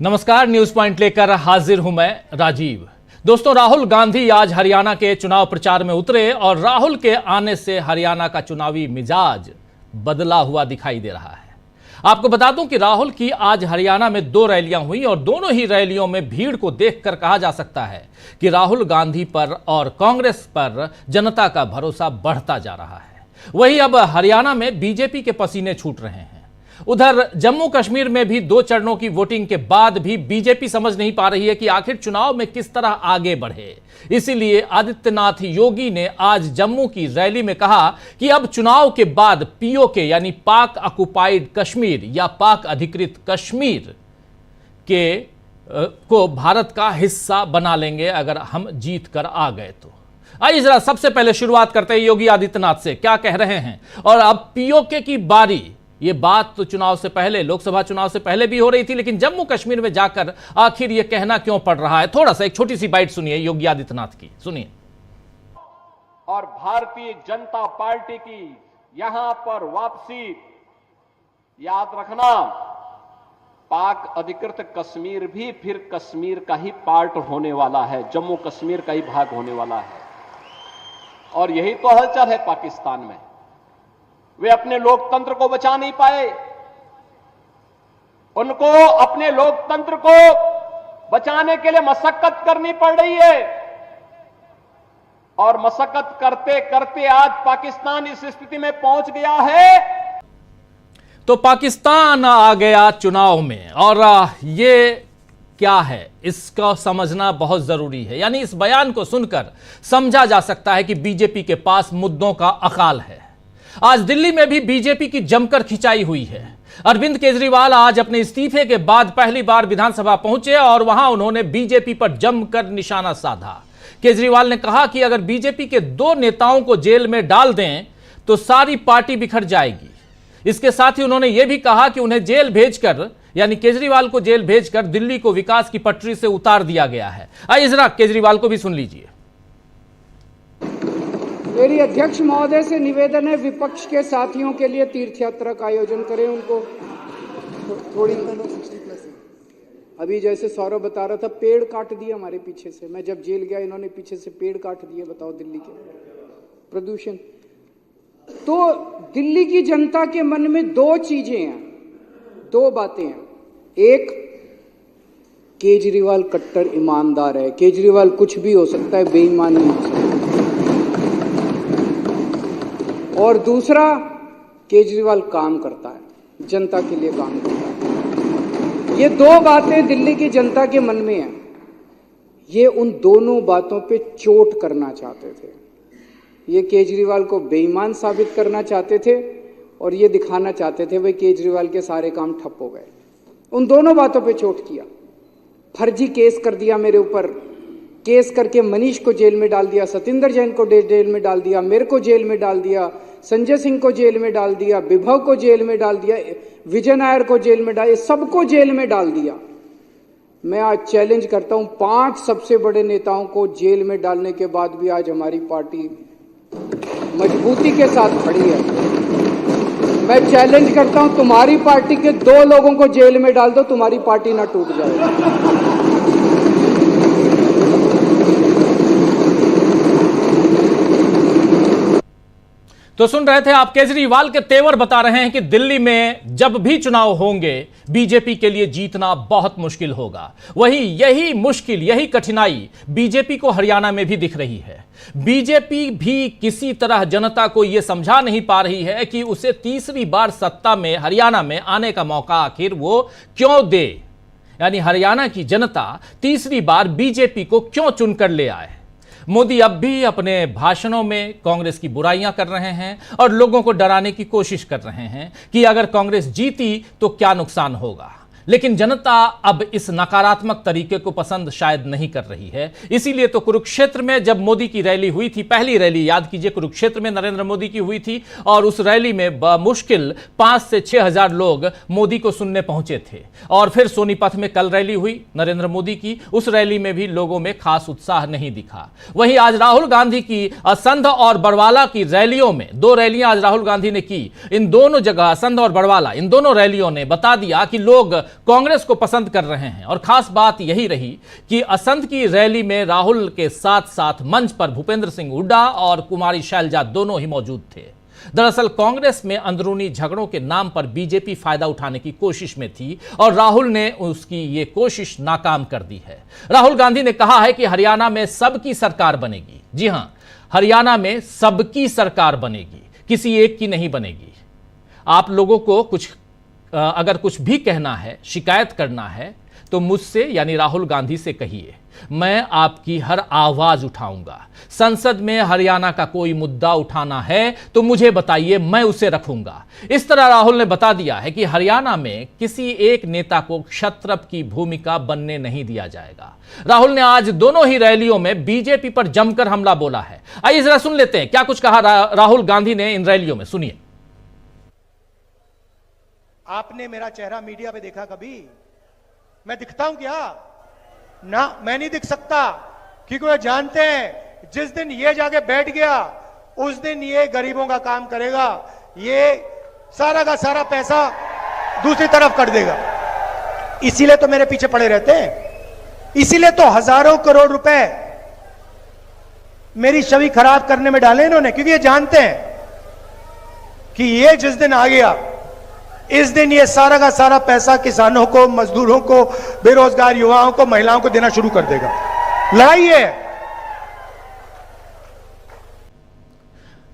नमस्कार, news point लेकर हाजिर हूं मैं राजीव। दोस्तों, राहुल गांधी आज हरियाणा के चुनाव प्रचार में उतरे और राहुल के आने से हरियाणा का चुनावी मिजाज बदला हुआ दिखाई दे रहा है। आपको बता दूं कि राहुल की आज हरियाणा में 2 रैलियां हुई और दोनों ही रैलियों में भीड़ को देखकर कहा जा सकता है कि राहुल गांधी पर और कांग्रेस पर जनता का भरोसा बढ़ता जा रहा है। वहीं अब हरियाणा में बीजेपी के पसीने छूट रहे हैं। उधर जम्मू कश्मीर में भी 2 चरणों की वोटिंग के बाद भी बीजेपी समझ नहीं पा रही है कि आखिर चुनाव में किस तरह आगे बढ़े। इसीलिए आदित्यनाथ योगी ने आज जम्मू की रैली में कहा कि अब चुनाव के बाद पीओके यानी पाक ऑक्युपाइड कश्मीर या पाक अधिकृत कश्मीर को भारत का हिस्सा बना लेंगे अगर हम जीत कर आ गए तो। आइए जरा सबसे पहले शुरुआत करते हैं योगी आदित्यनाथ से, क्या कह रहे हैं। और अब पीओके की बारी, ये बात तो चुनाव से पहले, लोकसभा चुनाव से पहले भी हो रही थी, लेकिन जम्मू कश्मीर में जाकर आखिर ये कहना क्यों पड़ रहा है। थोड़ा सा एक छोटी सी बाइट सुनिए योगी आदित्यनाथ की, सुनिए। और भारतीय जनता पार्टी की यहां पर वापसी, याद रखना, पाक अधिकृत कश्मीर भी फिर कश्मीर का ही पार्ट होने वाला है, जम्मू कश्मीर का ही भाग होने वाला है। और यही तो हलचल है पाकिस्तान में। वे अपने लोकतंत्र को बचा नहीं पाए, उनको अपने लोकतंत्र को बचाने के लिए मशक्कत करनी पड़ रही है। और मशक्कत करते करते आज पाकिस्तान इस स्थिति में पहुंच गया है। तो पाकिस्तान आ गया चुनाव में, और ये क्या है इसको समझना बहुत जरूरी है। यानी इस बयान को सुनकर समझा जा सकता है कि बीजेपी के पास मुद्दों का अकाल है। आज दिल्ली में भी बीजेपी की जमकर खिंचाई हुई है। अरविंद केजरीवाल आज अपने इस्तीफे के बाद पहली बार विधानसभा पहुंचे और वहां उन्होंने बीजेपी पर जमकर निशाना साधा। केजरीवाल ने कहा कि अगर बीजेपी के 2 नेताओं को जेल में डाल दें तो सारी पार्टी बिखर जाएगी। इसके साथ ही उन्होंने यह भी कहा कि उन्हें जेल भेजकर, यानी केजरीवाल को जेल भेजकर दिल्ली को विकास की पटरी से उतार दिया गया है। आइए जरा केजरीवाल को भी सुन लीजिए। मेरी अध्यक्ष महोदय से निवेदन है, विपक्ष के साथियों के लिए तीर्थ यात्रा का आयोजन करें। उनको थोड़ी, अभी जैसे सौरभ बता रहा था, पेड़ काट दिए हमारे पीछे से। मैं जब जेल गया इन्होंने पीछे से पेड़ काट दिए। बताओ, दिल्ली के प्रदूषण। तो दिल्ली की जनता के मन में 2 चीजें हैं, 2 बातें हैं। एक, केजरीवाल कट्टर ईमानदार है, केजरीवाल कुछ भी हो सकता है, बेईमान नहीं हो सकता। और दूसरा, केजरीवाल काम करता है, जनता के लिए काम करता है। ये 2 बातें दिल्ली की जनता के मन में हैं। ये उन दोनों बातों पे चोट करना चाहते थे। ये केजरीवाल को बेईमान साबित करना चाहते थे और ये दिखाना चाहते थे भाई केजरीवाल के सारे काम ठप हो गए। उन दोनों बातों पे चोट किया। फर्जी केस कर दिया मेरे ऊपर, केस करके मनीष को जेल में डाल दिया, सतिंदर जैन को जेल में डाल दिया, मेरे को जेल में डाल दिया, संजय सिंह को जेल में डाल दिया, विभव को जेल में डाल दिया, विजय नायर को जेल में डाल, सबको जेल में डाल दिया। मैं आज चैलेंज करता हूं, 5 सबसे बड़े नेताओं को जेल में डालने के बाद भी आज हमारी पार्टी मजबूती के साथ खड़ी है। मैं चैलेंज करता हूं, तुम्हारी पार्टी के 2 लोगों को जेल में डाल दो, तुम्हारी पार्टी ना टूट जाए। तो सुन रहे थे आप, केजरीवाल के तेवर बता रहे हैं कि दिल्ली में जब भी चुनाव होंगे बीजेपी के लिए जीतना बहुत मुश्किल होगा। वहीं यही मुश्किल, यही कठिनाई बीजेपी को हरियाणा में भी दिख रही है। बीजेपी भी किसी तरह जनता को यह समझा नहीं पा रही है कि उसे तीसरी बार सत्ता में हरियाणा में आने का मौका आखिर वो क्यों दे। यानी हरियाणा की जनता तीसरी बार बीजेपी को क्यों चुनकर ले आए। मोदी अब भी अपने भाषणों में कांग्रेस की बुराइयां कर रहे हैं और लोगों को डराने की कोशिश कर रहे हैं कि अगर कांग्रेस जीती तो क्या नुकसान होगा। लेकिन जनता अब इस नकारात्मक तरीके को पसंद शायद नहीं कर रही है। इसीलिए तो कुरुक्षेत्र में जब मोदी की रैली हुई थी, पहली रैली याद कीजिए कुरुक्षेत्र में नरेंद्र मोदी की हुई थी, और उस रैली में मुश्किल 5 से 6 हजार लोग मोदी को सुनने पहुंचे थे। और फिर सोनीपत में कल रैली हुई नरेंद्र मोदी की, उस रैली में भी लोगों में खास उत्साह नहीं दिखा। वहीं आज राहुल गांधी की असंध और बड़वाला की रैलियों में, 2 रैलियां आज राहुल गांधी ने की, इन दोनों जगह असंध और बड़वाला, इन दोनों रैलियों ने बता दिया कि लोग कांग्रेस को पसंद कर रहे हैं। और खास बात यही रही कि असंध की रैली में राहुल के साथ साथ मंच पर भूपेंद्र सिंह हुड्डा और कुमारी शैलजा दोनों ही मौजूद थे। दरअसल कांग्रेस में अंदरूनी झगड़ों के नाम पर बीजेपी फायदा उठाने की कोशिश में थी और राहुल ने उसकी ये कोशिश नाकाम कर दी है। राहुल गांधी ने कहा है कि हरियाणा में सबकी सरकार बनेगी। जी हां, हरियाणा में सबकी सरकार बनेगी, किसी एक की नहीं बनेगी। आप लोगों को अगर कुछ भी कहना है, शिकायत करना है तो मुझसे यानी राहुल गांधी से कहिए, मैं आपकी हर आवाज उठाऊंगा। संसद में हरियाणा का कोई मुद्दा उठाना है तो मुझे बताइए, मैं उसे रखूंगा। इस तरह राहुल ने बता दिया है कि हरियाणा में किसी एक नेता को क्षत्रप की भूमिका बनने नहीं दिया जाएगा। राहुल ने आज दोनों ही रैलियों में बीजेपी पर जमकर हमला बोला है। आइए जरा सुन लेते हैं क्या कुछ कहा राहुल गांधी ने इन रैलियों में। सुनिए। आपने मेरा चेहरा मीडिया पे देखा कभी? मैं दिखता हूं क्या? ना, मैं नहीं दिख सकता, क्योंकि वो जानते हैं जिस दिन ये जाके बैठ गया उस दिन ये गरीबों का काम करेगा, ये सारा का सारा पैसा दूसरी तरफ कर देगा। इसीलिए तो मेरे पीछे पड़े रहते हैं, इसीलिए तो हजारों करोड़ रुपए मेरी छवि खराब करने में डाले इन्होंने, क्योंकि ये जानते हैं कि ये जिस दिन आ गया इस दिन ये सारा का सारा पैसा किसानों को, मजदूरों को, बेरोजगार युवाओं को, महिलाओं को देना शुरू कर देगा। लड़ाई है।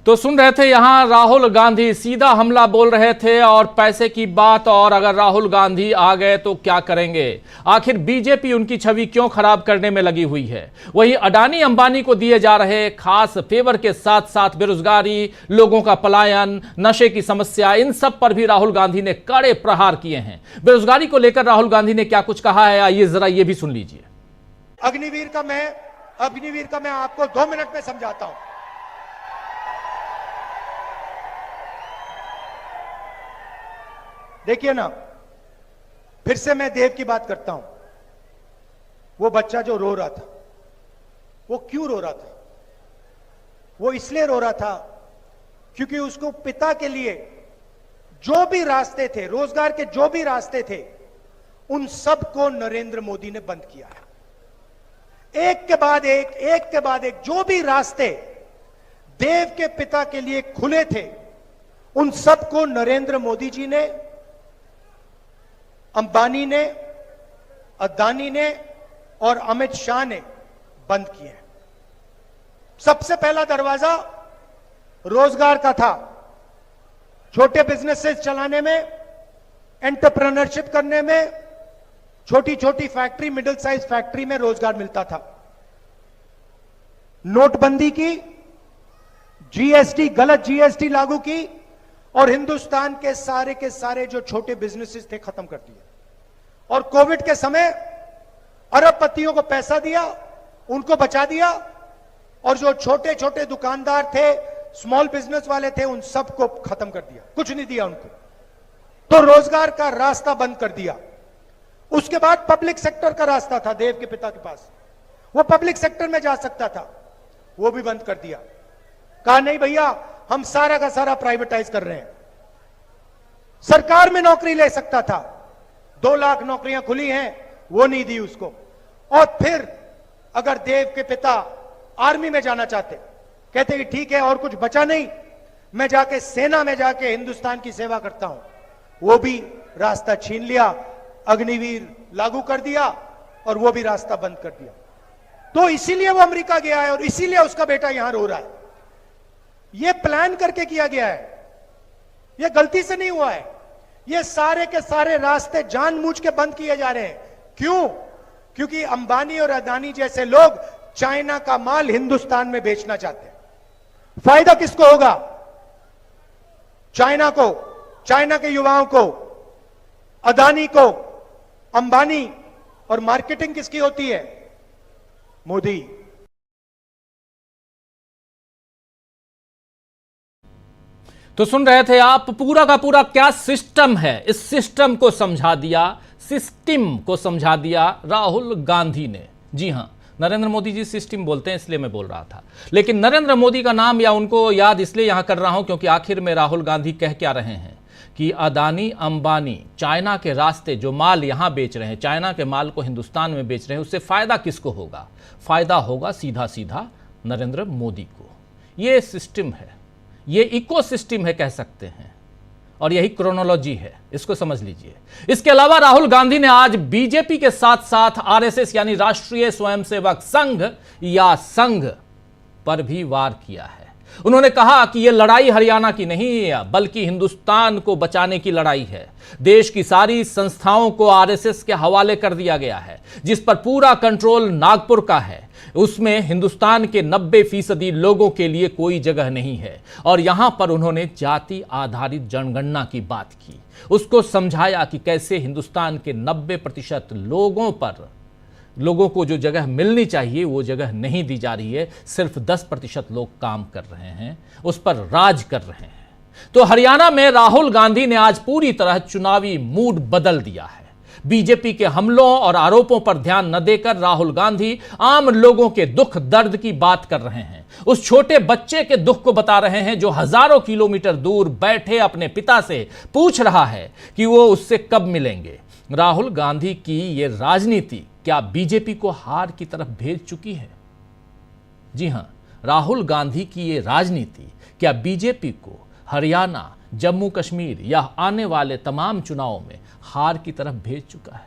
तो सुन रहे थे यहां राहुल गांधी सीधा हमला बोल रहे थे और पैसे की बात, और अगर राहुल गांधी आ गए तो क्या करेंगे। आखिर बीजेपी उनकी छवि क्यों खराब करने में लगी हुई है। वही अडानी अंबानी को दिए जा रहे खास फेवर के साथ साथ बेरोजगारी, लोगों का पलायन, नशे की समस्या, इन सब पर भी राहुल गांधी ने कड़े प्रहार किए हैं। बेरोजगारी को लेकर राहुल गांधी ने क्या कुछ कहा है, आइए जरा ये भी सुन लीजिए। अग्निवीर का मैं आपको 2 मिनट में समझाता हूं। देखिए ना, फिर से मैं देव की बात करता हूं। वो बच्चा जो रो रहा था, वो क्यों रो रहा था? वो इसलिए रो रहा था क्योंकि उसको पिता के लिए जो भी रास्ते थे, रोजगार के जो भी रास्ते थे, उन सब को नरेंद्र मोदी ने बंद किया है। एक के बाद एक जो भी रास्ते देव के पिता के लिए खुले थे, उन सब को नरेंद्र मोदी जी ने, अंबानी ने, अदानी ने और अमित शाह ने बंद किए। सबसे पहला दरवाजा रोजगार का था। छोटे बिजनेसेस चलाने में, एंटरप्रेन्योरशिप करने में, छोटी छोटी फैक्ट्री, मिडिल साइज फैक्ट्री में रोजगार मिलता था। नोटबंदी की, जीएसटी, गलत जीएसटी लागू की और हिंदुस्तान के सारे जो छोटे बिजनेसेस थे खत्म कर दिए। और कोविड के समय अरबपतियों को पैसा दिया, उनको बचा दिया, और जो छोटे छोटे दुकानदार थे, स्मॉल बिजनेस वाले थे, उन सबको खत्म कर दिया, कुछ नहीं दिया उनको। तो रोजगार का रास्ता बंद कर दिया। उसके बाद पब्लिक सेक्टर का रास्ता था देव के पिता के पास, वो पब्लिक सेक्टर में जा सकता था, वो भी बंद कर दिया। कहा नहीं भैया, हम सारा का सारा प्राइवेटाइज कर रहे हैं। सरकार में नौकरी ले सकता था, 2 लाख नौकरियां खुली हैं, वो नहीं दी उसको। और फिर अगर देव के पिता आर्मी में जाना चाहते, कहते कि ठीक है और कुछ बचा नहीं, मैं जाके सेना में जाके हिंदुस्तान की सेवा करता हूं, वो भी रास्ता छीन लिया, अग्निवीर लागू कर दिया और वो भी रास्ता बंद कर दिया। तो इसीलिए वो अमेरिका गया है और इसीलिए उसका बेटा यहां रो रहा है। ये प्लान करके किया गया है, ये गलती से नहीं हुआ है। ये सारे के सारे रास्ते जानबूझ के बंद किए जा रहे हैं। क्यों? क्योंकि अंबानी और अदानी जैसे लोग चाइना का माल हिंदुस्तान में बेचना चाहते हैं। फायदा किसको होगा? चाइना को, चाइना के युवाओं को, अदानी को, अंबानी। और मार्केटिंग किसकी होती है? मोदी। तो सुन रहे थे आप, पूरा का पूरा क्या सिस्टम है, इस सिस्टम को समझा दिया राहुल गांधी ने। जी हां, नरेंद्र मोदी जी सिस्टम बोलते हैं इसलिए मैं बोल रहा था, लेकिन नरेंद्र मोदी का नाम या उनको याद इसलिए यहां कर रहा हूं क्योंकि आखिर में राहुल गांधी कह क्या रहे हैं कि अदानी अंबानी चाइना के रास्ते जो माल यहां बेच रहे हैं, चाइना के माल को हिंदुस्तान में बेच रहे हैं, उससे फायदा किसको होगा? फायदा होगा सीधा सीधा नरेंद्र मोदी को। ये सिस्टम है, ये इकोसिस्टम है कह सकते हैं, और यही क्रोनोलॉजी है, इसको समझ लीजिए। इसके अलावा राहुल गांधी ने आज बीजेपी के साथ साथ आरएसएस यानी राष्ट्रीय स्वयंसेवक संघ या संघ पर भी वार किया है। उन्होंने कहा कि यह लड़ाई हरियाणा की नहीं है, बल्कि हिंदुस्तान को बचाने की लड़ाई है। देश की सारी संस्थाओं को आरएसएस के हवाले कर दिया गया है, जिस पर पूरा कंट्रोल नागपुर का है। उसमें हिंदुस्तान के 90% लोगों के लिए कोई जगह नहीं है। और यहां पर उन्होंने जाति आधारित जनगणना की बात की, उसको समझाया कि कैसे हिंदुस्तान के 90% लोगों को जो जगह मिलनी चाहिए वो जगह नहीं दी जा रही है। सिर्फ 10% लोग काम कर रहे हैं, उस पर राज कर रहे हैं। तो हरियाणा में राहुल गांधी ने आज पूरी तरह चुनावी मूड बदल दिया है। बीजेपी के हमलों और आरोपों पर ध्यान न देकर राहुल गांधी आम लोगों के दुख दर्द की बात कर रहे हैं। उस छोटे बच्चे के दुख को बता रहे हैं जो हजारों किलोमीटर दूर बैठे अपने पिता से पूछ रहा है कि वो उससे कब मिलेंगे। राहुल गांधी की ये राजनीति क्या बीजेपी को हार की तरफ भेज चुकी है? जी हां, राहुल गांधी की ये राजनीति क्या बीजेपी को हरियाणा, जम्मू कश्मीर या आने वाले तमाम चुनावों में हार की तरफ भेज चुका है?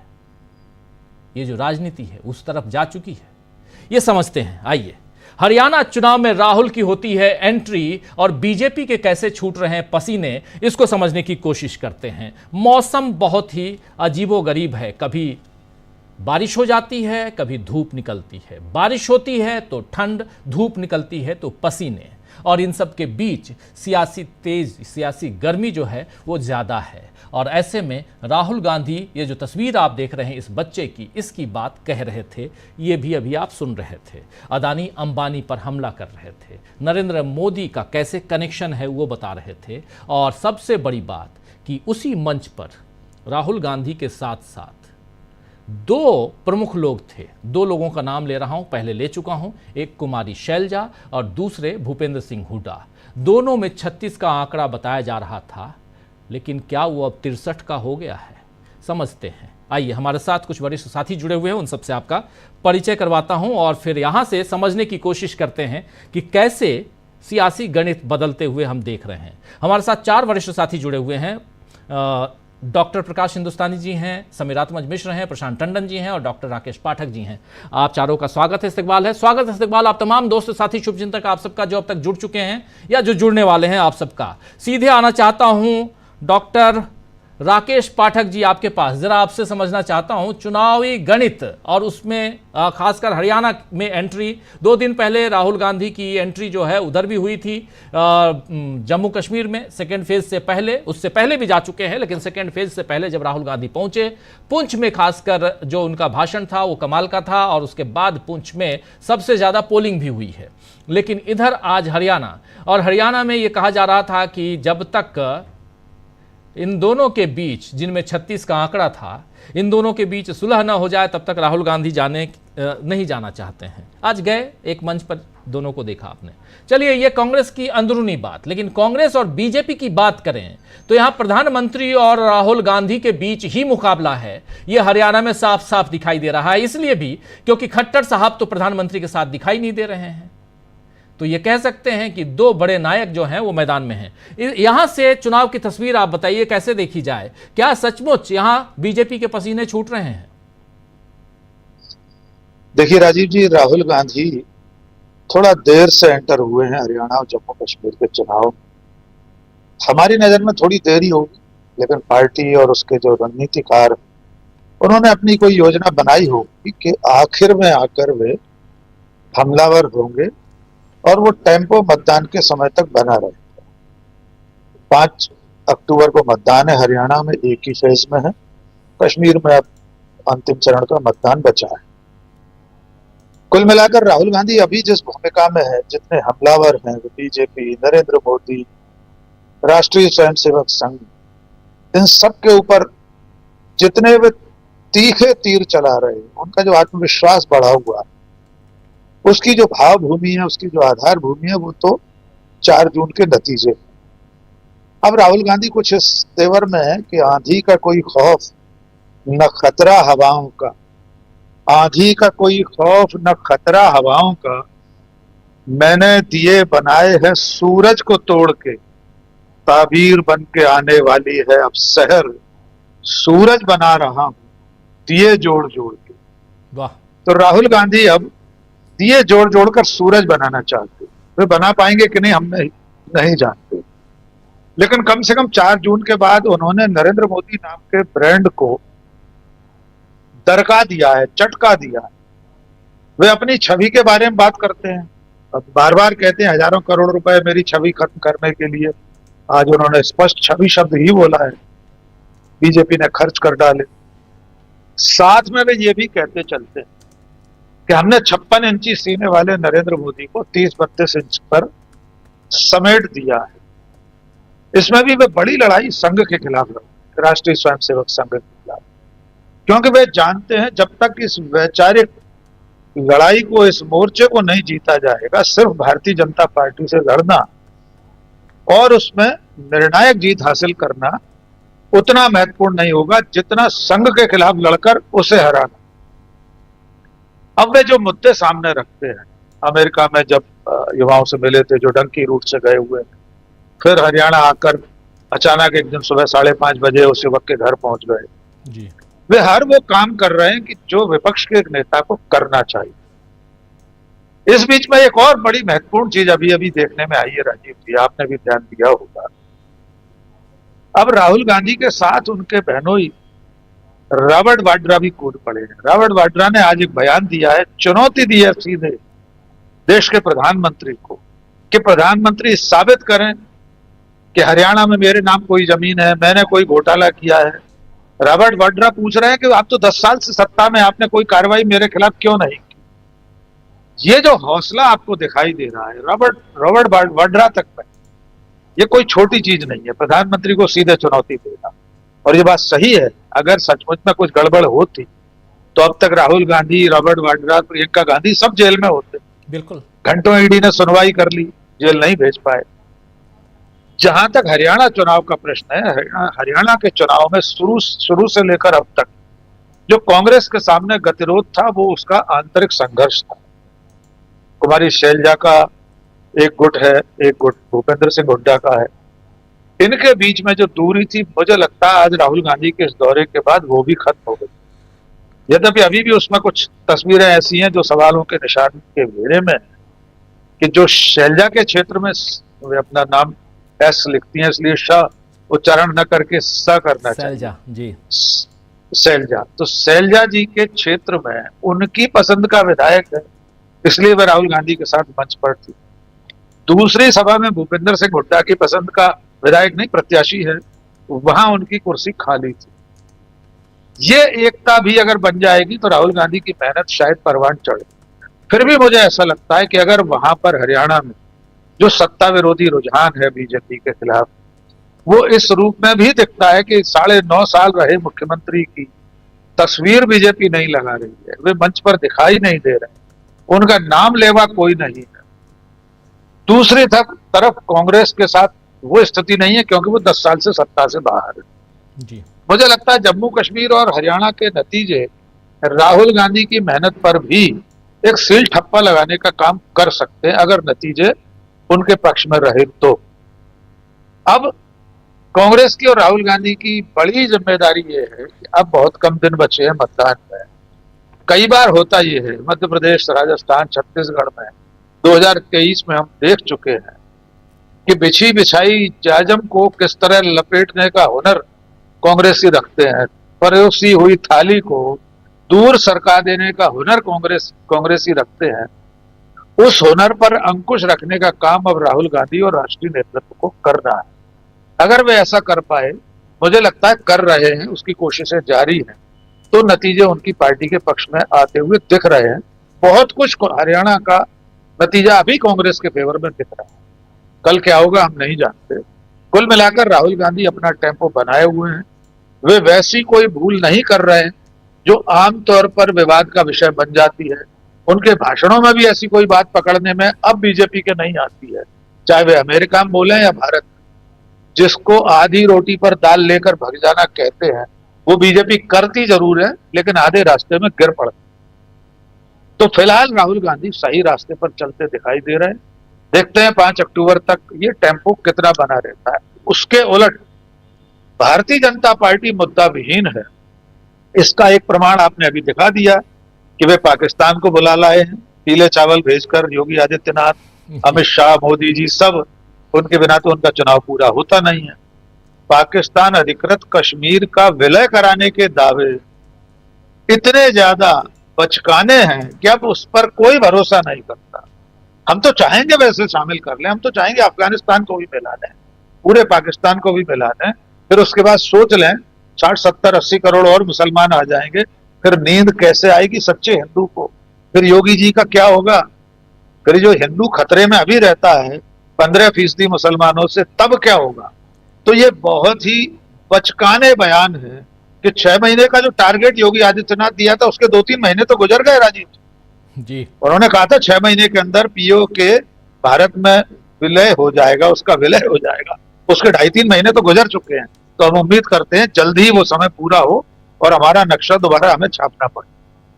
ये जो राजनीति है उस तरफ जा चुकी है, ये समझते हैं। आइए, हरियाणा चुनाव में राहुल की होती है एंट्री और बीजेपी के कैसे छूट रहे हैं पसीने, इसको समझने की कोशिश करते हैं। मौसम बहुत ही अजीबोगरीब है, कभी बारिश हो जाती है, कभी धूप निकलती है। बारिश होती है तो ठंड, धूप निकलती है तो पसीने, और इन सब के बीच सियासी गर्मी जो है वो ज़्यादा है। और ऐसे में राहुल गांधी, ये जो तस्वीर आप देख रहे हैं इस बच्चे की, इसकी बात कह रहे थे, ये भी अभी आप सुन रहे थे। अदानी अंबानी पर हमला कर रहे थे, नरेंद्र मोदी का कैसे कनेक्शन है वो बता रहे थे। और सबसे बड़ी बात कि उसी मंच पर राहुल गांधी के साथ साथ दो प्रमुख लोग थे। दो लोगों का नाम ले रहा हूं, पहले ले चुका हूं, एक कुमारी शैलजा और दूसरे भूपेंद्र सिंह हुड्डा। दोनों में 36 का आंकड़ा बताया जा रहा था, लेकिन क्या वो अब 63 का हो गया है? समझते हैं। आइए, हमारे साथ कुछ वरिष्ठ साथी जुड़े हुए हैं, उन सबसे आपका परिचय करवाता हूं और फिर यहां से समझने की कोशिश करते हैं कि कैसे सियासी गणित बदलते हुए हम देख रहे हैं। हमारे साथ 4 वरिष्ठ साथी जुड़े हुए हैं। डॉक्टर प्रकाश हिंदुस्तानी जी हैं, समीरात्मज मिश्र हैं, प्रशांत टंडन जी हैं और डॉक्टर राकेश पाठक जी हैं। आप चारों का स्वागत है, इस्तकबाल है। स्वागत है, इस्तकबाल आप तमाम दोस्त साथी शुभचिंतक आप सबका जो अब तक जुड़ चुके हैं या जो जुड़ने वाले हैं, आप सबका। सीधे आना चाहता हूं डॉक्टर राकेश पाठक जी, आपके पास जरा आपसे समझना चाहता हूं चुनावी गणित और उसमें खासकर हरियाणा में एंट्री। 2 दिन पहले राहुल गांधी की एंट्री जो है उधर भी हुई थी, जम्मू कश्मीर में सेकेंड फेज से पहले, उससे पहले भी जा चुके हैं, लेकिन सेकेंड फेज से पहले जब राहुल गांधी पहुंचे पुंछ में, खासकर जो उनका भाषण था वो कमाल का था और उसके बाद पुंछ में सबसे ज्यादा पोलिंग भी हुई है। लेकिन इधर आज हरियाणा, और हरियाणा में ये कहा जा रहा था कि जब तक इन दोनों के बीच, जिनमें 36 का आंकड़ा था, इन दोनों के बीच सुलह न हो जाए तब तक राहुल गांधी नहीं जाना चाहते हैं। आज गए, एक मंच पर दोनों को देखा आपने। चलिए, ये कांग्रेस की अंदरूनी बात, लेकिन कांग्रेस और बीजेपी की बात करें तो यहां प्रधानमंत्री और राहुल गांधी के बीच ही मुकाबला है। ये हरियाणा में साफ साफ दिखाई दे रहा है, इसलिए भी क्योंकि खट्टर साहब तो प्रधानमंत्री के साथ दिखाई नहीं दे रहे हैं। तो ये कह सकते हैं कि 2 बड़े नायक जो हैं वो मैदान में हैं। यहां से चुनाव की तस्वीर आप बताइए कैसे देखी जाए? क्या सचमुच यहां बीजेपी के पसीने छूट रहे हैं? देखिए राजीव जी, राहुल गांधी थोड़ा देर से एंटर हुए हैं हरियाणा और जम्मू कश्मीर के चुनाव। हमारी नजर में थोड़ी देरी होगी, लेकिन पार्टी और उसके जो रणनीतिकार, उन्होंने अपनी कोई योजना बनाई होगी कि आखिर में आकर वे हमलावर होंगे और वो टेम्पो मतदान के समय तक बना रहेगा। 5 अक्टूबर को मतदान है हरियाणा में, एक ही फेज में है। कश्मीर में अब अंतिम चरण का मतदान बचा है। कुल मिलाकर राहुल गांधी अभी जिस भूमिका में है, जितने हमलावर हैं बीजेपी, नरेंद्र मोदी, राष्ट्रीय स्वयंसेवक संघ, इन सब के ऊपर जितने वे तीखे तीर चला रहे हैं, उनका जो आत्मविश्वास बढ़ा हुआ है, उसकी जो भाव भूमि है, उसकी जो आधार भूमि है, वो तो 4 जून के नतीजे। अब राहुल गांधी कुछ इस तेवर में है कि आंधी का कोई खौफ न खतरा हवाओं का, आंधी का कोई खौफ न खतरा हवाओं का, मैंने दिए बनाए हैं सूरज को तोड़ के, ताबीर बन के आने वाली है अब शहर, सूरज बना रहा हूं दिए जोड़ जोड़ के। वाह। तो राहुल गांधी अब दिए जोड़ जोड़ कर सूरज बनाना चाहते, वे बना पाएंगे कि नहीं हम नहीं जानते, लेकिन कम से कम 4 जून के बाद उन्होंने नरेंद्र मोदी नाम के ब्रांड को दरका दिया है, चटका दिया है। वे अपनी छवि के बारे में बात करते हैं, अब बार बार कहते हैं हजारों करोड़ रुपए मेरी छवि खत्म करने के लिए। आज उन्होंने स्पष्ट छवि शब्द ही बोला है, बीजेपी ने खर्च कर डाले। साथ में वे ये भी कहते चलते हैं कि हमने 56 इंची सीने वाले नरेंद्र मोदी को 30-32 इंच पर समेट दिया है। इसमें भी वे बड़ी लड़ाई संघ के खिलाफ लड़े, राष्ट्रीय स्वयंसेवक संघ के खिलाफ, क्योंकि वे जानते हैं जब तक इस वैचारिक लड़ाई को, इस मोर्चे को नहीं जीता जाएगा, सिर्फ भारतीय जनता पार्टी से लड़ना और उसमें निर्णायक जीत हासिल करना उतना महत्वपूर्ण नहीं होगा जितना संघ के खिलाफ लड़कर उसे हराना। अब वे जो मुद्दे सामने रखते हैं, अमेरिका में जब युवाओं से मिले थे जो डंकी रूट से गए हुए, फिर हरियाणा आकर अचानक एक दिन सुबह 5:30 बजे उस युवक के घर पहुंच गए जी। वे हर वो काम कर रहे हैं कि जो विपक्ष के एक नेता को करना चाहिए। इस बीच में एक और बड़ी महत्वपूर्ण चीज अभी अभी देखने में आई है राजीव जी, आपने भी ध्यान दिया होगा। अब राहुल गांधी के साथ उनके बहनोई रॉबर्ट वाड्रा भी कूद पड़े हैं। रॉबर्ट वाड्रा ने आज एक बयान दिया है, चुनौती दी है सीधे देश के प्रधानमंत्री को कि प्रधानमंत्री साबित करें कि हरियाणा में मेरे नाम कोई जमीन है, मैंने कोई घोटाला किया है। रॉबर्ट वाड्रा पूछ रहे हैं कि आप तो 10 साल से सत्ता में, आपने कोई कार्रवाई मेरे खिलाफ क्यों नहीं की। ये जो हौसला आपको दिखाई दे रहा है रॉबर्ट वाड्रा तक में, ये कोई छोटी चीज नहीं है, प्रधानमंत्री को सीधे चुनौती देना। और ये बात सही है, अगर सचमुच में कुछ गड़बड़ होती तो अब तक राहुल गांधी, रॉबर्ट वाड्रा, प्रियंका गांधी सब जेल में होते। बिल्कुल। घंटों ईडी ने सुनवाई कर ली, जेल नहीं भेज पाए। जहां तक हरियाणा चुनाव का प्रश्न है, हरियाणा के चुनाव में शुरू से लेकर अब तक जो कांग्रेस के सामने गतिरोध था वो उसका आंतरिक संघर्ष था। कुमारी शैलजा का एक गुट है, एक गुट भूपेंद्र सिंह हुड्डा का है। इनके बीच में जो दूरी थी, मुझे लगता है आज राहुल गांधी के इस दौरे के बाद वो भी खत्म हो गई। यद्यपि अभी भी उसमें कुछ तस्वीरें ऐसी हैं जो सवालों के निशान के घेरे में कि जो शैलजा के क्षेत्र में वे अपना नाम एस लिखती हैं, इसलिए शाह उच्चारण न करके सा करना चाहिए। शैलजा जी, शैलजा। तो शैलजा जी के क्षेत्र में उनकी पसंद का विधायक है, इसलिए वह राहुल गांधी के साथ मंच पर थी। दूसरी सभा में भूपेंद्र सिंह हुड्डा की पसंद का विधायक नहीं, प्रत्याशी है, वहां उनकी कुर्सी खाली थी। ये एकता भी अगर बन जाएगी तो राहुल गांधी की मेहनत शायद परवान चढ़े। फिर भी मुझे ऐसा लगता है कि अगर वहां पर हरियाणा में जो सत्ता विरोधी रुझान है बीजेपी के खिलाफ, वो इस रूप में भी दिखता है कि 9.5 साल रहे मुख्यमंत्री की तस्वीर बीजेपी नहीं लगा रही है, वे मंच पर दिखाई नहीं दे रहे, उनका नाम लेवा कोई नहीं है। दूसरी तरफ कांग्रेस के साथ वो स्थिति नहीं है क्योंकि वो 10 साल से सत्ता से बाहर है जी। मुझे लगता है जम्मू कश्मीर और हरियाणा के नतीजे राहुल गांधी की मेहनत पर भी एक सील ठप्पा लगाने का काम कर सकते हैं अगर नतीजे उनके पक्ष में रहे तो। अब कांग्रेस की और राहुल गांधी की बड़ी जिम्मेदारी ये है कि अब बहुत कम दिन बचे हैं मतदान में। कई बार होता ये है, मध्य प्रदेश, राजस्थान, छत्तीसगढ़ में 2023 में हम देख चुके हैं कि बिछी बिछाई जाजम को किस तरह लपेटने का हुनर कांग्रेसी रखते हैं, परोसी हुई थाली को दूर सरका देने का हुनर कांग्रेसी रखते हैं। उस हुनर पर अंकुश रखने का काम अब राहुल गांधी और राष्ट्रीय नेतृत्व को करना है। अगर वे ऐसा कर पाए, मुझे लगता है कर रहे हैं, उसकी कोशिशें जारी हैं, तो नतीजे उनकी पार्टी के पक्ष में आते हुए दिख रहे हैं। बहुत कुछ हरियाणा का नतीजा अभी कांग्रेस के फेवर में दिख रहा है, कल क्या होगा हम नहीं जानते। कुल मिलाकर राहुल गांधी अपना टेम्पो बनाए हुए हैं, वे वैसी कोई भूल नहीं कर रहे हैं जो आमतौर पर विवाद का विषय बन जाती है। उनके भाषणों में भी ऐसी कोई बात पकड़ने में अब बीजेपी के नहीं आती है, चाहे वे अमेरिका में बोले या भारत में। जिसको आधी रोटी पर दाल लेकर भग जाना कहते हैं, वो बीजेपी करती जरूर है लेकिन आधे रास्ते में गिर पड़ती। तो फिलहाल राहुल गांधी सही रास्ते पर चलते दिखाई दे रहे हैं। देखते हैं 5 अक्टूबर तक ये टेम्पो कितना बना रहता है। उसके उलट भारतीय जनता पार्टी मुद्दा विहीन है। इसका एक प्रमाण आपने अभी दिखा दिया कि वे पाकिस्तान को बुला लाए हैं, पीले चावल भेजकर। योगी आदित्यनाथ, अमित शाह, मोदी जी सब, उनके बिना तो उनका चुनाव पूरा होता नहीं है। पाकिस्तान अधिकृत कश्मीर का विलय कराने के दावे इतने ज्यादा बचकाने हैं कि अब उस पर कोई भरोसा नहीं करता। हम तो चाहेंगे वैसे शामिल कर लें, हम तो चाहेंगे अफगानिस्तान को भी मिला दें, पूरे पाकिस्तान को भी मिला दें, फिर उसके बाद सोच लें 60, 70, 80 करोड़ और मुसलमान आ जाएंगे, फिर नींद कैसे आएगी सच्चे हिंदू को? फिर योगी जी का क्या होगा? फिर जो हिंदू खतरे में अभी रहता है 15% मुसलमानों से, तब क्या होगा? तो ये बहुत ही बचकाने बयान है कि 6 महीने का जो टारगेट योगी आदित्यनाथ दिया था उसके 2-3 महीने तो गुजर गए राजीव जी। उन्होंने कहा था 6 महीने के अंदर पीओ के भारत में विलय हो जाएगा, उसका विलय हो जाएगा। उसके 2.5-3 महीने तो गुजर चुके हैं। तो हम उम्मीद करते हैं जल्द ही वो समय पूरा हो और हमारा नक्शा दोबारा हमें छापना पड़े।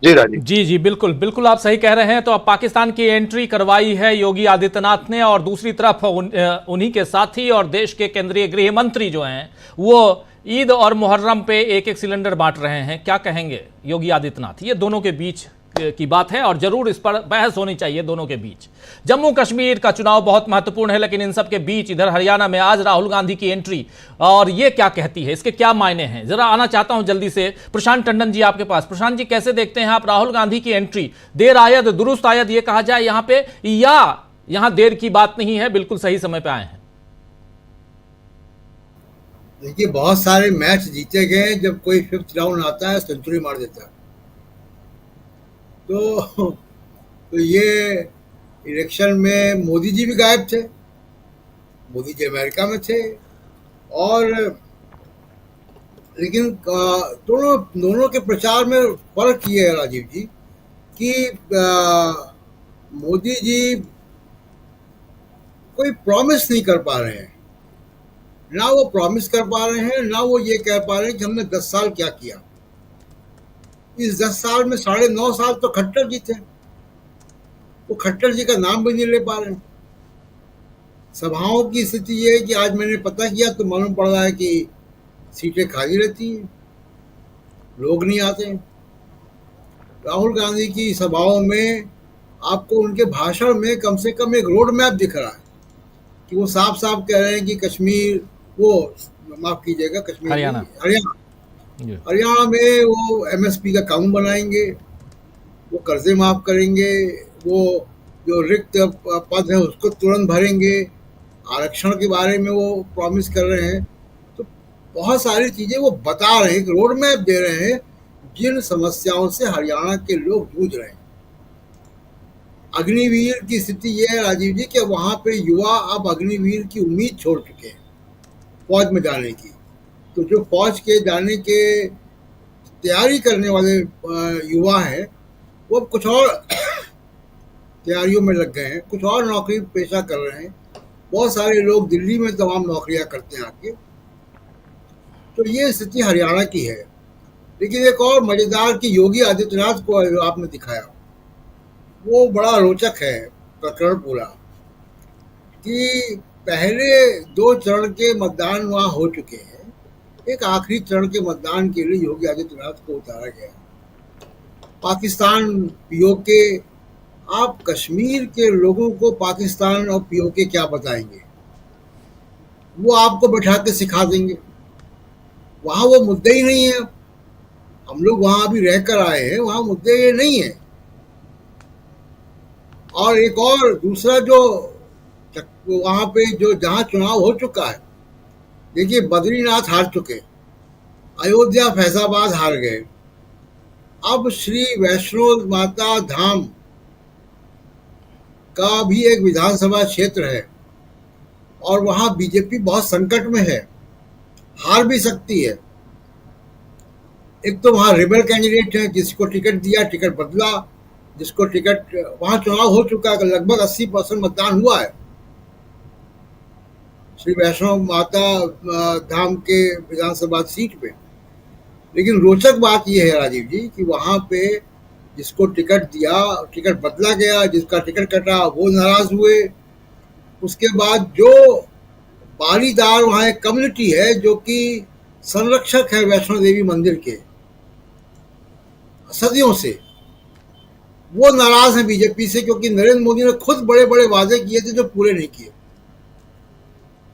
जी राजीव। जी बिल्कुल बिल्कुल आप सही कह रहे हैं। तो अब पाकिस्तान की एंट्री करवाई है योगी आदित्यनाथ ने, और दूसरी तरफ उन्हीं के साथी और देश के केंद्रीय गृह मंत्री जो हैं वो ईद और मुहर्रम पे 1-1 सिलेंडर बांट रहे हैं। क्या कहेंगे योगी आदित्यनाथ? ये दोनों के बीच की बात है और जरूर इस पर बहस होनी चाहिए दोनों के बीच। जम्मू कश्मीर का चुनाव बहुत महत्वपूर्ण है, लेकिन इन सब के बीच इधर हरियाणा में आज राहुल गांधी की एंट्री, और ये क्या कहती है, इसके क्या मायने हैं? जरा आना चाहता हूं जल्दी से प्रशांत टंडन जी आपके पास। प्रशांत जी, कैसे देखते हैं आप राहुल गांधी की एंट्री? देर आयद दुरुस्त आयद ये कहा जाए यहां पे, या यहां देर की बात नहीं है, बिल्कुल सही समय पे आए हैं? देखिए, बहुत सारे मैच जीते गए। जब कोई 5th राउंड आता है सेंचुरी मार देता है। तो ये इलेक्शन में मोदी जी भी गायब थे। मोदी जी अमेरिका में थे, और लेकिन दोनों के प्रचार में फर्क ये है राजीव जी कि मोदी जी कोई प्रॉमिस नहीं कर पा रहे हैं। ना वो प्रॉमिस कर पा रहे हैं, ना वो ये कह पा रहे हैं कि हमने 10 साल क्या किया। इस 10 साल में 9.5 साल तो खट्टर जी थे। वो खट्टर जी का नाम भी नहीं ले पा रहे हैं। सभाओं की स्थिति ये है कि आज मैंने पता किया तो मालूम पड़ रहा है कि सीटें खाली रहती हैं, लोग नहीं आते हैं। राहुल गांधी की सभाओं में आपको उनके भाषण में कम से कम एक रोड मैप दिख रहा है कि वो साफ साफ कह रहे हैं कि कश्मीर, वो माफ कीजिएगा, कश्मीर हरियाणा में वो MSP का कानून बनाएंगे, वो कर्जे माफ करेंगे, वो जो रिक्त पद है उसको तुरंत भरेंगे, आरक्षण के बारे में वो प्रॉमिस कर रहे हैं। तो बहुत सारी चीजें वो बता रहे हैं, रोड मैप दे रहे हैं जिन समस्याओं से हरियाणा के लोग जूझ रहे हैं। अग्निवीर की स्थिति ये है राजीव जी कि वहाँ पे युवा अब अग्निवीर की उम्मीद छोड़ चुके हैं फौज में जाने की। तो जो फौज के जाने के तैयारी करने वाले युवा हैं वो कुछ और तैयारियों में लग गए हैं, कुछ और नौकरी पेशा कर रहे हैं। बहुत सारे लोग दिल्ली में तमाम नौकरियां करते हैं आके। तो ये स्थिति हरियाणा की है। लेकिन एक और मजेदार कि योगी आदित्यनाथ को आपने दिखाया, वो बड़ा रोचक है प्रकरण पूरा, कि पहले 2 चरण के मतदान वहाँ हो चुके हैं, एक आखिरी चरण के मतदान के लिए योगी आदित्यनाथ को उतारा गया। पाकिस्तान पीओके, आप कश्मीर के लोगों को पाकिस्तान और पीओके क्या बताएंगे? वो आपको बैठा के सिखा देंगे। वहाँ वो मुद्दे ही नहीं है। हम लोग वहाँ अभी रहकर आए हैं, वहाँ मुद्दे ये नहीं है। और एक और दूसरा जो वहाँ पे जो जहाँ चुनाव हो चुका है, देखिए बद्रीनाथ हार चुके, अयोध्या फैजाबाद हार गए, अब श्री वैष्णो माता धाम का भी एक विधानसभा क्षेत्र है और वहाँ बीजेपी बहुत संकट में है, हार भी सकती है। एक तो वहाँ रिबल कैंडिडेट है, जिसको टिकट दिया टिकट बदला, जिसको टिकट, वहाँ चुनाव हो चुका है, लगभग 80% मतदान हुआ है। श्री वैष्णो माता धाम के विधानसभा सीट पे। लेकिन रोचक बात यह है राजीव जी कि वहां पे जिसको टिकट दिया, टिकट बदला गया, जिसका टिकट कटा वो नाराज हुए। उसके बाद जो बारीदार वहां एक कम्युनिटी है जो कि संरक्षक है वैष्णो देवी मंदिर के सदियों से, वो नाराज है बीजेपी से, क्योंकि नरेंद्र मोदी ने खुद बड़े बड़े वादे किए थे जो पूरे नहीं किए।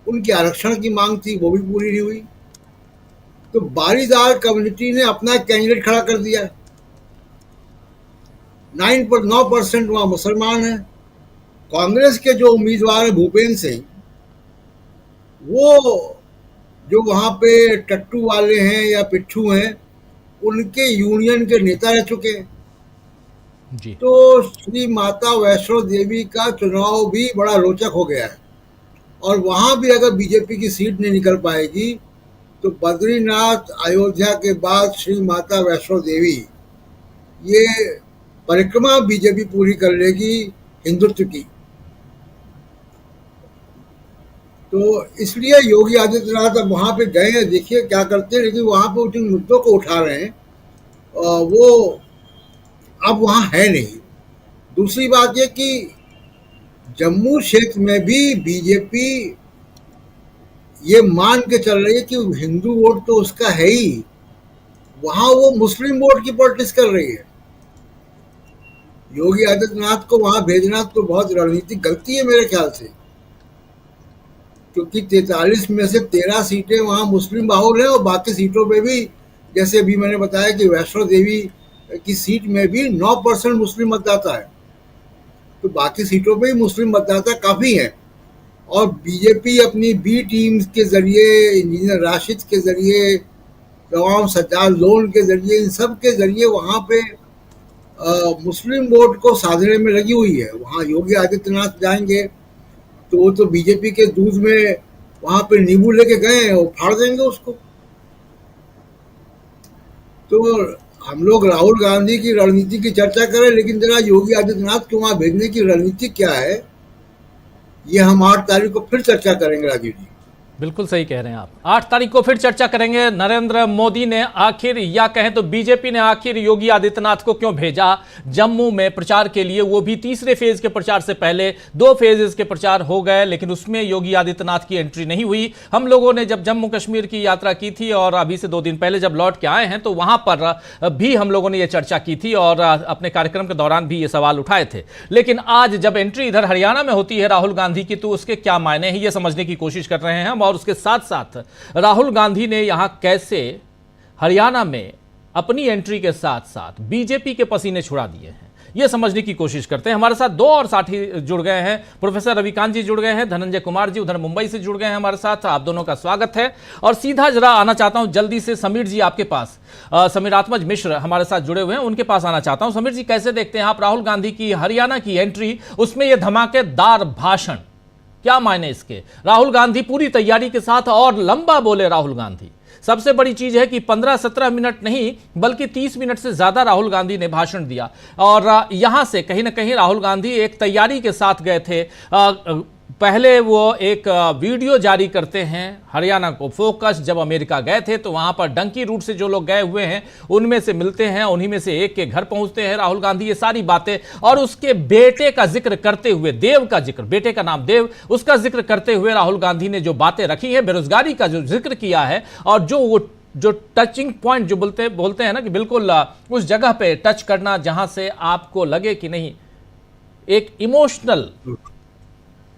उनकी आरक्षण की मांग थी, वो भी पूरी नहीं हुई। तो बारीदार कम्युनिटी ने अपना कैंडिडेट खड़ा कर दिया। 9% वहां मुसलमान हैं। कांग्रेस के जो उम्मीदवार है भूपेंद्र सिंह, वो जो वहां पे टट्टू वाले हैं या पिट्ठू हैं, उनके यूनियन के नेता रह चुके हैं। जी। तो श्री माता वैष्णो देवी का चुनाव भी बड़ा रोचक हो गया है। और वहां भी अगर बीजेपी की सीट नहीं निकल पाएगी तो बद्रीनाथ, अयोध्या के बाद श्री माता वैष्णो देवी, ये परिक्रमा बीजेपी पूरी कर लेगी हिंदुत्व की। तो इसलिए योगी आदित्यनाथ अब वहां पे गए हैं, देखिए क्या करते हैं। लेकिन वहां पे जिन मुद्दों को उठा रहे हैं वो अब वहां है नहीं। दूसरी बात यह कि जम्मू क्षेत्र में भी बीजेपी ये मान के चल रही है कि हिंदू वोट तो उसका है ही, वहां वो मुस्लिम वोट की पॉलिटिक्स कर रही है। योगी आदित्यनाथ को वहां भेजना तो बहुत रणनीतिक गलती है मेरे ख्याल से, क्योंकि 43 में से 13 सीटें वहां मुस्लिम बाहुल हैं और बाकी सीटों पे भी, जैसे अभी मैंने बताया कि वैष्णो देवी की सीट में भी 9% मुस्लिम मतदाता है, तो बाकी सीटों पे ही मुस्लिम मतदाता काफी है। और बीजेपी अपनी बी टीम्स के जरिए, इंजीनियर राशिद के जरिए, तमाम सज्जाद लोन के जरिए, इन सब के जरिए वहां पे मुस्लिम वोट को साधने में लगी हुई है। वहां योगी आदित्यनाथ जाएंगे तो वो तो बीजेपी के दूध में वहां पे नींबू लेके गए हैं, वो फाड़ देंगे उसको। तो हम लोग राहुल गांधी की रणनीति की चर्चा करें, लेकिन जरा योगी आदित्यनाथ को वहां भेजने की रणनीति क्या है, ये हम 8 तारीख को फिर चर्चा करेंगे राजीव जी। बिल्कुल सही कह रहे हैं आप। 8 तारीख को फिर चर्चा करेंगे। नरेंद्र मोदी ने आखिर, या कहें तो बीजेपी ने आखिर योगी आदित्यनाथ को क्यों भेजा जम्मू में प्रचार के लिए, वो भी तीसरे फेज के प्रचार से पहले। 2 फेजेस के प्रचार हो गए लेकिन उसमें योगी आदित्यनाथ की एंट्री नहीं हुई। हम लोगों ने जब जम्मू कश्मीर की यात्रा की थी और अभी से 2 दिन पहले जब लौट के आए हैं तो वहां पर भी हम लोगों ने यह चर्चा की थी और अपने कार्यक्रम के दौरान भी ये सवाल उठाए थे। लेकिन आज जब एंट्री इधर हरियाणा में होती है राहुल गांधी की, तो उसके क्या मायने हैं ये समझने की कोशिश कर रहे हैं हम। और उसके साथ साथ राहुल गांधी ने यहां कैसे हरियाणा में अपनी एंट्री के साथ साथ बीजेपी के पसीने छुड़ा दिए हैं, यह समझने की कोशिश करते हैं। हमारे साथ 2 और साथी जुड़ गए हैं। प्रोफेसर रविकांत जी जुड़ गए हैं, धनंजय कुमार जी उधर मुंबई से जुड़ गए हैं हमारे साथ। आप दोनों का स्वागत है। और सीधा जरा आना चाहता हूं जल्दी से समीर जी आपके पास। समीर आत्मज मिश्र हमारे साथ जुड़े हुए हैं, उनके पास आना चाहता हूं। समीर जी, कैसे देखते हैं आप राहुल गांधी की हरियाणा की एंट्री, उसमें यह धमाकेदार भाषण, क्या मायने इसके? राहुल गांधी पूरी तैयारी के साथ और लंबा बोले। राहुल गांधी, सबसे बड़ी चीज है कि 15-17 मिनट नहीं बल्कि 30 मिनट से ज्यादा राहुल गांधी ने भाषण दिया। और यहां से कहीं ना कहीं राहुल गांधी एक तैयारी के साथ गए थे। पहले वो एक वीडियो जारी करते हैं हरियाणा को फोकस। जब अमेरिका गए थे तो वहां पर डंकी रूट से जो लोग गए हुए हैं उनमें से मिलते हैं, उन्हीं में से एक के घर पहुंचते हैं राहुल गांधी। ये सारी बातें और उसके बेटे का जिक्र करते हुए, देव का जिक्र, बेटे का नाम देव, उसका जिक्र करते हुए राहुल गांधी ने जो बातें रखी हैं, बेरोजगारी का जो जिक्र किया है और जो टचिंग पॉइंट जो बोलते हैं ना कि बिल्कुल उस जगह पे टच करना जहां से आपको लगे कि नहीं, एक इमोशनल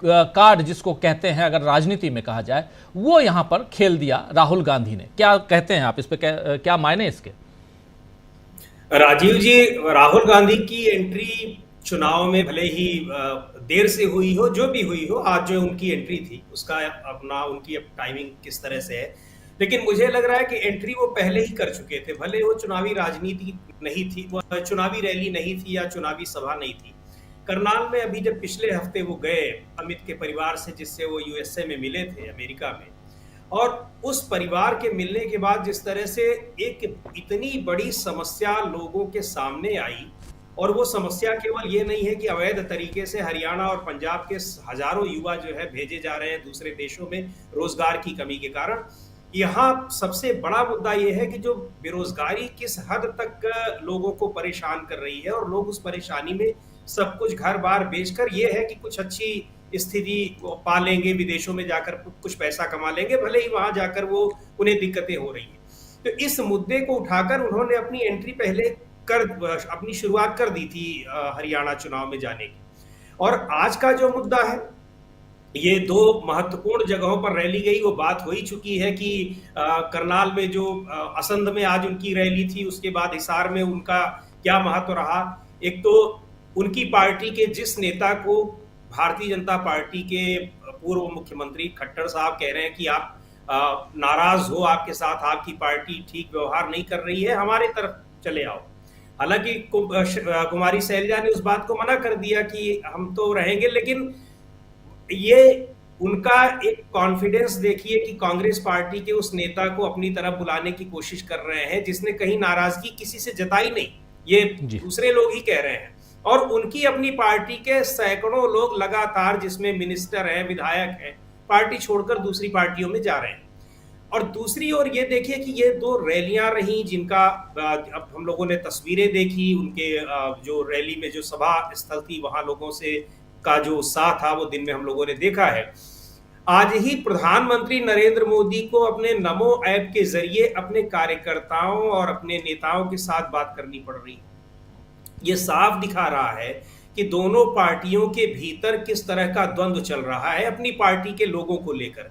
कार्ड जिसको कहते हैं अगर राजनीति में कहा जाए, वो यहां पर खेल दिया राहुल गांधी ने। क्या कहते हैं आप इस पे, क्या मायने इसके? राजीव जी, राहुल गांधी की एंट्री चुनाव में भले ही देर से हुई हो, जो भी हुई हो, आज जो उनकी एंट्री थी उसका अपना, उनकी अब टाइमिंग किस तरह से है, लेकिन मुझे लग रहा है कि एंट्री वो पहले ही कर चुके थे। भले वो चुनावी राजनीति नहीं थी, वो चुनावी रैली नहीं थी या चुनावी सभा नहीं थी। करनाल में अभी जब पिछले हफ्ते वो गए अमित के परिवार से, जिससे वो यूएसए में मिले थे, अमेरिका में, और उस परिवार के मिलने के बाद जिस तरह से एक इतनी बड़ी समस्या लोगों के सामने आई और वो समस्या केवल ये नहीं है कि अवैध तरीके से हरियाणा और पंजाब के हजारों युवा जो है भेजे जा रहे हैं दूसरे देशों में रोजगार की कमी के कारण। यहाँ सबसे बड़ा मुद्दा ये है कि जो बेरोजगारी किस हद तक लोगों को परेशान कर रही है, और लोग उस परेशानी में सब कुछ घर बार बेचकर ये है कि कुछ अच्छी स्थिति पा लेंगे, विदेशों में जाकर कुछ पैसा कमा लेंगे, भले ही वहां जाकर वो उन्हें दिक्कतें हो रही हैं। तो इस मुद्दे को उठाकर उन्होंने अपनी एंट्री पहले अपनी शुरुआत कर दी थी हरियाणा चुनाव में जाने की। और आज का जो मुद्दा है, ये दो महत्वपूर्ण जगहों पर रैली गई, वो बात हो ही चुकी है कि करनाल में जो असंध में आज उनकी रैली थी, उसके बाद हिसार में उनका क्या महत्व रहा। एक तो उनकी पार्टी के जिस नेता को भारतीय जनता पार्टी के पूर्व मुख्यमंत्री खट्टर साहब कह रहे हैं कि आप नाराज हो, आपके साथ आपकी पार्टी ठीक व्यवहार नहीं कर रही है, हमारे तरफ चले आओ। हालांकि कुमारी शैलजा ने उस बात को मना कर दिया कि हम तो रहेंगे, लेकिन ये उनका एक कॉन्फिडेंस देखिए कि कांग्रेस पार्टी के उस नेता को अपनी तरफ बुलाने की कोशिश कर रहे हैं जिसने कहीं नाराजगी किसी से जताई नहीं, ये दूसरे लोग ही कह रहे हैं। और उनकी अपनी पार्टी के सैकड़ों लोग लगातार, जिसमें मिनिस्टर हैं, विधायक हैं, पार्टी छोड़कर दूसरी पार्टियों में जा रहे हैं। और दूसरी ओर ये देखिए कि ये दो रैलियां रही जिनका अब हम लोगों ने तस्वीरें देखी, उनके जो रैली में जो सभा स्थल थी वहां लोगों से का जो उत्साह था वो दिन में हम लोगों ने देखा है। आज ही प्रधानमंत्री नरेंद्र मोदी को अपने नमो ऐप के जरिए अपने कार्यकर्ताओं और अपने नेताओं के साथ बात करनी पड़ रही है। ये साफ दिखा रहा है कि दोनों पार्टियों के भीतर किस तरह का द्वंद्व चल रहा है अपनी पार्टी के लोगों को लेकर।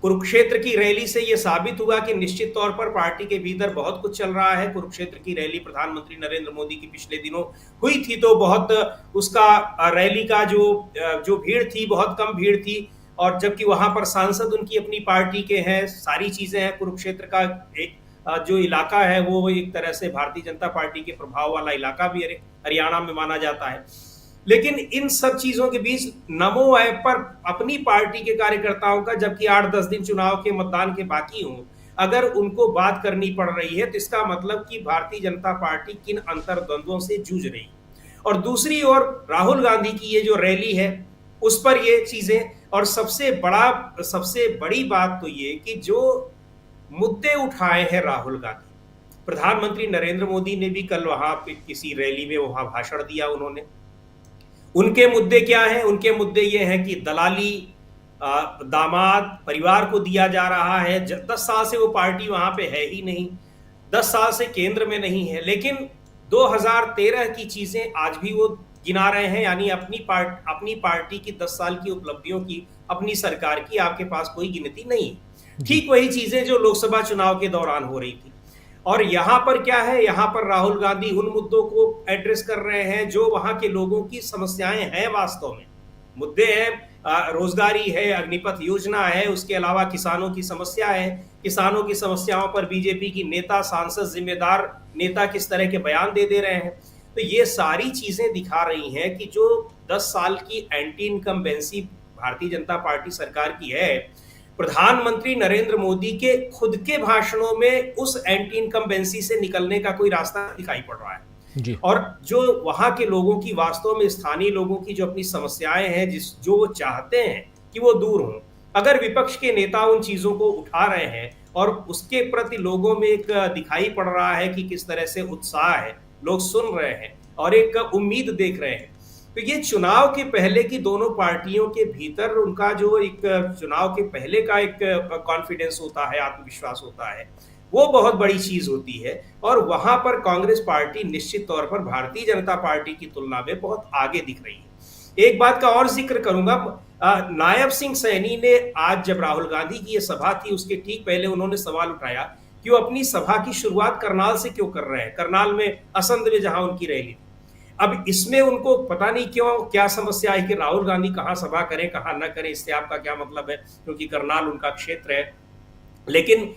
कुरुक्षेत्र की रैली से यह साबित हुआ कि निश्चित तौर पर पार्टी के भीतर बहुत कुछ चल रहा है। कुरुक्षेत्र की रैली प्रधानमंत्री नरेंद्र मोदी की पिछले दिनों हुई थी, तो बहुत उसका रैली का जो भीड़ थी बहुत कम भीड़ थी, और जबकि वहां पर सांसद उनकी अपनी पार्टी के हैं, सारी चीजें हैं। कुरुक्षेत्र का एक जो इलाका है वो एक तरह से भारतीय जनता पार्टी के प्रभाव वाला इलाका भी हरियाणा में माना जाता है। लेकिन इन सब चीजों के बीच नमो ऐप पर अपनी पार्टी के कार्यकर्ताओं का, जबकि 8-10 दिन चुनाव के मतदान के बाकी हों, अगर उनको बात करनी पड़ रही है तो इसका मतलब कि भारतीय जनता पार्टी किन अंतर्द्वंद्वों से जूझ रही है। और दूसरी ओर राहुल गांधी की ये जो रैली है उस पर ये चीजें, और सबसे बड़ी बात तो ये कि जो मुद्दे उठाए हैं राहुल गांधी, प्रधानमंत्री नरेंद्र मोदी ने भी कल वहां पे किसी रैली में वहां भाषण दिया उन्होंने। उनके मुद्दे क्या हैं? उनके मुद्दे ये हैं कि दलाली दामाद परिवार को दिया जा रहा है। 10 साल से वो पार्टी वहां पे है ही नहीं, 10 साल से केंद्र में नहीं है, लेकिन 2013 की चीजें आज भी वो गिना रहे हैं, यानी अपनी पार्टी की 10 साल की उपलब्धियों की, अपनी सरकार की आपके पास कोई गिनती नहीं है। ठीक वही चीजें जो लोकसभा चुनाव के दौरान हो रही थी। और यहां पर क्या है, यहां पर राहुल गांधी उन मुद्दों को एड्रेस कर रहे हैं जो वहां के लोगों की समस्याएं हैं। वास्तव में मुद्दे हैं, रोजगारी है, अग्निपथ योजना है, उसके अलावा किसानों की समस्या है। किसानों की समस्याओं पर बीजेपी की नेता, सांसद, जिम्मेदार नेता किस तरह के बयान दे रहे हैं। तो ये सारी चीजें दिखा रही हैं कि जो 10 साल की anti incumbency Bharatiya Janata party सरकार की है, प्रधानमंत्री नरेंद्र मोदी के खुद के भाषणों में उस एंटी इनकम्बेंसी से निकलने का कोई रास्ता दिखाई पड़ रहा है जी। और जो वहां के लोगों की, वास्तव में स्थानीय लोगों की जो अपनी समस्याएं हैं, जो वो चाहते हैं कि वो दूर हों, अगर विपक्ष के नेता उन चीजों को उठा रहे हैं और उसके प्रति लोगों में एक दिखाई पड़ रहा है कि किस तरह से उत्साह है, लोग सुन रहे हैं और एक उम्मीद देख रहे हैं, तो ये चुनाव के पहले की दोनों पार्टियों के भीतर उनका जो एक चुनाव के पहले का एक कॉन्फिडेंस होता है, आत्मविश्वास होता है, वो बहुत बड़ी चीज होती है। और वहां पर कांग्रेस पार्टी निश्चित तौर पर भारतीय जनता पार्टी की तुलना में बहुत आगे दिख रही है। एक बात का और जिक्र करूंगा, नायब सिंह सैनी ने आज जब राहुल गांधी की ये सभा थी उसके ठीक पहले उन्होंने सवाल उठाया कि वो अपनी सभा की शुरुआत करनाल से क्यों कर रहे हैं, करनाल में, असंध में जहां उनकी रैली। अब इसमें उनको पता नहीं क्यों क्या समस्या है कि राहुल गांधी कहां सभा करें कहां न करें, इससे आपका क्या मतलब है, क्योंकि करनाल उनका क्षेत्र है। लेकिन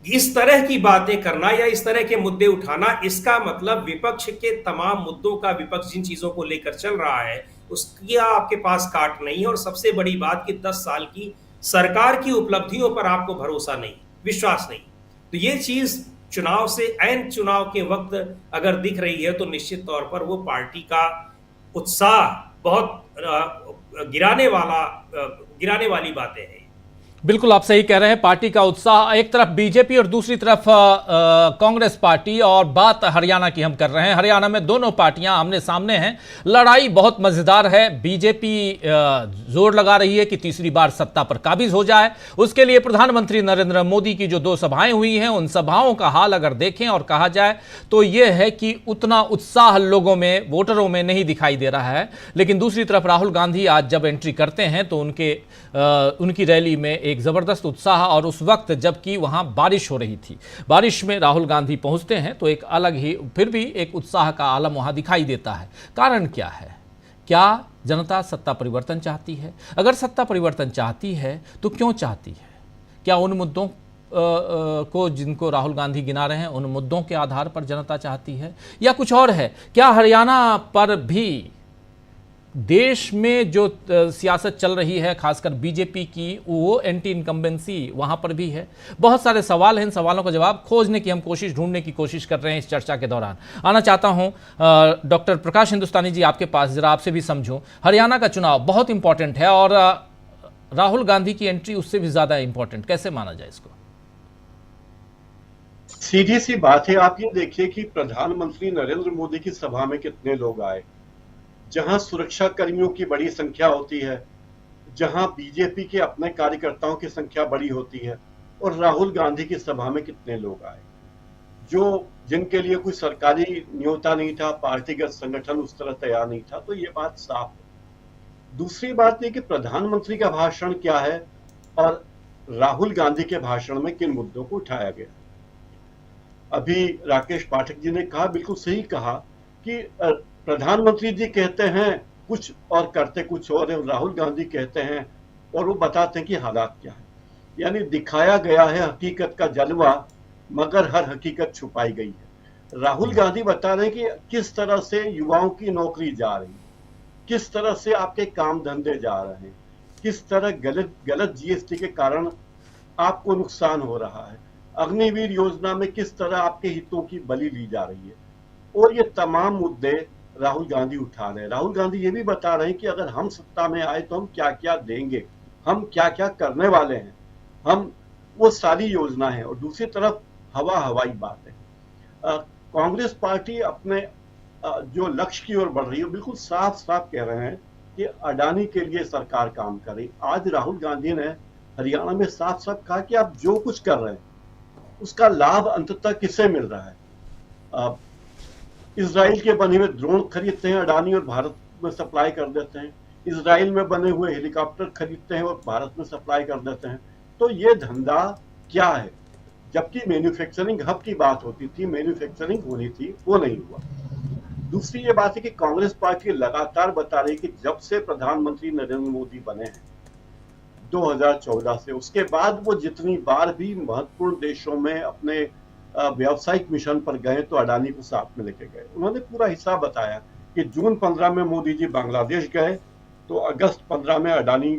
इस तरह की बातें करना या इस तरह के मुद्दे उठाना, इसका मतलब विपक्ष के तमाम मुद्दों का, विपक्ष जिन चीजों को लेकर चल रहा है उसकी आपके पास काट नहीं है। और सबसे बड़ी बात कि 10 साल की सरकार की उपलब्धियों पर आपको भरोसा नहीं, विश्वास नहीं। तो ये चीज चुनाव से ऐन चुनाव के वक्त अगर दिख रही है तो निश्चित तौर पर वो पार्टी का उत्साह बहुत गिराने वाली बातें हैं। बिल्कुल आप सही कह रहे हैं। पार्टी का उत्साह, एक तरफ बीजेपी और दूसरी तरफ कांग्रेस पार्टी। और बात हरियाणा की हम कर रहे हैं। हरियाणा में दोनों पार्टियां आमने सामने हैं। लड़ाई बहुत मजेदार है। बीजेपी जोर लगा रही है कि तीसरी बार सत्ता पर काबिज हो जाए। उसके लिए प्रधानमंत्री नरेंद्र मोदी की जो 2 सभाएं हुई हैं, उन सभाओं का हाल अगर देखें और कहा जाए तो यह है कि उतना उत्साह लोगों में, वोटरों में नहीं दिखाई दे रहा है। लेकिन दूसरी तरफ राहुल गांधी आज जब एंट्री करते हैं तो उनकी रैली में एक जबरदस्त उत्साह, और उस वक्त जबकि वहां बारिश हो रही थी, बारिश में राहुल गांधी पहुंचते हैं तो एक अलग ही, फिर भी एक उत्साह का आलम वहां दिखाई देता है। कारण क्या है? क्या जनता सत्ता परिवर्तन चाहती है? अगर सत्ता परिवर्तन चाहती है तो क्यों चाहती है? क्या उन मुद्दों को जिनको राहुल गांधी गिना रहे हैं, उन मुद्दों के आधार पर जनता चाहती है, या कुछ और है? क्या हरियाणा पर भी देश में जो सियासत चल रही है, खासकर बीजेपी की, वो एंटी इनकम्बेंसी वहां पर भी है? बहुत सारे सवाल हैं। इन सवालों का जवाब खोजने की हम ढूंढने की कोशिश कर रहे हैं इस चर्चा के दौरान। आना चाहता हूं डॉक्टर प्रकाश हिंदुस्तानी जी आपके पास, जरा आपसे भी समझूं। हरियाणा का चुनाव बहुत इंपॉर्टेंट है और राहुल गांधी की एंट्री उससे भी ज्यादा इंपॉर्टेंट, कैसे माना जाए इसको? सीधी सी बात है, आप ये देखिए कि प्रधानमंत्री नरेंद्र मोदी की सभा में कितने लोग आए, जहां सुरक्षा कर्मियों की बड़ी संख्या होती है, जहां बीजेपी के अपने कार्यकर्ताओं की संख्या बड़ी होती है, और राहुल गांधी की सभा में कितने लोग आए जिनके लिए कोई सरकारी न्योता नहीं था, पार्टीगत संगठन उस तरह तैयार नहीं था। तो ये बात साफ है। दूसरी बात यह कि प्रधानमंत्री का भाषण क्या है और राहुल गांधी के भाषण में किन मुद्दों को उठाया गया। अभी राकेश पाठक जी ने कहा, बिल्कुल सही कहा, कि प्रधानमंत्री जी कहते हैं कुछ और करते कुछ और है, राहुल गांधी कहते हैं और वो बताते हैं कि हालात क्या है। यानी दिखाया गया है हकीकत का जलवा, मगर हर हकीकत छुपाई गई है। राहुल गांधी बता रहे हैं कि किस तरह से युवाओं की नौकरी जा रही है, किस तरह से आपके काम धंधे जा रहे हैं, किस तरह गलत जीएसटी के कारण आपको नुकसान हो रहा है, अग्निवीर योजना में किस तरह आपके हितों की बलि ली जा रही है। और ये तमाम मुद्दे राहुल गांधी उठा रहे हैं। राहुल गांधी ये भी बता रहे हैं कि अगर हम सत्ता में आए तो हम क्या क्या देंगे, हम क्या क्या करने वाले हैं, हम वो सारी योजना है। और दूसरी तरफ हवाई बात है। कांग्रेस पार्टी अपने जो लक्ष्य की ओर बढ़ रही है, बिल्कुल साफ साफ कह रहे हैं कि अडानी के लिए सरकार काम कर रही। आज राहुल गांधी ने हरियाणा में साफ साफ कहा कि आप जो कुछ कर रहे हैं उसका लाभ अंततः किसे मिल रहा है। इजराइल के बने हुए ड्रोन खरीदते हैं अडानी और भारत में सप्लाई कर देते हैं, इजराइल में बने हुए हेलीकॉप्टर खरीदते हैं और भारत में सप्लाई कर देते हैं। तो ये धंधा क्या है? जबकि मैन्युफैक्चरिंग हब की बात होती थी, मैन्युफैक्चरिंग होनी थी, वो नहीं हुआ। दूसरी ये बात है कि कांग्रेस पार्टी लगातार बता रही है कि जब से प्रधानमंत्री नरेंद्र मोदी बने हैं 2014 से, उसके बाद वो जितनी बार भी महत्वपूर्ण देशों में अपने व्यावसायिक मिशन पर गए तो अडानी को साथ में लेके गए। उन्होंने पूरा हिसाब बताया कि जून 15 में मोदी जी बांग्लादेश गए तो अगस्त 15 में अडानी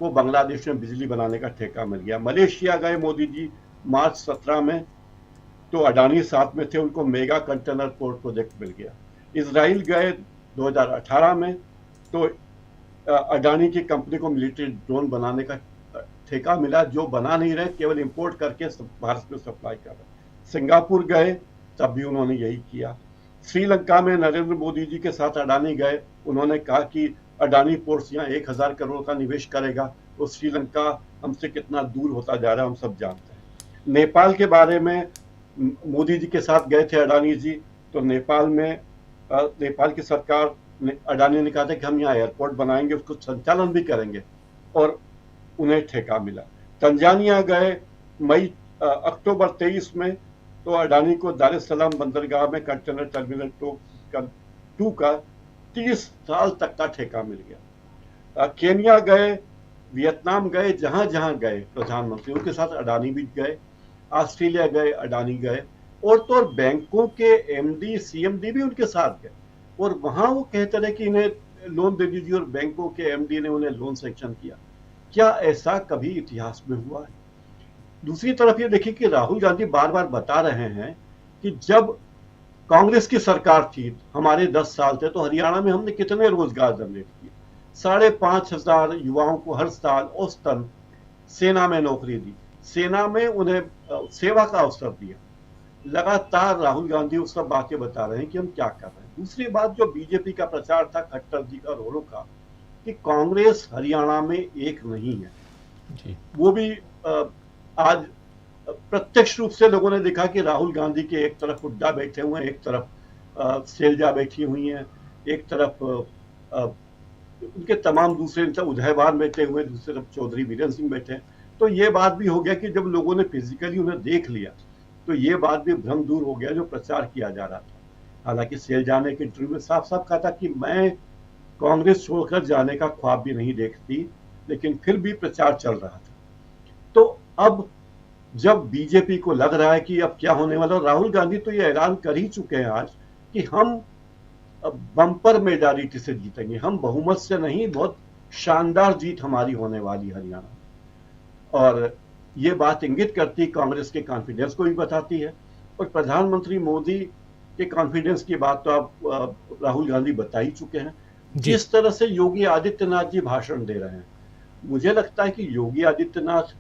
को बांग्लादेश में बिजली बनाने का ठेका मिल गया। मलेशिया गए मोदी जी मार्च 17 में तो अडानी साथ में थे, उनको मेगा कंटेनर पोर्ट प्रोजेक्ट मिल गया। इजराइल गए 2018 में तो अडानी की कंपनी को मिलिट्री ड्रोन बनाने का ठेका मिला, जो बना नहीं रहे, केवल इंपोर्ट करके भारत में सप्लाई कर रहे। सिंगापुर गए तब भी उन्होंने यही किया। श्रीलंका में नरेंद्र मोदी जी के साथ अडानी गए, उन्होंने कहा कि अडानी पोर्ट्स यहाँ 1000 करोड़ का निवेश करेगा। तो श्रीलंका हमसे कितना दूर होता जा रहा है हम सब जानते हैं। नेपाल के बारे में मोदी जी के साथ गए थे अडानी जी, तो नेपाल की सरकार अडानी ने कहा था कि हम यहाँ एयरपोर्ट बनाएंगे, उसको संचालन भी करेंगे, और उन्हें ठेका मिला। तंजानिया गए अक्टूबर 23 में तो अडानी को दार एस सलाम बंदरगाह में कंटेनर टर्मिनल 2 का 30 साल तक का ठेका मिल गया। केन्या गए, वियतनाम गए, जहां जहां गए प्रधानमंत्री उनके साथ अडानी भी गए। ऑस्ट्रेलिया गए, अडानी गए, और तो और बैंकों के एमडी सीएमडी भी उनके साथ गए, और वहां वो कहते रहे कि इन्हें लोन दे दीजिए, और बैंकों के एमडी ने उन्हें लोन सैंक्शन किया। क्या ऐसा कभी इतिहास में हुआ है? दूसरी तरफ ये देखिए कि राहुल गांधी बार बार बता रहे हैं कि जब कांग्रेस की सरकार थी, हमारे 10 साल थे, तो हरियाणा में हमने कितने रोजगार जनरेट किए, 5,500 युवाओं को हर साल औसतन सेना में नौकरी दी, सेना में उन्हें सेवा का अवसर दिया। लगातार राहुल गांधी उस सब बातें बता रहे हैं कि हम क्या कर रहे हैं। दूसरी बात, जो बीजेपी का प्रचार था खट्टर जी का, रोहरो का, कि कांग्रेस हरियाणा में एक नहीं है जी। वो भी आज प्रत्यक्ष रूप से लोगों ने देखा कि राहुल गांधी के एक तरफ हुड्डा बैठे हुए हैं, एक तरफ शैलजा बैठी हुई हैं, एक तरफ उनके तमाम दूसरे उदयवान बैठे हुए, दूसरी तरफ चौधरी बीरेन सिंह बैठे हैं। तो ये बात भी हो गया कि जब लोगों ने फिजिकली उन्हें देख लिया तो ये बात भी भ्रम दूर हो गया जो प्रचार किया जा रहा था। हालांकि शैलजा ने एक इंटरव्यू में साफ साफ कहा था कि मैं कांग्रेस छोड़कर जाने का ख्वाब भी नहीं देखती, लेकिन फिर भी प्रचार चल रहा था। तो अब जब बीजेपी को लग रहा है कि अब क्या होने वाला, राहुल गांधी तो ये ऐलान कर ही चुके हैं आज कि हम बम्पर मेजॉरिटी से जीतेंगे, हम बहुमत से नहीं, बहुत शानदार जीत हमारी होने वाली हरियाणा। और ये बात इंगित करती कांग्रेस के कॉन्फिडेंस को भी बताती है। और प्रधानमंत्री मोदी के कॉन्फिडेंस की बात तो आप राहुल गांधी बता ही चुके हैं। जिस तरह से योगी आदित्यनाथ जी भाषण दे रहे हैं, मुझे लगता है कि योगी आदित्यनाथ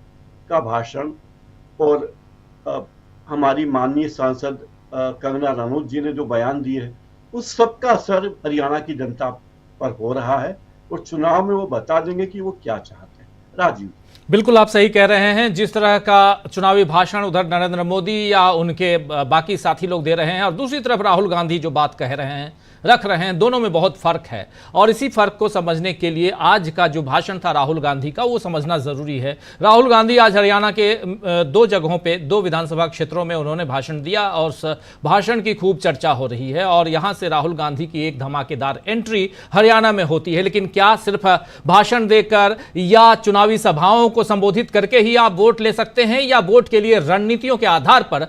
का भाषण और हमारी माननीय सांसद कंगना रनौत जी ने जो बयान दिए हैं, उस सब का असर हरियाणा की जनता पर हो रहा है और चुनाव में वो बता देंगे कि वो क्या चाहते हैं। राजीव, बिल्कुल आप सही कह रहे हैं। जिस तरह का चुनावी भाषण उधर नरेंद्र मोदी या उनके बाकी साथी लोग दे रहे हैं और दूसरी तरफ राहुल गांधी जो बात कह रहे हैं, रख रहे हैं, दोनों में बहुत फर्क है। और इसी फर्क को समझने के लिए आज का जो भाषण था राहुल गांधी का, वो समझना जरूरी है। राहुल गांधी आज हरियाणा के 2 जगहों पे 2 विधानसभा क्षेत्रों में उन्होंने भाषण दिया और भाषण की खूब चर्चा हो रही है। और यहां से राहुल गांधी की एक धमाकेदार एंट्री हरियाणा में होती है। लेकिन क्या सिर्फ भाषण देकर या चुनावी सभाओं को संबोधित करके ही आप वोट ले सकते हैं, या वोट के लिए रणनीतियों के आधार पर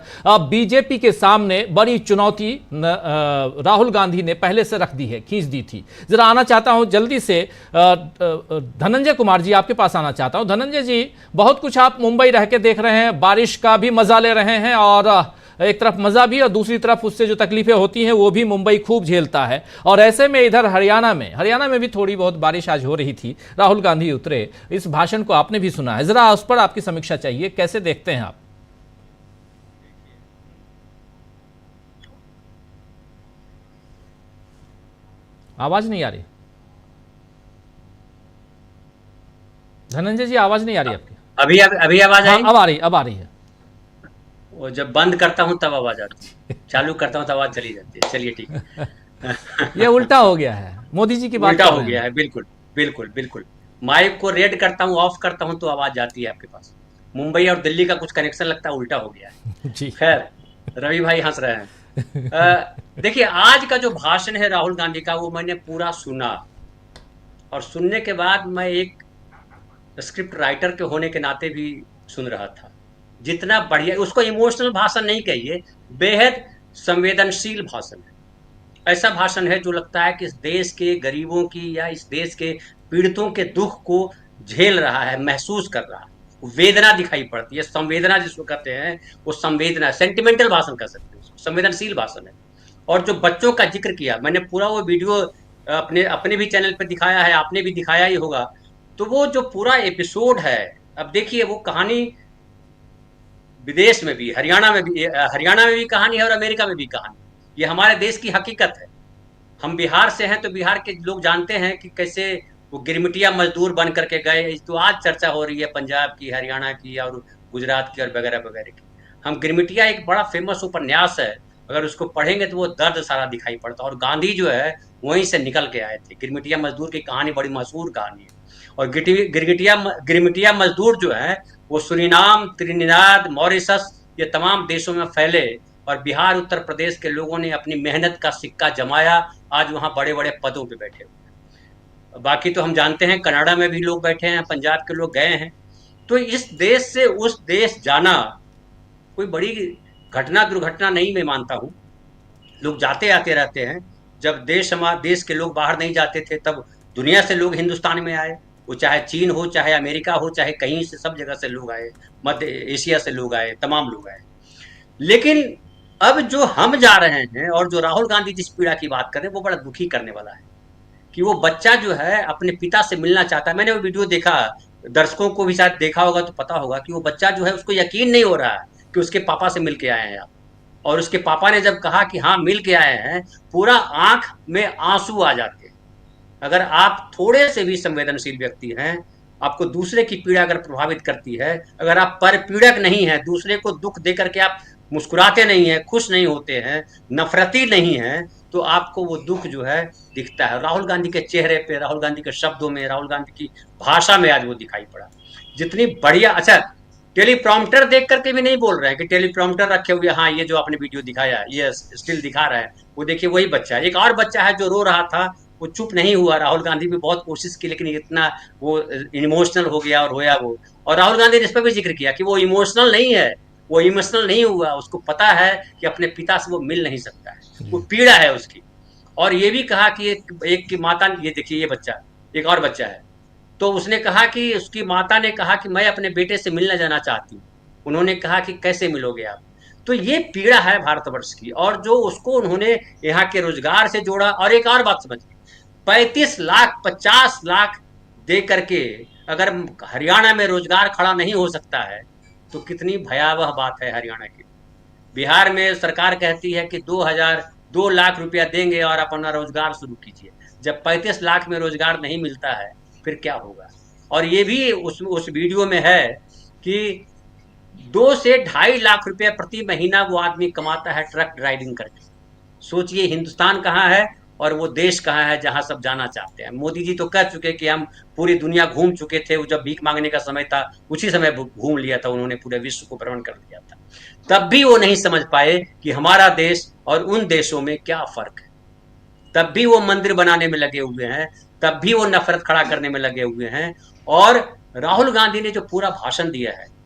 बीजेपी के सामने बड़ी चुनौती राहुल गांधी ने पहले से रख दी है, खींच दी थी। जरा आना चाहता हूं जल्दी से धनंजय कुमार जी, आपके पास आना चाहता हूं। धनंजय जी, बहुत कुछ आप मुंबई रह के देख रहे हैं, बारिश का भी मजा ले रहे हैं और एक तरफ मजा भी और दूसरी तरफ उससे जो तकलीफें होती हैं वो भी मुंबई खूब झेलता है। और ऐसे में इधर हरियाणा में भी थोड़ी बहुत बारिश आज हो रही थी, राहुल गांधी उतरे, इस भाषण को आपने भी सुना है, जरा उस पर आपकी समीक्षा चाहिए, कैसे देखते हैं आप? आवाज नहीं आ रही धनंजय जी, आवाज नहीं आ रही आपकी। अभी आवाज आई? अब आ रही है। वो जब बंद करता हूं तब आवाज आती है, चालू करता हूं तब आवाज चली जाती है। चलिए ठीक है। ये उल्टा हो गया है, मोदी जी की बात उल्टा हो गया है। बिल्कुल बिल्कुल बिल्कुल। माइक को रेड करता हूं, ऑफ करता हूं तो आवाज जाती है आपके पास। मुंबई और दिल्ली का कुछ कनेक्शन लगता है उल्टा हो गया है जी। खैर, रवि भाई हंस रहे हैं। देखिए, आज का जो भाषण है राहुल गांधी का, वो मैंने पूरा सुना और सुनने के बाद मैं एक स्क्रिप्ट राइटर के होने के नाते भी सुन रहा था। जितना बढ़िया, उसको इमोशनल भाषण नहीं कहिए, बेहद संवेदनशील भाषण है। ऐसा भाषण है जो लगता है कि इस देश के गरीबों की या इस देश के पीड़ितों के दुख को झेल रहा है, महसूस कर रहा है, वेदना दिखाई पड़ती है। संवेदना जिसको कहते हैं वो संवेदना, सेंटिमेंटल भाषण कह सकते हैं, संवेदनशील भाषण है। और जो बच्चों का जिक्र किया, मैंने पूरा वो वीडियो अपने भी चैनल पर दिखाया है, आपने भी दिखाया ही होगा। तो वो जो पूरा एपिसोड है, अब देखिए वो कहानी विदेश में भी, हरियाणा में भी कहानी है और अमेरिका में भी कहानी। ये हमारे देश की हकीकत है। हम बिहार से हैं तो बिहार के लोग जानते हैं कि कैसे वो गिरमिटिया मजदूर बन करके गए। तो आज चर्चा हो रही है पंजाब की, हरियाणा की और गुजरात की और वगैरह वगैरह की। हम गिरमिटिया एक बड़ा फेमस उपन्यास है, अगर उसको पढ़ेंगे तो वो दर्द सारा दिखाई पड़ता है। और गांधी जो है वहीं से निकल के आए थे। गिरमिटिया मजदूर की कहानी बड़ी मशहूर कहानी है। और गिरमिटिया मजदूर जो है वो सुरीनाम, त्रिनिदाद, मॉरिशस, ये तमाम देशों में फैले और बिहार, उत्तर प्रदेश के लोगों ने अपनी मेहनत का सिक्का जमाया। आज वहाँ बड़े बड़े पदों पे बैठे हुए। बाकी तो हम जानते हैं कनाडा में भी लोग बैठे हैं, पंजाब के लोग गए हैं। तो इस देश से उस देश जाना कोई बड़ी घटना दुर्घटना नहीं, मैं मानता हूँ। लोग जाते आते रहते हैं। जब देश के लोग बाहर नहीं जाते थे तब दुनिया से लोग हिंदुस्तान में आए। वो चाहे चीन हो, चाहे अमेरिका हो, चाहे कहीं से, सब जगह से लोग आए, मध्य एशिया से लोग आए, तमाम लोग आए। लेकिन अब जो हम जा रहे हैं और जो राहुल गांधी जिस पीड़ा की बात कर रहे हैं वो बड़ा दुखी करने वाला है कि वो बच्चा जो है अपने पिता से मिलना चाहता है। मैंने वो वीडियो देखा, दर्शकों को भी शायद देखा होगा तो पता होगा कि वो बच्चा जो है उसको यकीन नहीं हो रहा है कि उसके पापा से मिल के आए हैं आप। और उसके पापा ने जब कहा कि हाँ मिल के आए हैं, पूरा आंख में आंसू आ जाते हैं। अगर आप थोड़े से भी संवेदनशील व्यक्ति हैं, आपको दूसरे की पीड़ा अगर प्रभावित करती है, अगर आप पर पीड़क नहीं है, दूसरे को दुख दे करके आप मुस्कुराते नहीं हैं, खुश नहीं होते हैं, नफरती नहीं हैं, तो आपको वो दुख जो है दिखता है। राहुल गांधी के चेहरे पे, राहुल गांधी के शब्दों में, राहुल गांधी की भाषा में आज वो दिखाई पड़ा। जितनी बढ़िया, अच्छा टेलीप्रॉम्प्टर देख करके भी नहीं बोल रहे हैं कि टेलीप्रॉम्प्टर रखे हुए, हाँ ये जो आपने वीडियो दिखाया ये स्टिल दिखा रहा है, वो देखिए वही बच्चा है। एक और बच्चा है जो रो रहा था, वो चुप नहीं हुआ। राहुल गांधी भी बहुत कोशिश की लेकिन इतना वो इमोशनल हो गया और रोया वो। और राहुल गांधी ने इस पर भी जिक्र किया कि वो इमोशनल नहीं है, वो इमोशनल नहीं हुआ, उसको पता है कि अपने पिता से वो मिल नहीं सकता है, वो पीड़ा है उसकी। और ये भी कहा कि एक की माता, ये देखिए ये बच्चा, एक और बच्चा है, तो उसने कहा कि उसकी माता ने कहा कि मैं अपने बेटे से मिलना जाना चाहती हूँ। उन्होंने कहा कि कैसे मिलोगे आप? तो ये पीड़ा है भारतवर्ष की, और जो उसको उन्होंने यहाँ के रोजगार से जोड़ा। और एक और बात समझिए, 35 लाख 50 लाख दे करके अगर हरियाणा में रोजगार खड़ा नहीं हो सकता है तो कितनी भयावह बात है हरियाणा की। बिहार में सरकार कहती है कि 2 लाख रुपया देंगे और अपना रोजगार शुरू कीजिए। जब 35 लाख में रोजगार नहीं मिलता है फिर क्या होगा? और ये भी उस वीडियो में है कि 2 से 2.5 लाख रुपया प्रति महीना वो आदमी कमाता है ट्रक ड्राइविंग करके। सोचिए हिंदुस्तान कहाँ है और वो देश कहाँ है जहां सब जाना चाहते हैं। मोदी जी तो कह चुके कि हम पूरी दुनिया घूम चुके थे, वो जब भीख मांगने का समय था उसी समय घूम लिया था उन्होंने, पूरे विश्व को भ्रमण कर लिया था। तब भी वो नहीं समझ पाए कि हमारा देश और उन देशों में क्या फर्क है। तब भी वो मंदिर बनाने में लगे हुए हैं, तब भी वो नफरत खड़ा करने में लगे हुए हैं। और राहुल गांधी ने जो पूरा भाषण दिया है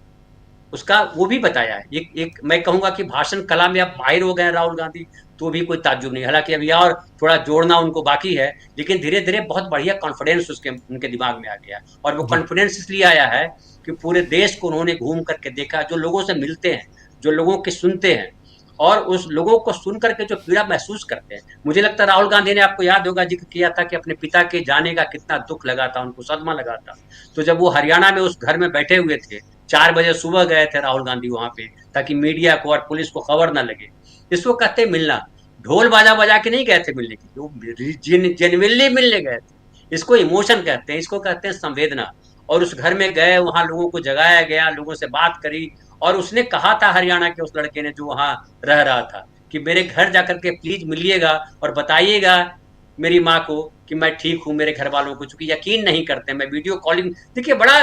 उसका वो भी बताया है। एक मैं कहूंगा कि भाषण कला में अब माहिर हो गए राहुल गांधी, तो भी कोई ताज्जुब नहीं। हालांकि अभी और थोड़ा जोड़ना उनको बाकी है, लेकिन धीरे धीरे बहुत बढ़िया कॉन्फिडेंस उनके दिमाग में आ गया। और वो कॉन्फिडेंस इसलिए आया है कि पूरे देश को उन्होंने घूम करके देखा, जो लोगों से मिलते हैं, जो लोगों के सुनते हैं और उस लोगों को सुन करके जो पीड़ा महसूस करते हैं। मुझे लगता है राहुल गांधी ने, आपको याद होगा, जिक्र किया था कि अपने पिता के जाने का कितना दुख लगा था, उनको सदमा लगा था। तो जब वो हरियाणा में उस घर में बैठे हुए थे, 4 बजे सुबह गए थे राहुल गांधी वहां पे, ताकि मीडिया को और पुलिस को खबर ना लगे। इसको कहते मिलना, ढोल बाजा बजा के नहीं गए थे मिलने की, वो जेन्युइनली मिलने गए थे। इसको इमोशन कहते हैं, इसको कहते हैं संवेदना। और उस घर में गए, वहां लोगों को जगाया गया, लोगों से बात करी। और उसने कहा था हरियाणा के उस लड़के ने जो वहां रह रहा था कि मेरे घर जाकर के प्लीज मिलिएगा और बताइएगा मेरी माँ को कि मैं ठीक हूँ, मेरे घर वालों को, चूंकि यकीन नहीं करते। मैं वीडियो कॉलिंग, देखिए बड़ा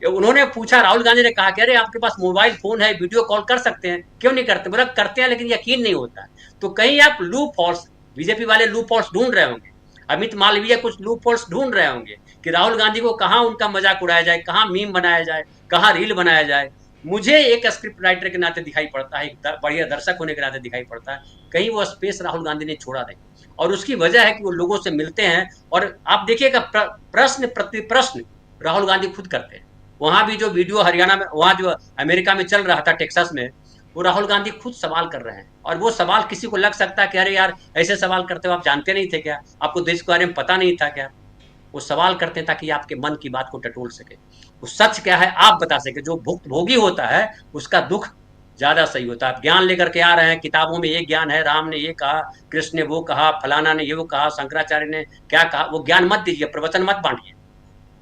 उन्होंने पूछा, राहुल गांधी ने कहा कि अरे आपके पास मोबाइल फोन है, वीडियो कॉल कर सकते हैं, क्यों नहीं करते? बोला करते हैं लेकिन यकीन नहीं होता। तो कहीं आप लूप होल्स, बीजेपी वाले लूप होल्स ढूंढ रहे होंगे, अमित मालवीय कुछ लूप होल्स ढूंढ रहे होंगे कि राहुल गांधी को कहाँ उनका मजाक उड़ाया जाए, कहाँ मीम बनाया जाए, कहाँ रील बनाया जाए। मुझे एक स्क्रिप्ट राइटर के नाते दिखाई पड़ता है, एक बढ़िया दर्शक होने के नाते दिखाई पड़ता है, कहीं वो स्पेस राहुल गांधी ने छोड़ा नहीं। और उसकी वजह है कि वो लोगों से मिलते हैं। और आप देखिएगा प्रश्न प्रति प्रश्न राहुल गांधी खुद करते हैं। वहां भी जो वीडियो हरियाणा में, वहां जो अमेरिका में चल रहा था टेक्सास में, वो राहुल गांधी खुद सवाल कर रहे हैं। और वो सवाल किसी को लग सकता है कि अरे यार ऐसे सवाल करते हो, आप जानते नहीं थे क्या, आपको देश के बारे में पता नहीं था क्या? वो सवाल करते हैं ताकि आपके मन की बात को टटोल सके, वो सच क्या है आप बता सके। जो भुक्तभोगी होता है उसका दुख ज्यादा सही होता है। आप ज्ञान लेकर के आ रहे हैं, किताबों में ये ज्ञान है, राम ने ये कहा, कृष्ण ने वो कहा, फलाना ने ये वो कहा, शंकराचार्य ने क्या कहा, वो ज्ञान मत दीजिए, प्रवचन मत बांटिए।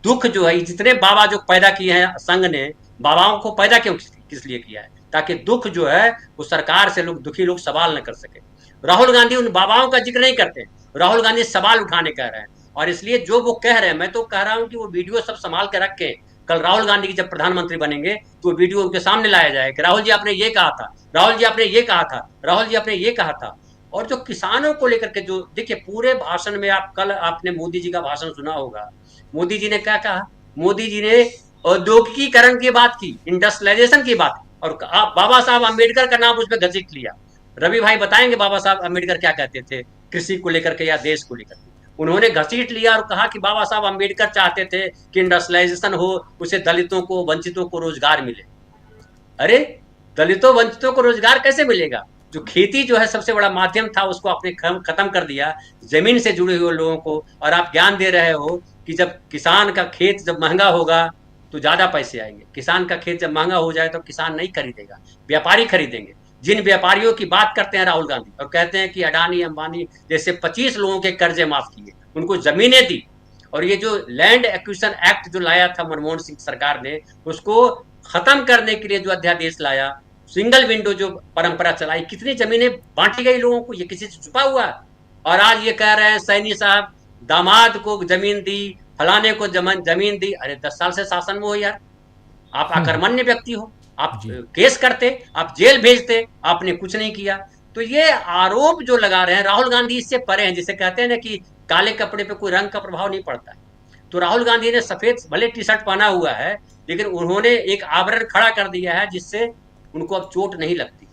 दुख जो है, जितने बाबा जो पैदा किए हैं संघ ने, बाबाओं को पैदा क्यों किस लिए किया है? ताकि दुख जो है वो सरकार से लोग, दुखी लोग सवाल न कर सके। राहुल गांधी उन बाबाओं का जिक्र नहीं करते, राहुल गांधी सवाल उठाने कह रहे हैं। और इसलिए जो वो कह रहे हैं, मैं तो कह रहा हूं कि वो वीडियो सब संभाल के रख के, कल राहुल गांधी की जब प्रधानमंत्री बनेंगे तो वीडियो उनके सामने लाया जाए कि राहुल जी आपने ये कहा था, राहुल जी आपने ये कहा था, राहुल जी आपने ये कहा था। और जो किसानों को लेकर के, जो देखिए पूरे भाषण में, आप कल आपने मोदी जी का भाषण सुना होगा, मोदी जी ने क्या कहा? मोदी जी ने औद्योगिकीकरण की बात की, इंडस्ट्रियलाइजेशन की बात, और बाबा साहब अम्बेडकर का नाम उसमें घसीट लिया। रवि भाई बताएंगे बाबा साहब अम्बेडकर क्या कहते थे कृषि को लेकर के या देश को लेकर के। उन्होंने घसीट लिया और कहा कि बाबा साहब अम्बेडकर चाहते थे कि इंडस्ट्रियलाइजेशन हो, उसे दलितों को, वंचितों को रोजगार मिले। अरे दलितों वंचितों को रोजगार कैसे मिलेगा? जो खेती जो है सबसे बड़ा माध्यम था, उसको आपने खत्म कर दिया, जमीन से जुड़े हुए लोगों को। और आप ज्ञान दे रहे हो कि जब किसान का खेत जब महंगा होगा तो ज्यादा पैसे आएंगे। किसान का खेत जब महंगा हो जाए तो किसान नहीं खरीदेगा, व्यापारी खरीदेंगे। जिन व्यापारियों की बात करते हैं राहुल गांधी और कहते हैं कि अडानी अंबानी जैसे 25 लोगों के कर्जे माफ किए, उनको जमीनें दी, और ये जो लैंड एक्विजिशन एक्ट जो लाया था मनमोहन सिंह सरकार ने, उसको खत्म करने के लिए जो अध्यादेश लाया, सिंगल विंडो जो परंपरा चलाई, कितनी जमीनें बांटी गई लोगों को, ये किसी से छुपा हुआ है? और आज ये कह रहे हैं सैनी साहब दामाद को जमीन दी, फलाने को जमीन दी। अरे 10 साल से शासन में हो यार, आप अकर्मण्य व्यक्ति हो, आप केस करते, आप जेल भेजते, आपने कुछ नहीं किया। तो ये आरोप जो लगा रहे हैं राहुल गांधी इससे परे हैं। जिसे कहते हैं ना कि काले कपड़े पे कोई रंग का प्रभाव नहीं पड़ता है। तो राहुल गांधी ने सफेद भले टी शर्ट पहना हुआ है, लेकिन उन्होंने एक आवरण खड़ा कर दिया है जिससे उनको अब चोट नहीं लगती।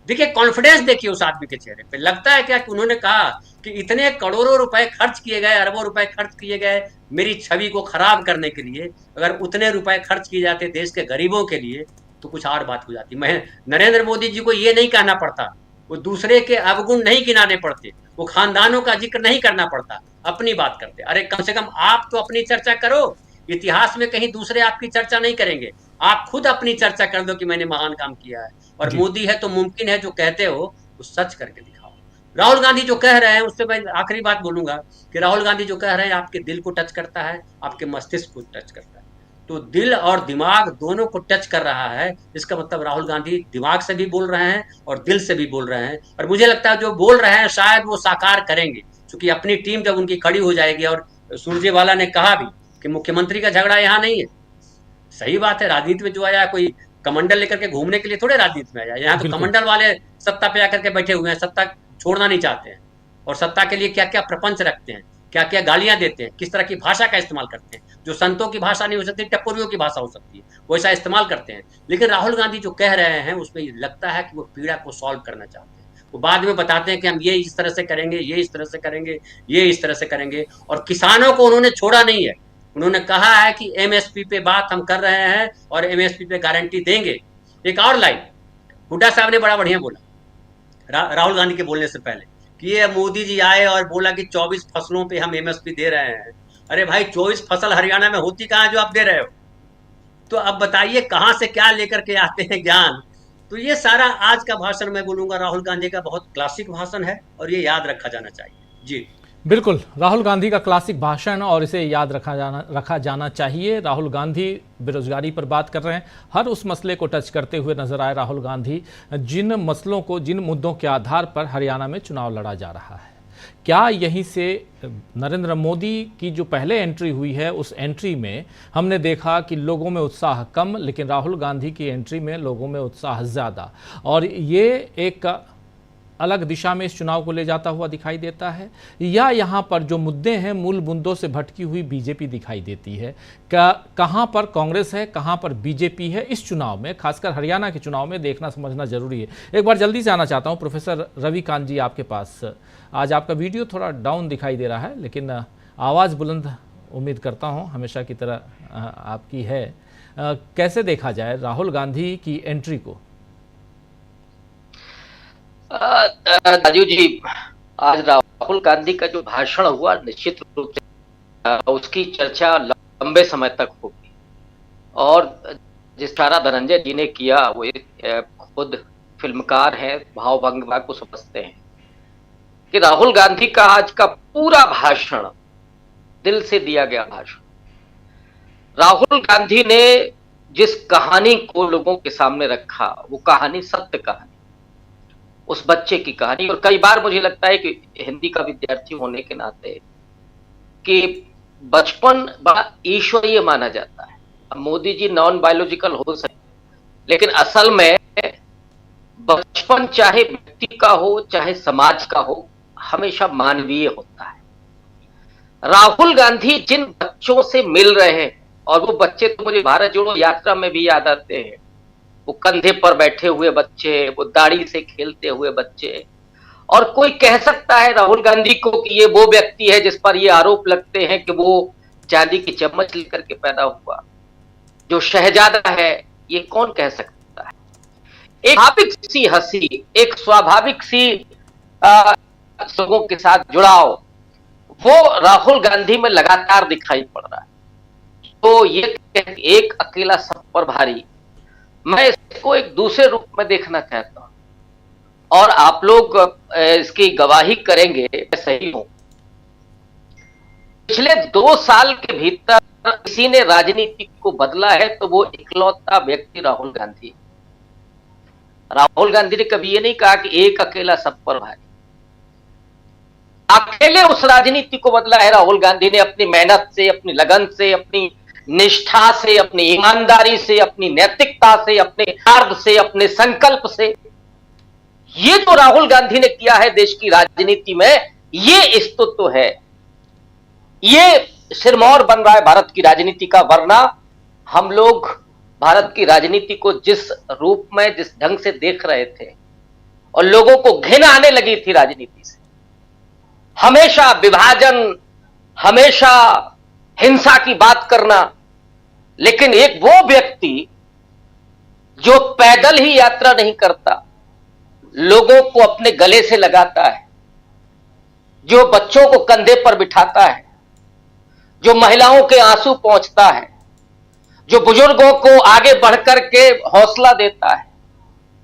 देखिए कॉन्फिडेंस देखिए उस आदमी के चेहरे पे। लगता है क्या कि उन्होंने कहा कि इतने करोड़ों रुपए खर्च किए गए, अरबों रुपए खर्च किए गए मेरी छवि को खराब करने के लिए, अगर उतने रुपए खर्च किए जाते देश के गरीबों के लिए तो कुछ और बात हो जाती। मैं नरेंद्र मोदी जी को ये नहीं कहना पड़ता, वो दूसरे के अवगुण नहीं गिनाने पड़ते, वो खानदानों का जिक्र नहीं करना पड़ता, अपनी बात करते। अरे कम से कम आप तो अपनी चर्चा करो, इतिहास में कहीं दूसरे आपकी चर्चा नहीं करेंगे। आप खुद अपनी चर्चा कर दो कि मैंने महान काम किया है। और मोदी है तो मुमकिन है जो कहते हो वो सच करके दिखाओ। राहुल गांधी जो कह रहे हैं, उससे मैं आखिरी बात बोलूंगा कि राहुल गांधी जो कह रहे हैं आपके दिल को टच करता है, आपके मस्तिष्क को टच करता है। तो दिल और दिमाग दोनों को टच कर रहा है। इसका मतलब राहुल गांधी दिमाग से भी बोल रहे हैं और दिल से भी बोल रहे हैं। और मुझे लगता है जो बोल रहे हैं शायद वो साकार करेंगे, क्योंकि अपनी टीम जब उनकी खड़ी हो जाएगी। और सुरजेवाला ने कहा भी कि मुख्यमंत्री का झगड़ा यहाँ नहीं है। सही बात है, राजनीति में जो आया कोई कमंडल लेकर के घूमने के लिए थोड़े राजनीति में आया। यहाँ तो कमंडल वाले सत्ता पे आकर के बैठे हुए हैं, सत्ता छोड़ना नहीं चाहते हैं, और सत्ता के लिए क्या क्या प्रपंच रखते हैं, क्या क्या गालियां देते हैं, किस तरह की भाषा का इस्तेमाल करते हैं। जो संतों की भाषा नहीं हो सकती, टपोरियों की भाषा हो सकती है, वैसा इस्तेमाल करते हैं। लेकिन राहुल गांधी जो कह रहे हैं उसमें लगता है कि वो पीड़ा को सॉल्व करना चाहते हैं। वो बाद में बताते हैं कि हम ये इस तरह से करेंगे, ये इस तरह से करेंगे, ये इस तरह से करेंगे। और किसानों को उन्होंने छोड़ा नहीं है। उन्होंने कहा है कि एमएसपी पे बात हम कर रहे हैं और एमएसपी पे गारंटी देंगे। एक और लाइन हुड्डा साहब ने बड़ा बढ़िया बोला राहुल गांधी के बोलने से पहले कि ये मोदी जी आए और बोला कि 24 फसलों पे हम एमएसपी दे रहे हैं। अरे भाई 24 फसल हरियाणा में होती कहाँ जो आप दे रहे हो? तो अब बताइए कहाँ से क्या लेकर के आते हैं ज्ञान। तो ये सारा आज का भाषण मैं बोलूंगा राहुल गांधी का बहुत क्लासिक भाषण है और ये याद रखा जाना चाहिए। जी बिल्कुल, राहुल गांधी का क्लासिक भाषण और इसे याद रखा जाना चाहिए। राहुल गांधी बेरोजगारी पर बात कर रहे हैं, हर उस मसले को टच करते हुए नजर आए राहुल गांधी, जिन मसलों को, जिन मुद्दों के आधार पर हरियाणा में चुनाव लड़ा जा रहा है। क्या यहीं से नरेंद्र मोदी की जो पहले एंट्री हुई है उस एंट्री में हमने देखा कि लोगों में उत्साह कम, लेकिन राहुल गांधी की एंट्री में लोगों में उत्साह ज़्यादा, और ये एक अलग दिशा में इस चुनाव को ले जाता हुआ दिखाई देता है? या यहाँ पर जो मुद्दे हैं मूल मुद्दों से भटकी हुई बीजेपी दिखाई देती है? कहाँ पर कांग्रेस है, कहाँ पर बीजेपी है इस चुनाव में, खासकर हरियाणा के चुनाव में देखना समझना जरूरी है। एक बार जल्दी से आना चाहता हूँ प्रोफेसर रविकांत जी आपके पास। आज आपका वीडियो थोड़ा डाउन दिखाई दे रहा है, लेकिन आवाज़ बुलंद उम्मीद करता हूँ हमेशा की तरह आपकी है। कैसे देखा जाए राहुल गांधी की एंट्री को? राजीव जी, आज राहुल गांधी का जो भाषण हुआ निश्चित रूप से उसकी चर्चा लंबे समय तक होगी। और जिस तरह धनंजय जी ने किया, वो खुद फिल्मकार हैं, भाव भंगिमा को समझते हैं कि राहुल गांधी का आज का पूरा भाषण दिल से दिया गया भाषण। राहुल गांधी ने जिस कहानी को लोगों के सामने रखा, वो कहानी सत्य कहानी, उस बच्चे की कहानी। और कई बार मुझे लगता है कि हिंदी का विद्यार्थी होने के नाते कि बचपन बड़ा ईश्वरीय माना जाता है। अब मोदी जी नॉन बायोलॉजिकल हो सकते, लेकिन असल में बचपन चाहे व्यक्ति का हो चाहे समाज का हो, हमेशा मानवीय होता है। राहुल गांधी जिन बच्चों से मिल रहे हैं, और वो बच्चे तो मुझे भारत जोड़ो यात्रा में भी याद आते हैं, वो कंधे पर बैठे हुए बच्चे, वो दाढ़ी से खेलते हुए बच्चे, और कोई कह सकता है राहुल गांधी को कि ये वो व्यक्ति है जिस पर ये आरोप लगते हैं कि वो चांदी की चम्मच लेकर के पैदा हुआ, जो शहजादा है, ये कौन कह सकता है? एक स्वाभाविक सी हंसी, एक स्वाभाविक सी लोगों के साथ जुड़ाव, वो राहुल गांधी में लगातार दिखाई पड़ रहा है। तो ये एक अकेला सब पर भारी, मैं इसको एक दूसरे रूप में देखना चाहता हूं और आप लोग इसकी गवाही करेंगे मैं सही हूं। पिछले 2 साल के भीतर किसी ने राजनीति को बदला है तो वो इकलौता व्यक्ति राहुल गांधी। राहुल गांधी ने कभी ये नहीं कहा कि एक अकेला सब पर भारी, अकेले उस राजनीति को बदला है राहुल गांधी ने, अपनी मेहनत से, अपनी लगन से, अपनी निष्ठा से, अपनी ईमानदारी से, अपनी नैतिकता से, अपने कार्य से, अपने संकल्प से। ये जो राहुल गांधी ने किया है देश की राजनीति में, ये अस्तित्व है, ये सिरमौर बन रहा है भारत की राजनीति का। वरना हम लोग भारत की राजनीति को जिस रूप में, जिस ढंग से देख रहे थे और लोगों को घृणा आने लगी थी राजनीति से, हमेशा विभाजन, हमेशा हिंसा की बात करना, लेकिन एक वो व्यक्ति जो पैदल ही यात्रा नहीं करता, लोगों को अपने गले से लगाता है, जो बच्चों को कंधे पर बिठाता है, जो महिलाओं के आंसू पहुंचता है, जो बुजुर्गों को आगे बढ़कर के हौसला देता है,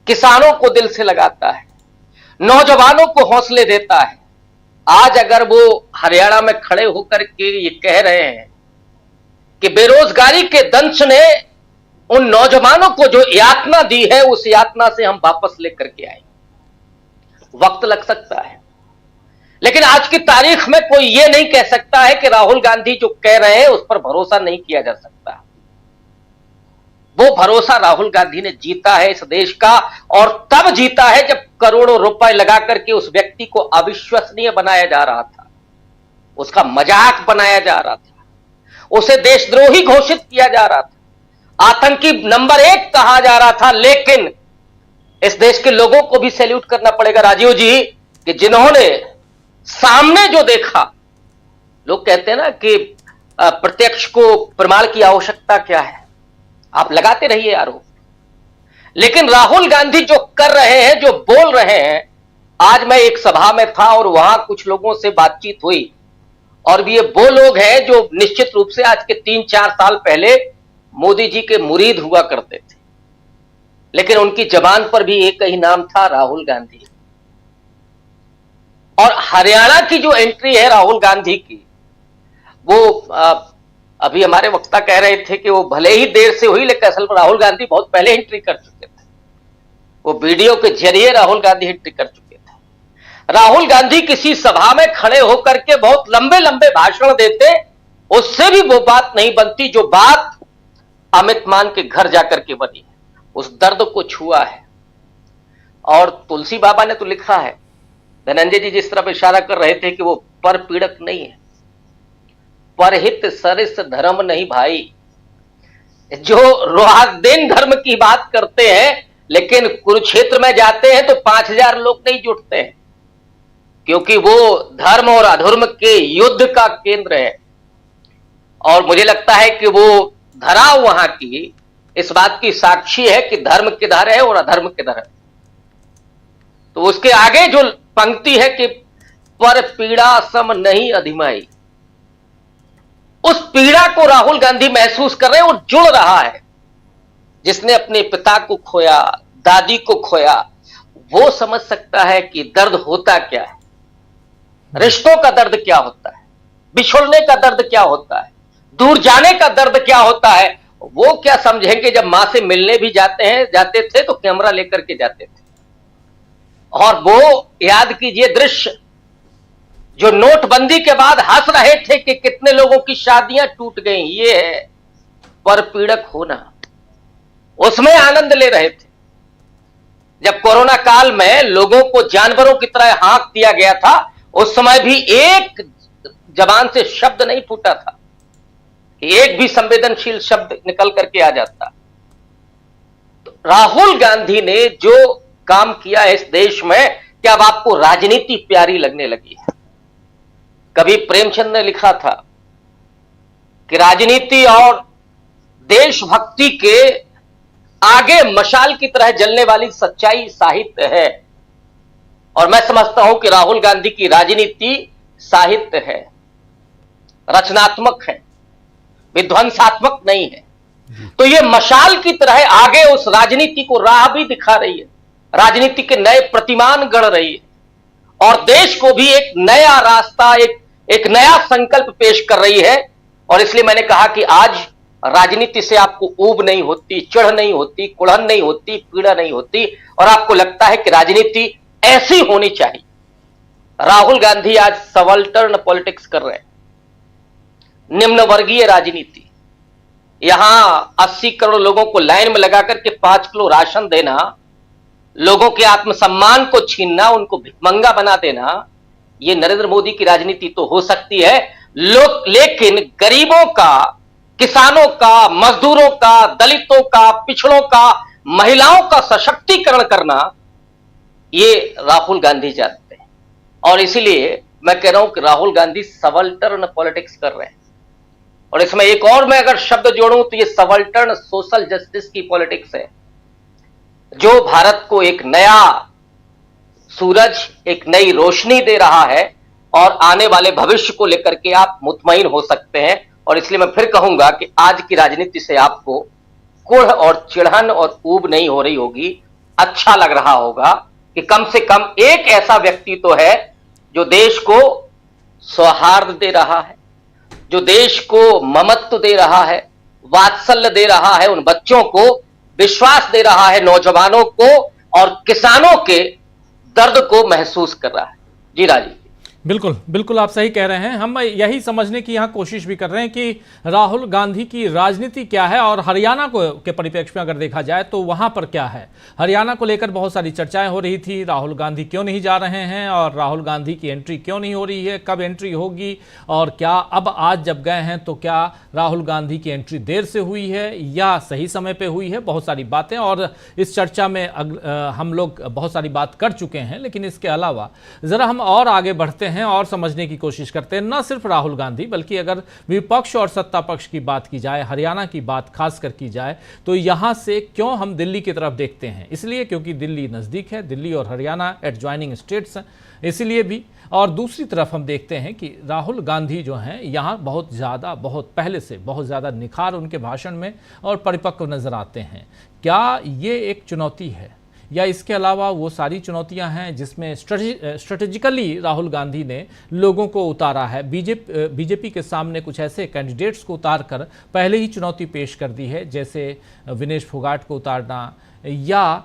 किसानों को दिल से लगाता है, नौजवानों को हौसले देता है। आज अगर वो हरियाणा में खड़े होकर के ये कह रहे हैं कि बेरोजगारी के दंश ने उन नौजवानों को जो यातना दी है, उस यातना से हम वापस लेकर के आए, वक्त लग सकता है, लेकिन आज की तारीख में कोई ये नहीं कह सकता है कि राहुल गांधी जो कह रहे हैं उस पर भरोसा नहीं किया जा सकता। वो भरोसा राहुल गांधी ने जीता है इस देश का, और तब जीता है जब करोड़ों रुपए लगा करके उस व्यक्ति को अविश्वसनीय बनाया जा रहा था, उसका मजाक बनाया जा रहा था, उसे देशद्रोही घोषित किया जा रहा था, आतंकी नंबर 1 कहा जा रहा था। लेकिन इस देश के लोगों को भी सैल्यूट करना पड़ेगा राजीव जी, कि जिन्होंने सामने जो देखा, लोग कहते हैं ना कि प्रत्यक्ष को प्रमाण की आवश्यकता क्या है, आप लगाते रहिए आरोप, लेकिन राहुल गांधी जो कर रहे हैं, जो बोल रहे हैं, आज मैं एक सभा में था और वहां कुछ लोगों से बातचीत हुई, और ये वो लोग हैं जो निश्चित रूप से आज के 3-4 साल पहले मोदी जी के मुरीद हुआ करते थे, लेकिन उनकी जबान पर भी एक ही नाम था, राहुल गांधी। और हरियाणा की जो एंट्री है राहुल गांधी की, वो अभी हमारे वक्ता कह रहे थे कि वो भले ही देर से हुई, लेकिन असल में राहुल गांधी बहुत पहले एंट्री कर चुके थे। वो वीडियो के जरिए राहुल गांधी एंट्री कर चुके थे। राहुल गांधी किसी सभा में खड़े होकर के बहुत लंबे लंबे भाषण देते, उससे भी वो बात नहीं बनती जो बात अमित मान के घर जाकर के बनी है, उस दर्द को छुआ है। और तुलसी बाबा ने तो लिखा है, धनंजय जी जिस तरफ इशारा कर रहे थे कि वो पर पीड़क नहीं है, परहित सरिस धर्म नहीं भाई, जो रात दिन धर्म की बात करते हैं, लेकिन कुरुक्षेत्र में जाते हैं तो 5000 लोग नहीं जुटते हैं, क्योंकि वो धर्म और अधर्म के युद्ध का केंद्र है। और मुझे लगता है कि वो धरा वहां की इस बात की साक्षी है कि धर्म किधर है और अधर्म किधर है। तो उसके आगे जो पंक्ति है कि पर पीड़ा सम नहीं अधिमाई, उस पीड़ा को राहुल गांधी महसूस कर रहे हैं, वो जुड़ रहा है। जिसने अपने पिता को खोया, दादी को खोया, वो समझ सकता है कि दर्द होता क्या है, रिश्तों का दर्द क्या होता है, बिछुड़ने का दर्द क्या होता है, दूर जाने का दर्द क्या होता है। वो क्या समझेंगे जब मां से मिलने भी जाते थे तो कैमरा लेकर के जाते थे। और वो याद कीजिए दृश्य जो नोटबंदी के बाद हंस रहे थे कि कितने लोगों की शादियां टूट गई, ये है पर पीड़क होना, उसमें आनंद ले रहे थे। जब कोरोना काल में लोगों को जानवरों की तरह हाँक दिया गया था, उस समय भी एक जबान से शब्द नहीं फूटा था, एक भी संवेदनशील शब्द निकल करके आ जाता। तो राहुल गांधी ने जो काम किया है इस देश में, कि अब आपको राजनीति प्यारी लगने लगी है। कभी प्रेमचंद ने लिखा था कि राजनीति और देशभक्ति के आगे मशाल की तरह जलने वाली सच्चाई साहित्य है, और मैं समझता हूं कि राहुल गांधी की राजनीति साहित्य है, रचनात्मक है, विध्वंसात्मक नहीं है। तो ये मशाल की तरह आगे उस राजनीति को राह भी दिखा रही है, राजनीति के नए प्रतिमान गढ़ रही है और देश को भी एक नया रास्ता, एक नया संकल्प पेश कर रही है। और इसलिए मैंने कहा कि आज राजनीति से आपको ऊब नहीं होती, चिढ़ नहीं होती, कुड़न नहीं होती, पीड़ा नहीं होती, और आपको लगता है कि राजनीति ऐसी होनी चाहिए। राहुल गांधी आज सबाल्टर्न पॉलिटिक्स कर रहे हैं, निम्न वर्गीय राजनीति। यहां 80 करोड़ लोगों को लाइन में लगा करके 5 किलो राशन देना, लोगों के आत्मसम्मान को छीनना, उनको भिखमंगा बना देना, यह नरेंद्र मोदी की राजनीति तो हो सकती है, लेकिन गरीबों का, किसानों का, मजदूरों का, दलितों का, पिछड़ों का, महिलाओं का सशक्तिकरण करना, ये राहुल गांधी जानते हैं। और इसीलिए मैं कह रहा हूं कि राहुल गांधी सबाल्टर्न पॉलिटिक्स कर रहे हैं। और इसमें एक और मैं अगर शब्द जोड़ूं तो ये सबाल्टर्न सोशल जस्टिस की पॉलिटिक्स है, जो भारत को एक नया सूरज, एक नई रोशनी दे रहा है और आने वाले भविष्य को लेकर के आप मुतमईन हो सकते हैं। और इसलिए मैं फिर कहूंगा कि आज की राजनीति से आपको कुढ़ और चिढ़न और ऊब नहीं हो रही होगी, अच्छा लग रहा होगा कि कम से कम एक ऐसा व्यक्ति तो है जो देश को सौहार्द दे रहा है, जो देश को ममत्व दे रहा है, वात्सल्य दे रहा है, उन बच्चों को विश्वास दे रहा है, नौजवानों को और किसानों के दर्द को महसूस कर रहा है। जी राजीव, बिल्कुल बिल्कुल आप सही कह रहे हैं। हम यही समझने की यहाँ कोशिश भी कर रहे हैं कि राहुल गांधी की राजनीति क्या है और हरियाणा के परिप्रेक्ष्य में अगर देखा जाए तो वहाँ पर क्या है। हरियाणा को लेकर बहुत सारी चर्चाएं हो रही थी, राहुल गांधी क्यों नहीं जा रहे हैं और राहुल गांधी की एंट्री क्यों नहीं हो रही है, कब एंट्री होगी, और क्या अब आज जब गए हैं तो क्या राहुल गांधी की एंट्री देर से हुई है या सही समय पर हुई है। बहुत सारी बातें, और इस चर्चा में हम लोग बहुत सारी बात कर चुके हैं। लेकिन इसके अलावा ज़रा हम और आगे बढ़ते हैं और समझने की कोशिश करते हैं, न सिर्फ राहुल गांधी बल्कि अगर विपक्ष और सत्ता पक्ष की बात की जाए, हरियाणा की बात खासकर की जाए, तो यहां से क्यों हम दिल्ली की तरफ देखते हैं, इसलिए क्योंकि दिल्ली नज़दीक है, दिल्ली और हरियाणा एडजॉइनिंग स्टेट्स हैं, इसलिए भी। और दूसरी तरफ हम देखते हैं कि राहुल गांधी जो हैं यहाँ बहुत पहले से बहुत ज़्यादा निखार उनके भाषण में और परिपक्व नज़र आते हैं। क्या ये एक चुनौती है या इसके अलावा वो सारी चुनौतियां हैं जिसमें स्ट्रेटेजिकली राहुल गांधी ने लोगों को उतारा है, बीजेपी के सामने कुछ ऐसे कैंडिडेट्स को उतार कर पहले ही चुनौती पेश कर दी है, जैसे विनेश फोगाट को उतारना या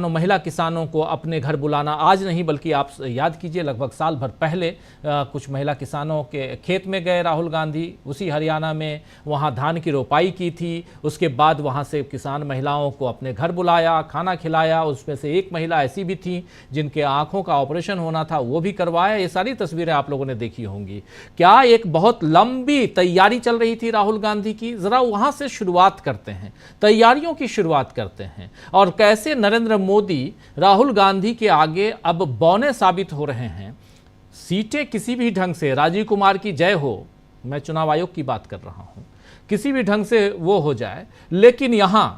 महिला किसानों को अपने घर बुलाना। आज नहीं बल्कि आप याद कीजिए लगभग साल भर पहले कुछ महिला किसानों के खेत में गए राहुल गांधी, उसी हरियाणा में, वहां धान की रोपाई की थी। उसके बाद वहां से किसान महिलाओं को अपने घर बुलाया, खाना खिलाया। उसमें से एक महिला ऐसी भी थी जिनके आंखों का ऑपरेशन होना था, वो भी करवाया। ये सारी तस्वीरें आप लोगों ने देखी होंगी। क्या एक बहुत लंबी तैयारी चल रही थी राहुल गांधी की? जरा वहां से शुरुआत करते हैं, तैयारियों की शुरुआत करते हैं, और कैसे नरेंद्र मोदी राहुल गांधी के आगे अब बौने साबित हो रहे हैं। सीटें किसी भी ढंग से, राजीव कुमार की जय हो, मैं चुनाव आयोग की बात कर रहा हूं, किसी भी ढंग से वो हो जाए, लेकिन यहां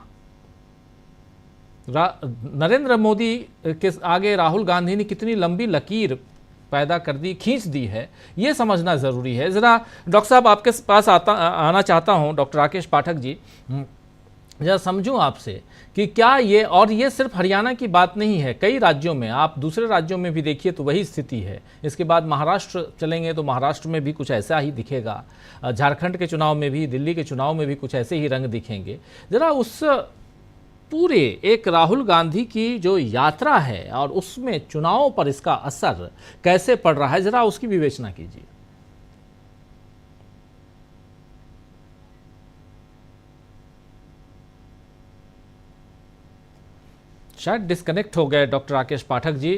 नरेंद्र मोदी के आगे राहुल गांधी ने कितनी लंबी लकीर पैदा कर दी, खींच दी है, ये समझना जरूरी है। जरा डॉक्टर साहब आपके पास आना चाहता हूं, डॉक्टर राकेश पाठक जी, जरा समझूं आपसे कि क्या ये सिर्फ हरियाणा की बात नहीं है, कई राज्यों में, आप दूसरे राज्यों में भी देखिए तो वही स्थिति है। इसके बाद महाराष्ट्र चलेंगे तो महाराष्ट्र में भी कुछ ऐसा ही दिखेगा, झारखंड के चुनाव में भी, दिल्ली के चुनाव में भी कुछ ऐसे ही रंग दिखेंगे। जरा उस पूरे एक राहुल गांधी की जो यात्रा है और उसमें चुनावों पर इसका असर कैसे पड़ रहा है, जरा उसकी विवेचना कीजिए। शायद डिस्कनेक्ट हो गए डॉक्टर राकेश पाठक जी,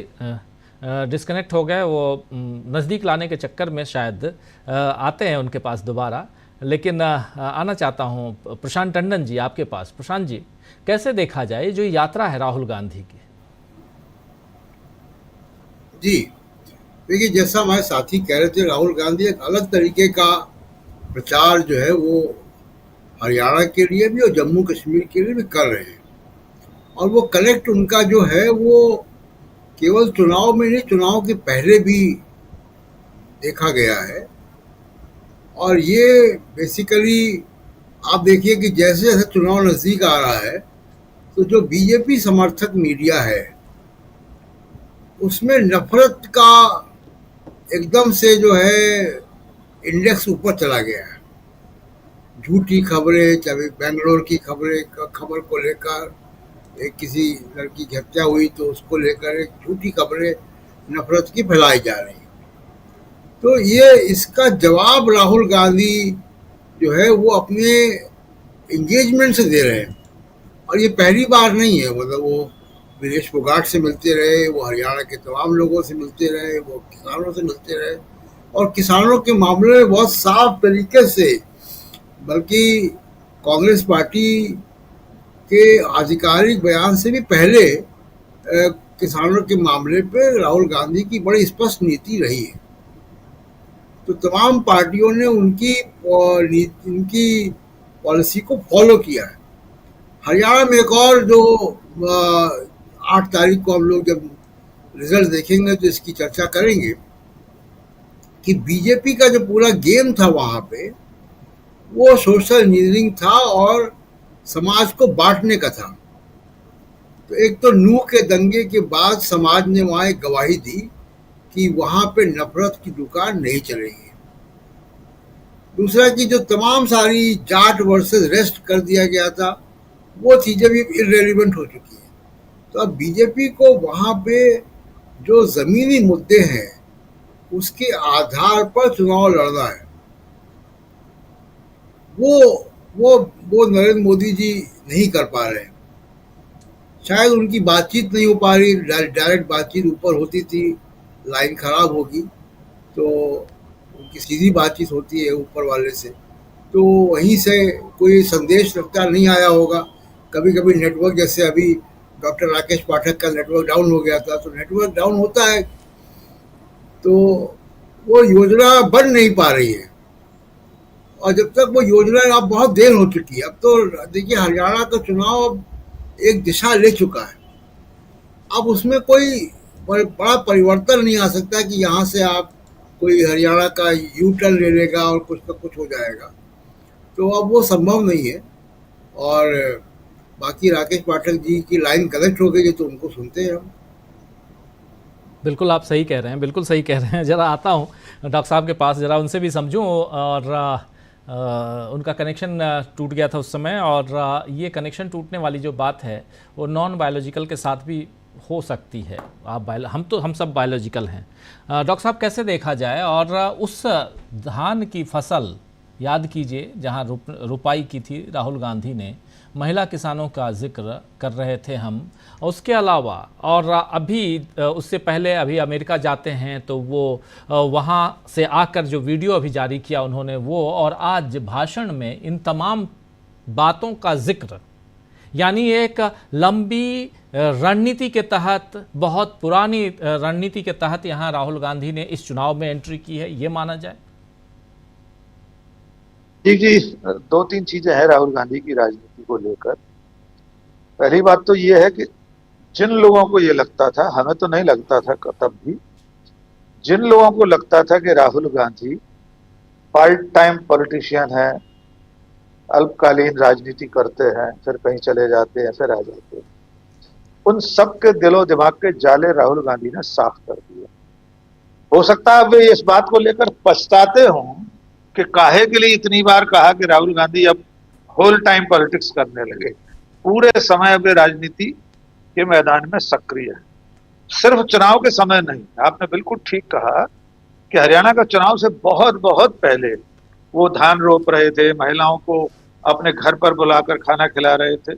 डिस्कनेक्ट हो गए, वो नज़दीक लाने के चक्कर में शायद आते हैं उनके पास दोबारा। लेकिन आना चाहता हूं प्रशांत टंडन जी आपके पास। प्रशांत जी, कैसे देखा जाए जो यात्रा है राहुल गांधी की? जी, देखिए जैसा हमारे साथी कह रहे थे, राहुल गांधी एक अलग तरीके का प्रचार जो है वो हरियाणा के लिए भी और जम्मू कश्मीर के लिए भी कर रहे हैं। और वो कनेक्ट उनका जो है वो केवल चुनाव में नहीं, चुनाव के पहले भी देखा गया है। और ये बेसिकली आप देखिए कि जैसे जैसे चुनाव नज़दीक आ रहा है तो जो बीजेपी समर्थक मीडिया है उसमें नफरत का एकदम से जो है इंडेक्स ऊपर चला गया है। झूठी खबरें, चाहे बेंगलोर की खबर को लेकर एक किसी लड़की की हत्या हुई तो उसको लेकर एक झूठी खबरें नफरत की फैलाई जा रही। तो ये इसका जवाब राहुल गांधी जो है वो अपने एंगेजमेंट से दे रहे हैं। और ये पहली बार नहीं है, मतलब वो विनेश फोगाट से मिलते रहे, वो हरियाणा के तमाम लोगों से मिलते रहे, वो किसानों से मिलते रहे और किसानों के मामले में बहुत साफ तरीके से, बल्कि कांग्रेस पार्टी के आधिकारिक बयान से भी पहले किसानों के मामले पे राहुल गांधी की बड़ी स्पष्ट नीति रही है। तो तमाम पार्टियों ने उनकी पॉलिसी को फॉलो किया है। हरियाणा में एक और जो 8 तारीख को हम लोग जब रिजल्ट देखेंगे तो इसकी चर्चा करेंगे कि बीजेपी का जो पूरा गेम था वहाँ पे वो सोशल इंजीनियरिंग था और समाज को बांटने का था। तो एक तो नूह के दंगे के बाद समाज ने वहाँ एक गवाही दी कि वहाँ पे नफरत की दुकान नहीं चलेगी। दूसरा कि जो तमाम सारी जाट वर्सेस रेस्ट कर दिया गया था वो चीज़ें भी इररेलेवेंट हो चुकी हैं। तो अब बीजेपी को वहाँ पे जो ज़मीनी मुद्दे हैं उसके आधार पर चुनाव लड़ना है। वो नरेंद्र मोदी जी नहीं कर पा रहे हैं। शायद उनकी बातचीत नहीं हो पा रही, डायरेक्ट बातचीत ऊपर होती थी लाइन खराब होगी तो उनकी सीधी बातचीत होती है ऊपर वाले से, तो वहीं से कोई संदेश लगता नहीं आया होगा। कभी कभी नेटवर्क, जैसे अभी डॉक्टर राकेश पाठक का नेटवर्क डाउन हो गया था, तो नेटवर्क डाउन होता है तो वो योजना बन नहीं पा रही है। और जब तक वो योजना, अब बहुत देर हो चुकी है। अब तो देखिए हरियाणा का चुनाव एक दिशा ले चुका है। अब उसमें कोई बड़ा परिवर्तन नहीं आ सकता कि यहाँ से आप कोई हरियाणा का यू टर्न ले लेगा और कुछ ना कुछ हो जाएगा, तो अब वो संभव नहीं है। और बाकी राकेश पाठक जी की लाइन कनेक्ट हो गई तो उनको सुनते हैं हम। बिल्कुल आप सही कह रहे हैं, बिल्कुल सही कह रहे हैं। ज़रा आता हूँ डॉक्टर साहब के पास, ज़रा उनसे भी समझूं। और उनका कनेक्शन टूट गया था उस समय, और ये कनेक्शन टूटने वाली जो बात है वो नॉन बायोलॉजिकल के साथ भी हो सकती है। हम सब बायोलॉजिकल हैं। डॉक्टर साहब कैसे देखा जाए? और उस धान की फसल याद कीजिए जहां रुपाई की थी, राहुल गांधी ने महिला किसानों का जिक्र कर रहे थे हम। उसके अलावा और अभी उससे पहले अभी अमेरिका जाते हैं तो वो वहाँ से आकर जो वीडियो अभी जारी किया उन्होंने वो, और आज भाषण में इन तमाम बातों का जिक्र, यानी एक लंबी रणनीति के तहत, बहुत पुरानी रणनीति के तहत यहाँ राहुल गांधी ने इस चुनाव में एंट्री की है, ये माना जाए? जी, 2-3 चीजें हैं राहुल गांधी की राजनीति को लेकर। पहली बात तो ये है कि जिन लोगों को ये लगता था, हमें तो नहीं लगता था तब भी, जिन लोगों को लगता था कि Rahul Gandhi part time politician है, अल्पकालीन राजनीति करते हैं, फिर कहीं चले जाते हैं, फिर आ जाते हैं, उन सब के दिलो दिमाग के जाले राहुल गांधी ने साफ कर दिए। हो सकता है वे इस बात को लेकर पछताते हों कि काहे के लिए इतनी बार कहा कि राहुल गांधी अब होल टाइम पॉलिटिक्स करने लगे। पूरे समय वे राजनीति के मैदान में सक्रिय है, सिर्फ चुनाव के समय नहीं। आपने बिल्कुल ठीक कहा कि हरियाणा का चुनाव से बहुत बहुत पहले वो धान रोप रहे थे, महिलाओं को अपने घर पर बुलाकर खाना खिला रहे थे,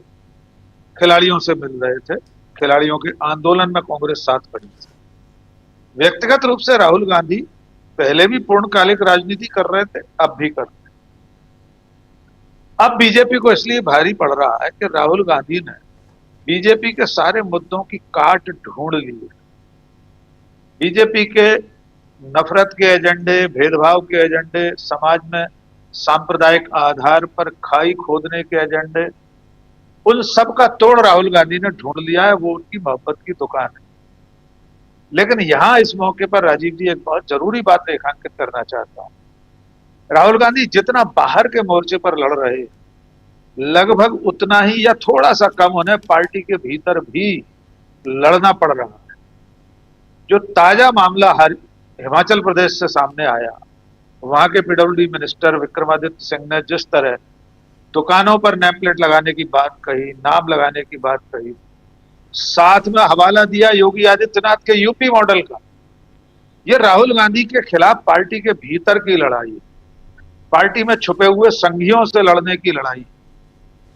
खिलाड़ियों से मिल रहे थे, खिलाड़ियों के आंदोलन में कांग्रेस साथ खड़ी थी। व्यक्तिगत रूप से राहुल गांधी पहले भी पूर्णकालिक राजनीति कर रहे थे, अब भी कर रहे हैं। अब बीजेपी को इसलिए भारी पड़ रहा है कि राहुल गांधी ने बीजेपी के सारे मुद्दों की काट ढूंढ ली है। बीजेपी के नफरत के एजेंडे, भेदभाव के एजेंडे, समाज में सांप्रदायिक आधार पर खाई खोदने के एजेंडे, उन सब का तोड़ राहुल गांधी ने ढूंढ लिया है। वो उनकी मोहब्बत की दुकान है। लेकिन यहां इस मौके पर राजीव जी एक बहुत जरूरी बात रेखांकित करना चाहता हूं। राहुल गांधी जितना बाहर के मोर्चे पर लड़ रहे, लगभग उतना ही या थोड़ा सा कम उन्हें पार्टी के भीतर भी लड़ना पड़ रहा है। जो ताजा मामला हिमाचल प्रदेश से सामने आया, वहां के पीडब्ल्यूडी मिनिस्टर विक्रमादित्य सिंह ने जिस तरह दुकानों पर नेम प्लेट लगाने की बात कही, नाम लगाने की बात कही, साथ में हवाला दिया योगी आदित्यनाथ के यूपी मॉडल का। ये राहुल गांधी के खिलाफ पार्टी के भीतर की लड़ाई, पार्टी में छुपे हुए संघियों से लड़ने की लड़ाई।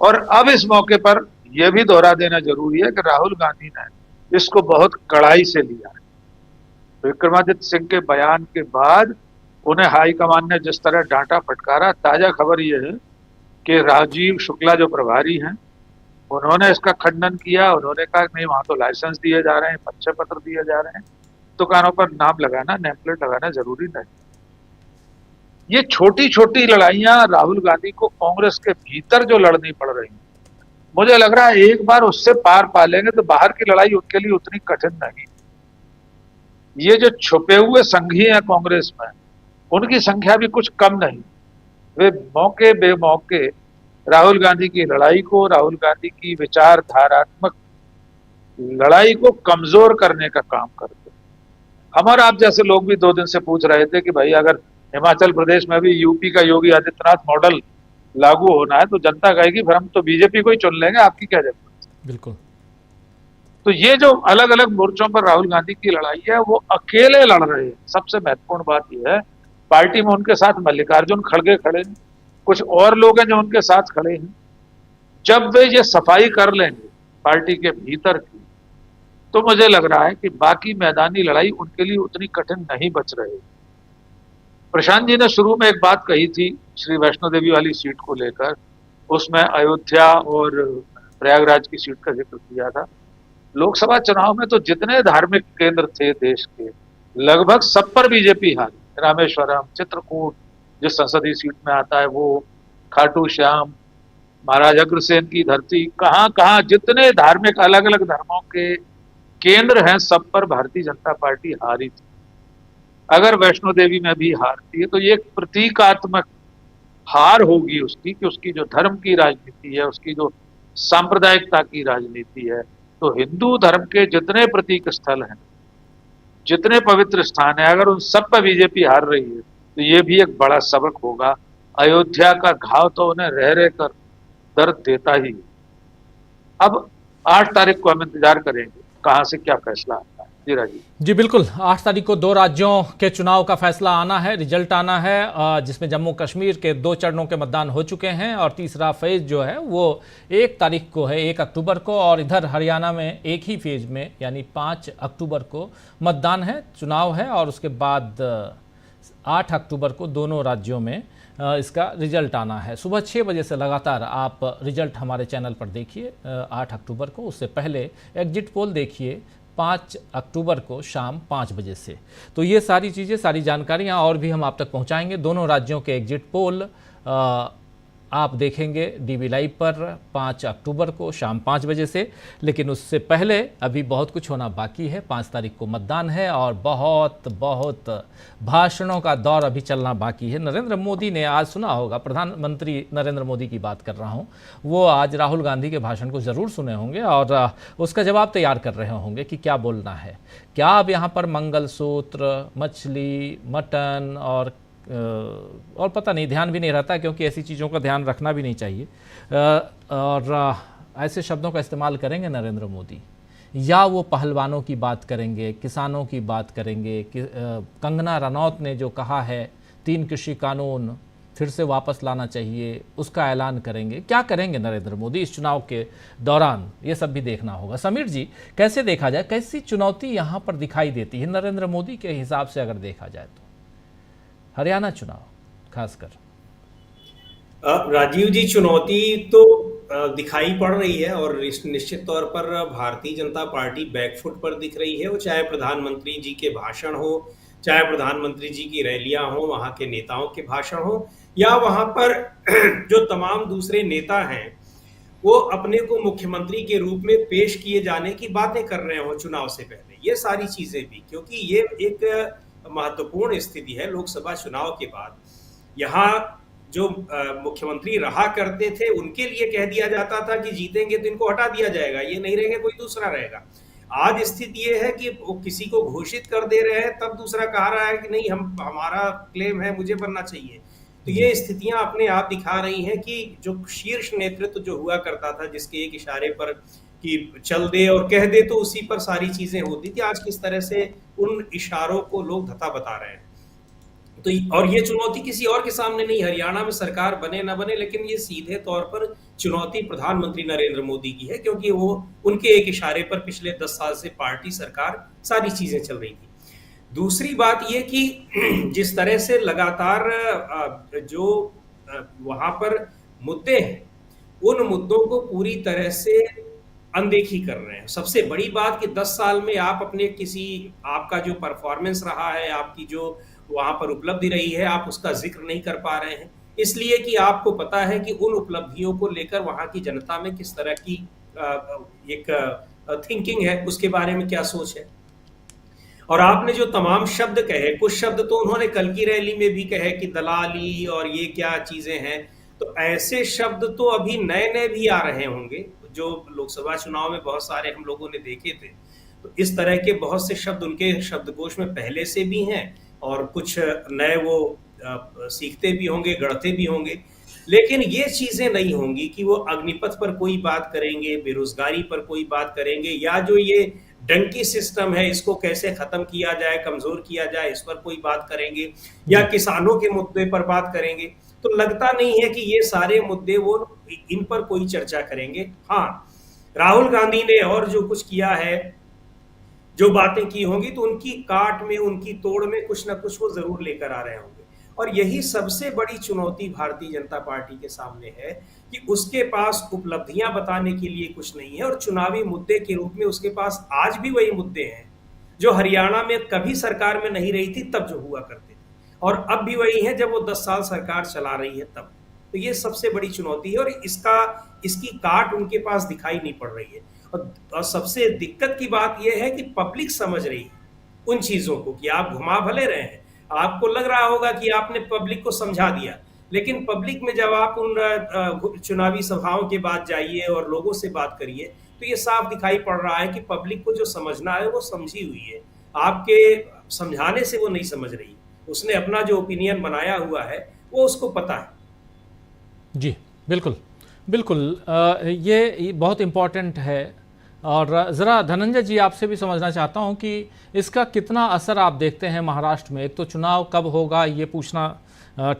और अब इस मौके पर यह भी दोहरा देना जरूरी है कि राहुल गांधी ने इसको बहुत कड़ाई से लिया है। विक्रमादित्य सिंह के बयान के बाद उन्हें हाईकमान ने जिस तरह डांटा फटकारा, ताजा खबर यह है कि राजीव शुक्ला जो प्रभारी हैं, उन्होंने इसका खंडन किया। उन्होंने कहा नहीं, वहां तो लाइसेंस दिए जा रहे हैं, परिचय पत्र दिए जा रहे हैं, दुकानों पर नाम लगाना, नेम प्लेट लगाना जरूरी नहीं। ये छोटी छोटी लड़ाइयां राहुल गांधी को कांग्रेस के भीतर जो लड़नी पड़ रही, मुझे लग रहा है एक बार उससे पार पा लेंगे तो बाहर की लड़ाई उनके लिए उतनी कठिन नहीं। ये जो छुपे हुए संघी हैं कांग्रेस में, उनकी संख्या भी कुछ कम नहीं। वे मौके बेमौके राहुल गांधी की लड़ाई को, राहुल गांधी की विचारधारात्मक लड़ाई को कमजोर करने का काम करते। हम और आप जैसे लोग भी 2 दिन से पूछ रहे थे कि भाई अगर हिमाचल प्रदेश में भी यूपी का योगी आदित्यनाथ मॉडल लागू होना है तो जनता कहेगी फिर हम तो बीजेपी को ही चुन लेंगे, आपकी क्या जरूरत है। बिल्कुल। तो ये जो अलग अलग मोर्चों पर राहुल गांधी की लड़ाई है, वो अकेले लड़ रहे हैं। सबसे महत्वपूर्ण बात यह है, पार्टी में उनके साथ मल्लिकार्जुन खड़गे खड़े हैं, कुछ और लोग हैं जो उनके साथ खड़े हैं। जब वे ये सफाई कर लेंगे पार्टी के भीतर की, तो मुझे लग रहा है कि बाकी मैदानी लड़ाई उनके लिए उतनी कठिन नहीं बच रही। प्रशांत जी ने शुरू में एक बात कही थी श्री वैष्णो देवी वाली सीट को लेकर, उसमें अयोध्या और प्रयागराज की सीट का जिक्र किया था। लोकसभा चुनाव में तो जितने धार्मिक केंद्र थे देश के, लगभग सब पर बीजेपी हारी। रामेश्वरम, चित्रकूट जिस संसदीय सीट में आता है वो, खाटू श्याम, महाराज अग्रसेन की धरती, कहां कहां जितने धार्मिक अलग अलग धर्मों के केंद्र हैं, सब पर भारतीय जनता पार्टी हारी थी। अगर वैष्णो देवी में भी हारती है तो ये एक प्रतीकात्मक हार होगी उसकी, कि उसकी जो धर्म की राजनीति है, उसकी जो सांप्रदायिकता की राजनीति है, तो हिंदू धर्म के जितने प्रतीक स्थल हैं, जितने पवित्र स्थान है, अगर उन सब पर बीजेपी हार रही है तो ये भी एक बड़ा सबक होगा। अयोध्या का घाव तो उन्हें रह रह कर दर्द देता ही। अब 8 तारीख को हम इंतजार करेंगे कहां से क्या फैसला आता है। जी राजीव जी बिल्कुल, 8 तारीख को 2 राज्यों के चुनाव का फैसला आना है, रिजल्ट आना है, जिसमें जम्मू कश्मीर के 2 चरणों के मतदान हो चुके हैं और तीसरा फेज जो है वो 1 तारीख को है, 1 अक्टूबर को। और इधर हरियाणा में एक ही फेज में यानी 5 अक्टूबर को मतदान है, चुनाव है, और उसके बाद 8 अक्टूबर को दोनों राज्यों में इसका रिजल्ट आना है। सुबह 6 बजे से लगातार आप रिजल्ट हमारे चैनल पर देखिए 8 अक्टूबर को। उससे पहले एग्जिट पोल देखिए 5 अक्टूबर को शाम 5 बजे से। तो ये सारी चीज़ें, सारी जानकारियाँ और भी हम आप तक पहुँचाएंगे। दोनों राज्यों के एग्जिट पोल आप देखेंगे डीवी लाइव पर 5 अक्टूबर को शाम 5 बजे से। लेकिन उससे पहले अभी बहुत कुछ होना बाकी है। 5 तारीख को मतदान है और बहुत बहुत भाषणों का दौर अभी चलना बाकी है। नरेंद्र मोदी ने आज, सुना होगा, प्रधानमंत्री नरेंद्र मोदी की बात कर रहा हूं, वो आज राहुल गांधी के भाषण को ज़रूर सुने होंगे और उसका जवाब तैयार कर रहे होंगे कि क्या बोलना है। क्या अब यहाँ पर मंगलसूत्र, मछली, मटन और पता नहीं, ध्यान भी नहीं रहता, क्योंकि ऐसी चीज़ों का ध्यान रखना भी नहीं चाहिए। और ऐसे शब्दों का इस्तेमाल करेंगे नरेंद्र मोदी, या वो पहलवानों की बात करेंगे, किसानों की बात करेंगे, कंगना रनौत ने जो कहा है 3 कृषि कानून फिर से वापस लाना चाहिए, उसका ऐलान करेंगे। क्या करेंगे नरेंद्र मोदी इस चुनाव के दौरान, ये सब भी देखना होगा। समीर जी, कैसे देखा जाए, कैसी चुनौती यहाँ पर दिखाई देती है नरेंद्र मोदी के हिसाब से अगर देखा जाए तो हरियाणा चुनाव खासकर? राजीव जी, चुनौती तो दिखाई पड़ रही है और निश्चित तौर पर भारतीय जनता पार्टी बैकफुट पर दिख रही है। वो चाहे प्रधानमंत्री जी के भाषण हो, चाहे प्रधानमंत्री जी की रैलियां हो, वहां के नेताओं के भाषण हो, या वहां पर जो तमाम दूसरे नेता हैं वो अपने को मुख्यमंत्री के रूप में पेश किए जाने की बातें कर रहे हो चुनाव से पहले। ये सारी चीजें भी, क्योंकि ये एक महत्वपूर्ण स्थिति है लोकसभा चुनाव के बाद। यहाँ जो मुख्यमंत्री रहा करते थे उनके लिए कह दिया जाता था कि जीतेंगे तो इनको हटा दिया जाएगा, ये नहीं रहेंगे कोई दूसरा रहेगा। आज स्थिति ये है कि वो किसी को घोषित कर दे रहे हैं, तब दूसरा कह रहा है कि नहीं, हमारा क्लेम है, मुझे बनना चाहिए। तो ये स्थितियां अपने आप दिखा रही हैं कि जो शीर्ष नेतृत्व जो हुआ करता था, जिसके एक इशारे पर कि चल दे और कह दे तो उसी पर सारी चीजें होती थी, आज किस तरह से उन इशारों को लोग धता बता रहे हैं। तो और ये चुनौती किसी और के सामने नहीं, हरियाणा में सरकार बने ना बने, लेकिन ये सीधे तौर पर चुनौती प्रधानमंत्री नरेंद्र मोदी की है, क्योंकि वो उनके एक इशारे पर पिछले 10 साल से पार्टी सरकार सारी चीजें चल रही थी। दूसरी बात ये कि जिस तरह से लगातार जो वहां पर मुद्दे हैं, उन मुद्दों को पूरी तरह से अनदेखी कर रहे हैं। सबसे बड़ी बात कि 10 साल में आप अपने आपका जो परफॉर्मेंस रहा है, आपकी जो वहां पर उपलब्धि रही है, आप उसका जिक्र नहीं कर पा रहे हैं, इसलिए कि आपको पता है कि उन उपलब्धियों को लेकर वहां की जनता में किस तरह की एक थिंकिंग है, उसके बारे में क्या सोच है। और आपने जो तमाम शब्द कहे, कुछ शब्द तो उन्होंने कल की रैली में भी कहे कि दलाली और ये क्या चीजें हैं, तो ऐसे शब्द तो अभी नए नए भी आ रहे होंगे, जो लोकसभा चुनाव में बहुत सारे हम लोगों ने देखे थे। तो इस तरह के बहुत से शब्द उनके शब्दकोश में पहले से भी हैं और कुछ नए वो सीखते भी होंगे, गढ़ते भी होंगे। लेकिन ये चीजें नहीं होंगी कि वो अग्निपथ पर कोई बात करेंगे, बेरोजगारी पर कोई बात करेंगे, या जो ये डंकी सिस्टम है इसको कैसे खत्म किया जाए, कमजोर किया जाए, इस पर कोई बात करेंगे, या किसानों के मुद्दे पर बात करेंगे। तो लगता नहीं है कि ये सारे मुद्दे वो इन पर कोई चर्चा करेंगे। हाँ, राहुल गांधी ने और जो कुछ किया है, जो बातें की होंगी, तो उनकी काट में, उनकी तोड़ में कुछ ना कुछ वो जरूर लेकर आ रहे होंगे। और यही सबसे बड़ी चुनौती भारतीय जनता पार्टी के सामने है कि उसके पास उपलब्धियां बताने के लिए कुछ नहीं है, और चुनावी मुद्दे के रूप में उसके पास आज भी वही मुद्दे हैं जो हरियाणा में कभी सरकार में नहीं रही थी तब जो हुआ करते थे, और अब भी वही है जब वो 10 साल सरकार चला रही है तब। तो ये सबसे बड़ी चुनौती है, और इसकी काट उनके पास दिखाई नहीं पड़ रही है। और सबसे दिक्कत की बात यह है कि पब्लिक समझ रही है उन चीजों को कि आप घुमा भले रहे हैं, आपको लग रहा होगा कि आपने पब्लिक को समझा दिया, लेकिन पब्लिक में जब आप उन चुनावी सभाओं के बाद जाइए और लोगों से बात करिए, तो ये साफ दिखाई पड़ रहा है कि पब्लिक को जो समझना है वो समझी हुई है, आपके समझाने से वो नहीं समझ रही। उसने अपना जो ओपिनियन बनाया हुआ है वो उसको पता है। जी बिल्कुल बिल्कुल, ये बहुत इम्पॉर्टेंट है। और ज़रा धनंजय जी आपसे भी समझना चाहता हूं कि इसका कितना असर आप देखते हैं महाराष्ट्र में। एक तो चुनाव कब होगा ये पूछना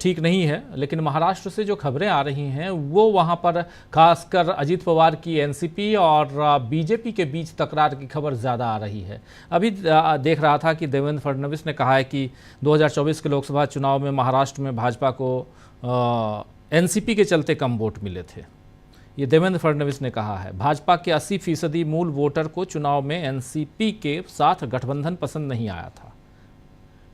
ठीक नहीं है, लेकिन महाराष्ट्र से जो खबरें आ रही हैं वो वहां पर खासकर अजीत पवार की एनसीपी और बीजेपी के बीच तकरार की खबर ज़्यादा आ रही है। अभी देख रहा था कि देवेंद्र फडणवीस ने कहा है कि 2024 के लोकसभा चुनाव में महाराष्ट्र में भाजपा को एनसीपी के चलते कम वोट मिले थे। ये देवेंद्र फडणवीस ने कहा है। भाजपा के 80% मूल वोटर को चुनाव में एनसीपी के साथ गठबंधन पसंद नहीं आया था।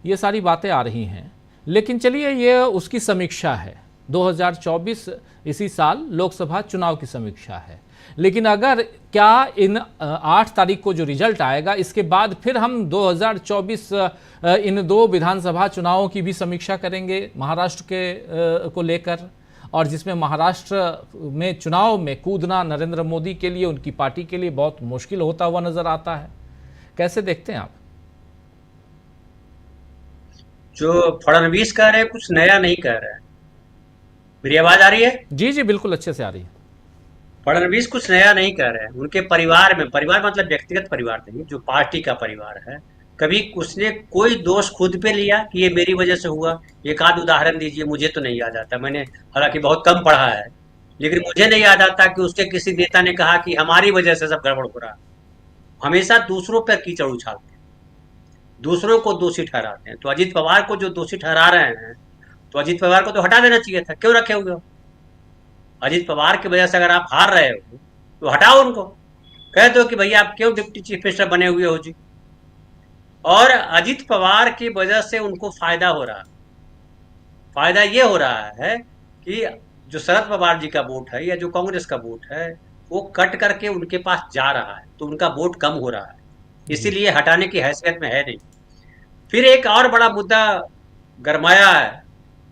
ये सारी बातें आ रही हैं, लेकिन चलिए ये उसकी समीक्षा है। 2024 इसी साल लोकसभा चुनाव की समीक्षा है, लेकिन अगर क्या इन 8 तारीख को जो रिजल्ट आएगा इसके बाद फिर हम 2024 इन 2 विधानसभा चुनावों की भी समीक्षा करेंगे महाराष्ट्र के को लेकर, और जिसमें महाराष्ट्र में चुनाव में कूदना नरेंद्र मोदी के लिए, उनकी पार्टी के लिए बहुत मुश्किल होता हुआ नजर आता है। कैसे देखते हैं आप? जो फडणवीस कह रहे हैं कुछ नया नहीं कह रहे हैं। मेरी आवाज आ रही है? जी जी बिल्कुल अच्छे से आ रही है। फडणवीस कुछ नया नहीं कह रहे हैं। उनके परिवार में, परिवार मतलब व्यक्तिगत परिवार नहीं, जो पार्टी का परिवार है, कभी उसने कोई दोष खुद पे लिया कि ये मेरी वजह से हुआ? एक आध उदाहरण दीजिए, मुझे तो नहीं याद आता। मैंने हालांकि बहुत कम पढ़ा है, लेकिन मुझे नहीं याद आता कि उसके किसी नेता ने कहा कि हमारी वजह से सब गड़बड़ हो रहा। हमेशा दूसरों पर कीचड़ उछालते हैं, दूसरों को दोषी ठहराते हैं। तो अजीत पवार को जो दोषी ठहरा रहे हैं, तो अजीत पवार को तो हटा देना चाहिए था। क्यों रखे हुए हो? अजित पवार की वजह से अगर आप हार रहे हो तो हटाओ उनको, कह दो कि भैया आप क्यों डिप्टी चीफ मिनिस्टर बने हुए हो जी। और अजित पवार की वजह से उनको फायदा हो रहा है। फायदा ये हो रहा है कि जो शरद पवार जी का वोट है या जो कांग्रेस का वोट है वो कट करके उनके पास जा रहा है, तो उनका वोट कम हो रहा है, इसीलिए हटाने की हैसियत में है नहीं। फिर एक और बड़ा मुद्दा गरमाया है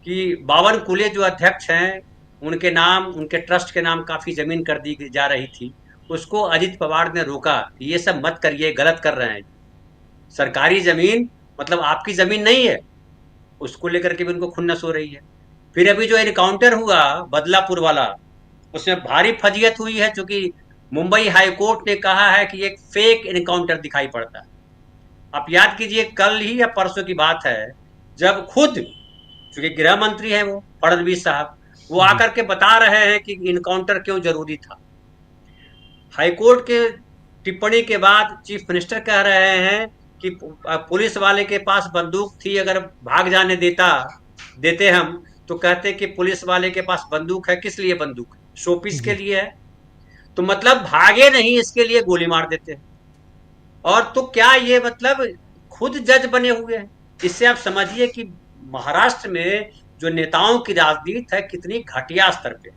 कि 52 कुले जो अध्यक्ष हैं उनके नाम, उनके ट्रस्ट के नाम काफी जमीन कर दी जा रही थी, उसको अजित पवार ने रोका कि ये सब मत करिए, गलत कर रहे हैं। सरकारी जमीन मतलब आपकी जमीन नहीं है, उसको लेकर के भी उनको खुन्नस हो रही है। फिर अभी जो एनकाउंटर हुआ बदलापुर वाला, उसमें भारी फजीयत हुई है, क्योंकि मुंबई हाई कोर्ट ने कहा है कि एक फेक एनकाउंटर दिखाई पड़ता है। आप याद कीजिए कल ही या परसों की बात है जब खुद, क्योंकि गृह मंत्री हैं वो फडणवीस साहब, वो आकर के बता रहे हैं कि इनकाउंटर क्यों जरूरी था। हाईकोर्ट के टिप्पणी के बाद चीफ मिनिस्टर कह रहे हैं कि पुलिस वाले के पास बंदूक थी, अगर भाग जाने देते हम तो कहते कि पुलिस वाले के पास बंदूक है, किस लिए बंदूक है, शोपीस के लिए है, तो मतलब भागे नहीं इसके लिए गोली मार देते हैं। और तो क्या ये मतलब खुद जज बने हुए हैं। इससे आप समझिए कि महाराष्ट्र में जो नेताओं की राजनीति है कितनी घटिया स्तर पे।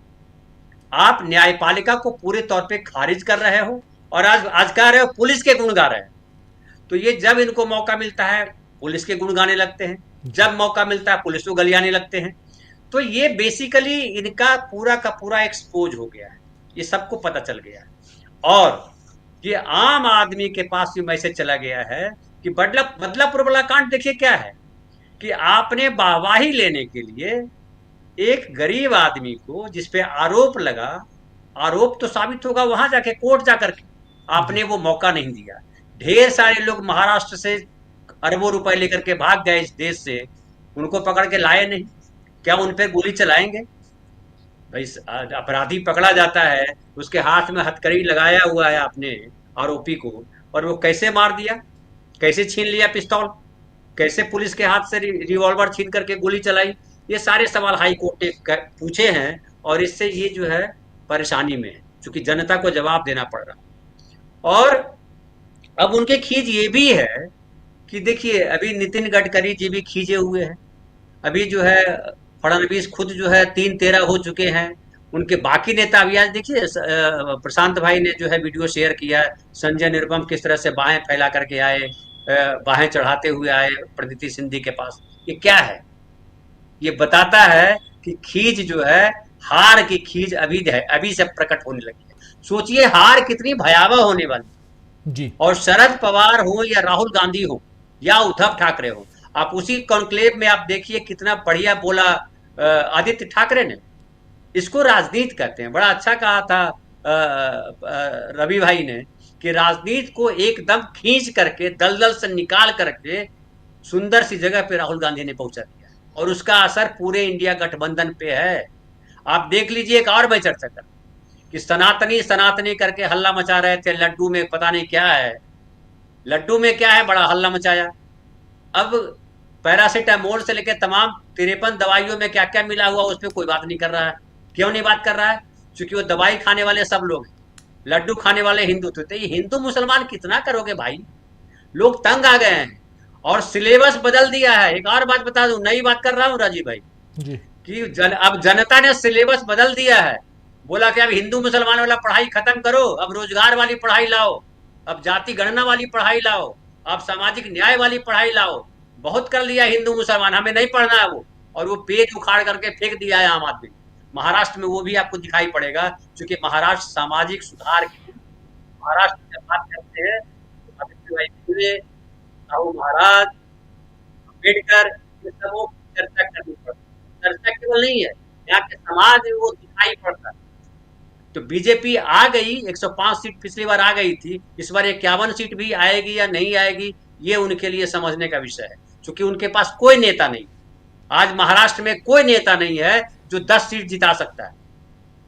आप न्यायपालिका को पूरे तौर पे खारिज कर रहे हो और आज कह रहे हो पुलिस के गुण गा रहे हैं। तो ये जब इनको मौका मिलता है पुलिस के गुण गाने लगते हैं, जब मौका मिलता है पुलिस को गलियाने लगते हैं। तो ये बेसिकली इनका पूरा का पूरा एक्सपोज हो गया है, ये सबको पता चल गया है। और ये आम आदमी के पास भी मैसेज चला गया है कि बदलापुर वाला कांड देखिए क्या है कि आपने वाहवाही लेने के लिए एक गरीब आदमी को जिसपे आरोप लगा, आरोप तो साबित होगा वहां जाके कोर्ट जाकर के, आपने वो मौका नहीं दिया। ढेर सारे लोग महाराष्ट्र से अरबों रुपए लेकर के भाग गए इस देश से, उनको पकड़ के लाए नहीं, क्या उन पर गोली चलाएंगे? भाई अपराधी पकड़ा जाता है, उसके हाथ में हथकड़ी लगाया हुआ है आपने आरोपी को, और वो कैसे मार दिया, कैसे छीन लिया पिस्तौल, कैसे पुलिस के हाथ से रिवॉल्वर छीन करके गोली चलाई, ये सारे सवाल हाई कोर्ट ने पूछे हैं। और इससे ये जो है परेशानी में है, क्योंकि जनता को जवाब देना पड़ रहा। और अब उनके खींच ये भी है कि देखिए अभी नितिन गडकरी जी भी खींचे हुए हैं, अभी जो है फडणवीस खुद जो है 3-13 हो चुके हैं, उनके बाकी नेता अभी आज देखिए प्रशांत भाई ने जो है वीडियो शेयर किया, संजय निरुपम किस तरह से बाहें फैला करके आए, बाहें चढ़ाते हुए आए प्रणिति सिंधी के पास। ये क्या है? ये बताता है कि खींच जो है, हार की खींच अभी से प्रकट होने लगी है। सोचिए हार कितनी भयावह होने वाली जी। और शरद पवार हो या राहुल गांधी हो या उद्धव ठाकरे हो, आप उसी कॉन्क्लेव में आप देखिए कितना बढ़िया बोला आदित्य ठाकरे ने। इसको राजनीति कहते हैं। बड़ा अच्छा कहा था रवि भाई ने कि राजनीति को एकदम खींच करके दलदल से निकाल करके सुंदर सी जगह पे राहुल गांधी ने पहुंचा दिया, और उसका असर पूरे इंडिया गठबंधन पे है। आप देख लीजिए, एक और मैं चर्चा कर कि सनातनी करके हल्ला मचा रहे थे, लड्डू में पता नहीं क्या है, लड्डू में क्या है, बड़ा हल्ला मचाया। अब पैरासीटामोल से लेकर तमाम 53 दवाइयों में क्या क्या मिला हुआ उस पर कोई बात नहीं कर रहा है। क्यों नहीं बात कर रहा है? क्योंकि वो दवाई खाने वाले सब लोग हैं, लड्डू खाने वाले हिंदू थे। ये हिंदू मुसलमान कितना करोगे भाई, लोग तंग आ गए हैं और सिलेबस बदल दिया है। एक और बात बता दूं, नई बात कर रहा हूं राजीव भाई जी, कि अब जनता ने सिलेबस बदल दिया है। बोला कि अब हिंदू मुसलमान वाला पढ़ाई खत्म करो, अब रोजगार वाली पढ़ाई लाओ, अब जाति गणना वाली पढ़ाई लाओ, अब सामाजिक न्याय वाली पढ़ाई लाओ। बहुत कर लिया हिंदू मुसलमान, हमें नहीं पढ़ना है वो, और वो पेज उखाड़ करके फेंक दिया है आम आदमी। महाराष्ट्र में वो भी आपको दिखाई पड़ेगा, क्योंकि महाराष्ट्र सामाजिक सुधार की, महाराष्ट्र में बात करते हैं राहुल महाराज, अम्बेडकर, ये सबों की चर्चा करनी पड़ती है। चर्चा केवल नहीं है, यहाँ के समाज में वो दिखाई पड़ता है। तो बीजेपी आ गई, 105 सीट पिछली बार आ गई थी, इस बार 51 सीट भी आएगी या नहीं आएगी, ये उनके लिए समझने का विषय है, क्योंकि उनके पास कोई नेता नहीं। आज महाराष्ट्र में कोई नेता नहीं है जो 10 सीट जिता सकता है।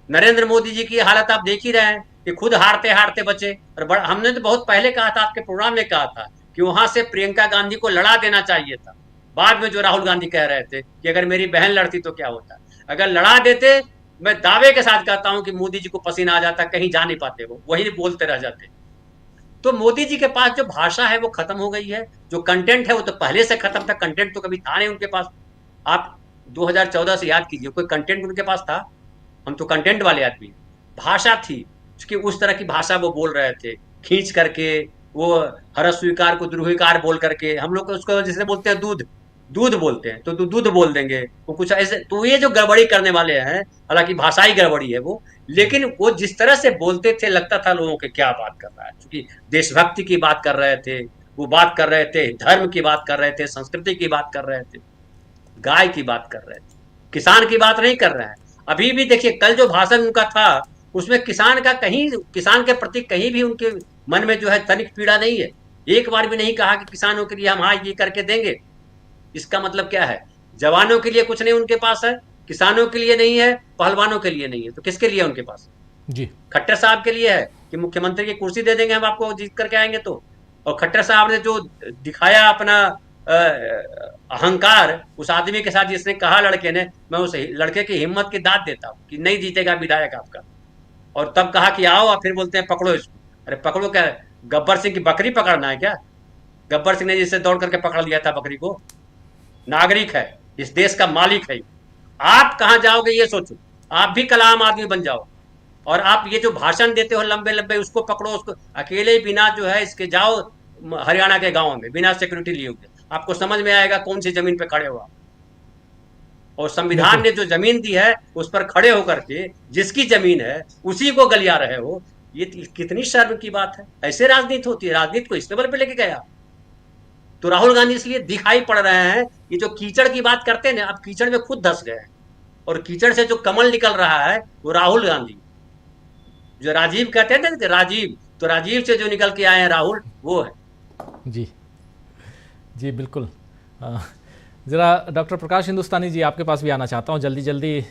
नरेंद्र मोदी जी की हालत आप देख ही रहे हैं कि खुद हारते हारते बचे। और हमने तो बहुत पहले कहा था, आपके प्रोग्राम में कहा था कि वहां से प्रियंका गांधी को लड़ा देना चाहिए था। बाद में जो राहुल गांधी कह रहे थे कि अगर मेरी बहन लड़ती तो क्या होता, अगर लड़ा देते मैं दावे के साथ कहता हूं कि मोदी जी को पसीना आ जाता, कहीं जा नहीं पाते, वो वही बोलते रह जाते। तो मोदी जी के पास जो भाषा है वो खत्म हो गई है, जो कंटेंट है वो तो पहले से खत्म था, कंटेंट तो कभी था नहीं उनके पास। आप 2014 से याद कीजिए, कोई कंटेंट उनके पास था? हम तो कंटेंट वाले आदमी। भाषा थी उसकी, उस तरह की भाषा वो बोल रहे थे, खींच करके, वो हर स्वीकार को द्रुहिकार बोल करके। हम लोग उसको जिसे बोलते हैं दूध, दूध बोलते हैं तो दूध बोल देंगे, वो कुछ ऐसे। तो ये जो गड़बड़ी करने वाले हैं, हालांकि भाषाई गड़बड़ी है वो, लेकिन वो जिस तरह से बोलते थे लगता था लोगों के क्या बात कर रहा है, क्योंकि देशभक्ति की बात कर रहे थे, वो बात कर रहे थे, धर्म की बात कर रहे थे, संस्कृति की बात कर रहे थे, गाय की बात कर रहे थे, किसान की बात नहीं कर रहे हैं। अभी भी देखिए, कल जो भाषण उनका था उसमें किसान का कहीं, किसान के प्रति कहीं भी उनके मन में जो है तनिक पीड़ा नहीं है। एक बार भी नहीं कहा कि किसानों के लिए हम हाँ ये करके देंगे। इसका मतलब क्या है? जवानों के लिए कुछ नहीं उनके पास है, किसानों के लिए नहीं है, पहलवानों के लिए नहीं है, तो किसके लिए उनके पास? जी, खट्टर साहब के लिए है कि मुख्यमंत्री की कुर्सी दे देंगे हम आपको जीत करके आएंगे तो। और खट्टर साहब ने जो दिखाया अपना अहंकार उस आदमी के साथ, जिसने कहा लड़के ने, मैं उस लड़के की हिम्मत की दाद देता हूं कि नहीं जीतेगा विधायक आपका। और तब कहा कि आओ, और फिर बोलते हैं पकड़ो इसको। अरे पकड़ो क्या? गब्बर सिंह की बकरी पकड़ना है क्या? गब्बर सिंह ने जिससे दौड़ करके पकड़ लिया था बकरी को, नागरिक है, इस देश का मालिक है। आप कहां जाओगे ये सोचो, आप भी कल आम आदमी बन जाओ। और आप ये जो भाषण देते हो लंबे लंबे, उसको पकड़ो, उसको अकेले बिना जो है इसके जाओ हरियाणा के गांव में बिना सिक्योरिटी लिए हुए, आपको समझ में आएगा कौन सी जमीन पे खड़े हो। और संविधान ने जो जमीन दी है उस पर खड़े होकर के, जिसकी जमीन है उसी को गलिया रहे हो, ये कितनी शर्म की बात है। ऐसे राजनीति होती है? राजनीति को इस लेवल पे लेके गया। तो राहुल गांधी इसलिए दिखाई पड़ रहे हैं, ये जो कीचड़ की बात करते हैं ना, अब कीचड़ में खुद धंस गए हैं। और कीचड़ से जो कमल निकल रहा है वो राहुल गांधी, जो राजीव कहते हैं ना, राजीव, तो राजीव से जो निकल के आए हैं राहुल, वो है। जी जी बिल्कुल। ज़रा डॉक्टर प्रकाश हिंदुस्तानी जी, आपके पास भी आना चाहता हूँ, जल्दी जल्दी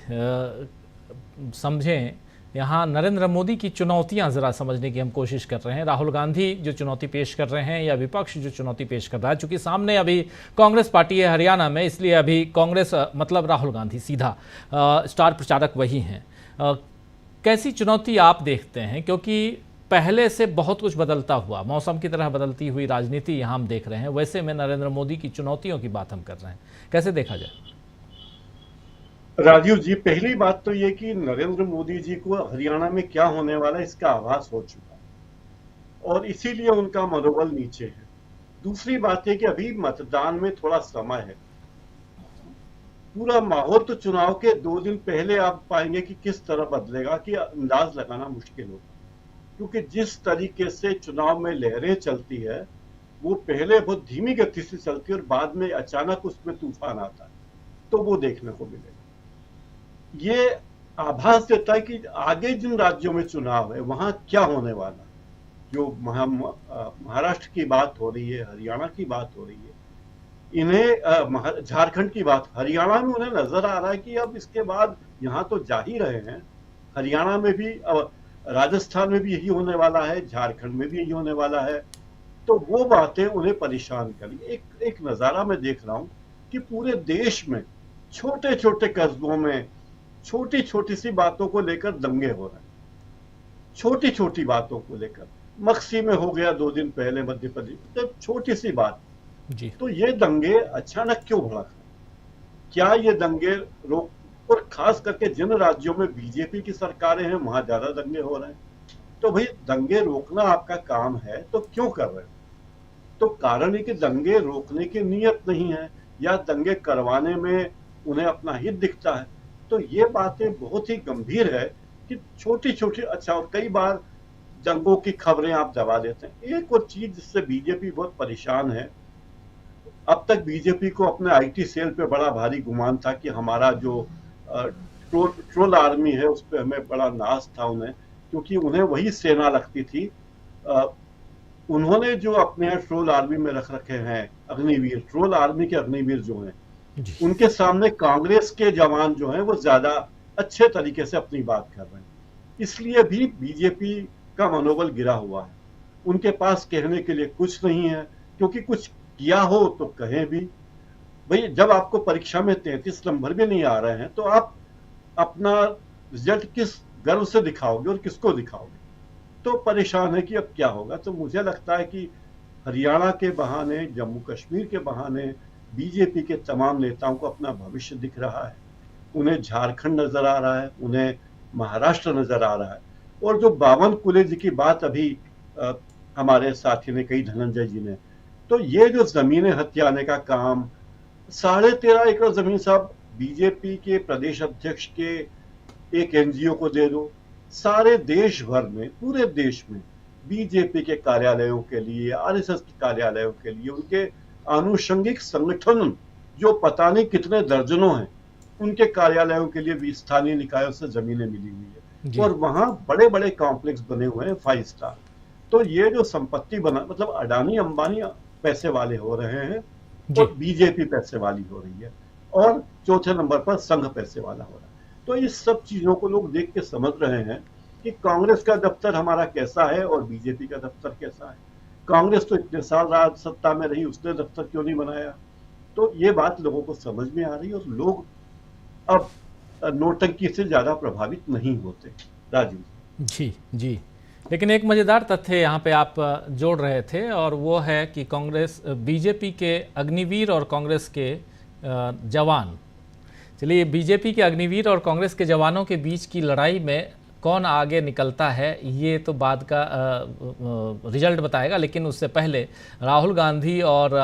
समझें यहाँ नरेंद्र मोदी की चुनौतियाँ ज़रा समझने की हम कोशिश कर रहे हैं। राहुल गांधी जो चुनौती पेश कर रहे हैं या विपक्ष जो चुनौती पेश कर रहा है, चूँकि सामने अभी कांग्रेस पार्टी है हरियाणा में, इसलिए अभी कांग्रेस मतलब राहुल गांधी सीधा स्टार प्रचारक वही हैं। कैसी चुनौती आप देखते हैं? क्योंकि पहले से बहुत कुछ बदलता हुआ, मौसम की तरह बदलती हुई राजनीति यहाँ हम देख रहे हैं, वैसे में नरेंद्र मोदी की चुनौतियों की बात हम कर रहे हैं, कैसे देखा जाए? राजीव जी, पहली बात तो ये कि नरेंद्र मोदी जी को हरियाणा में क्या होने वाला है इसका आभास हो चुका है और इसीलिए उनका मनोबल नीचे है। दूसरी बात है कि अभी मतदान में थोड़ा समय है। पूरा माहौल तो चुनाव के 2 दिन पहले आप पाएंगे कि किस तरह बदलेगा कि अंदाज लगाना मुश्किल होगा, क्योंकि जिस तरीके से चुनाव में लहरें चलती है वो पहले बहुत धीमी गति से चलती है और बाद में अचानक उसमें तूफान आता है, तो वो देखने को मिलेगा। ये आभास देता है कि आगे जिन राज्यों में चुनाव है वहां क्या होने वाला है। जो महाराष्ट्र की बात हो रही है, हरियाणा की बात हो रही है, इन्हें झारखंड की बात, हरियाणा में उन्हें नजर आ रहा है कि अब इसके बाद यहाँ तो जा ही रहे हैं, हरियाणा में भी, राजस्थान में भी यही होने वाला है, झारखंड में भी यही होने वाला है। तो वो बातें उन्हें परेशान करी। एक नजारा मैं देख रहा हूं कि पूरे देश में छोटे छोटे कस्बों में छोटी छोटी सी बातों को लेकर दंगे हो रहे हैं, छोटी छोटी बातों को लेकर। मक्सी में हो गया 2 दिन पहले मध्य प्रदेश, तो छोटी सी बात जी। तो ये दंगे अचानक क्यों भड़क रहे? क्या ये दंगे रोक, और खास करके जिन राज्यों में बीजेपी की सरकारें हैं वहां ज्यादा दंगे हो रहे हैं। तो भाई दंगे रोकना आपका काम है तो क्यों कर रहे हैं? तो कारण है कि दंगे रोकने की नीयत नहीं है या दंगे करवाने में उन्हें अपना हित दिखता है। तो ये बातें बहुत ही गंभीर है कि छोटी छोटी, अच्छा, और कई बार दंगों की खबरें आप दबा देते हैं। एक और चीज जिससे बीजेपी बहुत परेशान है, अब तक बीजेपी को अपने आईटी सेल पे बड़ा भारी गुमान था कि हमारा जो ट्रोल आर्मी है उस पर हमें बड़ा नाज था उन्हें, क्योंकि उन्हें वही सेना लगती थी। उन्होंने जो अपने ट्रोल आर्मी में रख रखे हैं अग्निवीर, ट्रोल आर्मी के अग्निवीर जो हैं, उनके सामने कांग्रेस के जवान जो हैं वो ज्यादा अच्छे तरीके से अपनी बात कर रहे हैं। इसलिए भी बीजेपी का मनोबल गिरा हुआ है। उनके पास कहने के लिए कुछ नहीं है, क्योंकि कुछ किया हो तो कहें भी। भाई जब आपको परीक्षा में 33 नंबर भी नहीं आ रहे हैं तो आप अपना रिजल्ट किस गर्व से दिखाओगे और किसको दिखाओगे? तो परेशान है कि अब क्या होगा। तो मुझे लगता है कि हरियाणा के बहाने, जम्मू कश्मीर के बहाने बीजेपी के तमाम नेताओं को अपना भविष्य दिख रहा है। उन्हें झारखंड नजर आ रहा है, उन्हें महाराष्ट्र नजर आ रहा है। और जो बावन कुलेज की बात अभी हमारे साथी ने कही, धनंजय जी ने, तो ये जो जमीनें हथियाने का काम, 13.5 एकड़ जमीन साहब बीजेपी के प्रदेश अध्यक्ष के एक एनजीओ को दे दो। सारे देश भर में, पूरे देश में बीजेपी के कार्यालयों के लिए, आरएसएस के कार्यालयों के लिए, उनके आनुषंगिक संगठन जो पता नहीं कितने दर्जनों हैं, उनके कार्यालयों के लिए भी स्थानीय निकायों से जमीनें मिली हुई है और वहां बड़े बड़े कॉम्प्लेक्स बने हुए हैं 5 स्टार। तो ये जो संपत्ति बना, मतलब अडानी अंबानी पैसे वाले हो रहे हैं और बीजेपी पैसे वाली हो रही है, और चौथे नंबर पर संघ पैसे वाला हो रहा है। तो इस सब चीजों को लोग देख के समझ रहे हैं कि कांग्रेस का दफ्तर हमारा कैसा है और बीजेपी का दफ्तर कैसा है। कांग्रेस तो इतने साल राज सत्ता में रही, उसने दफ्तर क्यों नहीं बनाया? तो ये बात लोगों को समझ में आ रही है और लोग अब नोटंकी से ज्यादा प्रभावित नहीं होते। राजीव जी जी, लेकिन एक मज़ेदार तथ्य यहाँ पे आप जोड़ रहे थे, और वो है कि कांग्रेस, बीजेपी के अग्निवीर और कांग्रेस के जवान। चलिए, बीजेपी के अग्निवीर और कांग्रेस के जवानों के बीच की लड़ाई में कौन आगे निकलता है ये तो बाद का रिजल्ट बताएगा, लेकिन उससे पहले राहुल गांधी और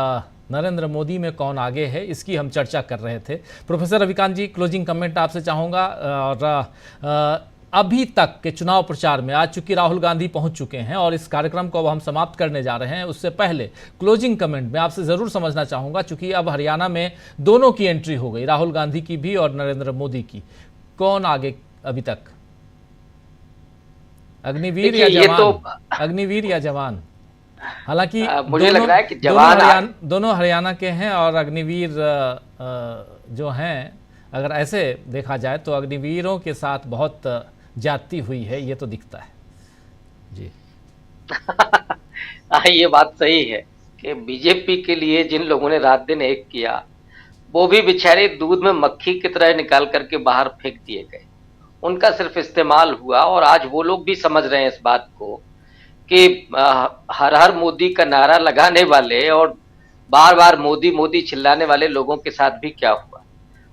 नरेंद्र मोदी में कौन आगे है, इसकी हम चर्चा कर रहे थे। प्रोफेसर रविकांत जी, क्लोजिंग कमेंट आपसे चाहूँगा। और अभी तक के चुनाव प्रचार में, आज चूंकि राहुल गांधी पहुंच चुके हैं और इस कार्यक्रम को अब हम समाप्त करने जा रहे हैं, उससे पहले क्लोजिंग कमेंट में आपसे ज़रूर समझना चाहूँगा, चूंकि अब हरियाणा में दोनों की एंट्री हो गई, राहुल गांधी की भी और नरेंद्र मोदी की, कौन आगे अभी तक? अग्निवीर या जवान? तो अग्निवीर या जवान? हालांकि मुझे लग रहा है कि जवान दोनों हरियाणा के हैं, और अग्निवीर जो हैं, अगर ऐसे देखा जाए तो अग्निवीरों के साथ बहुत जाती हुई है, ये तो दिखता है जी। ये बात सही है कि बीजेपी के लिए जिन लोगों ने रात दिन एक किया, वो भी बेचारे दूध में मक्खी की तरह निकाल करके बाहर फेंक दिए गए। उनका सिर्फ इस्तेमाल हुआ, और आज वो लोग भी समझ रहे हैं इस बात को कि हर हर मोदी का नारा लगाने वाले और बार बार मोदी मोदी चिल्लाने वाले लोगों के साथ भी क्या हुआ।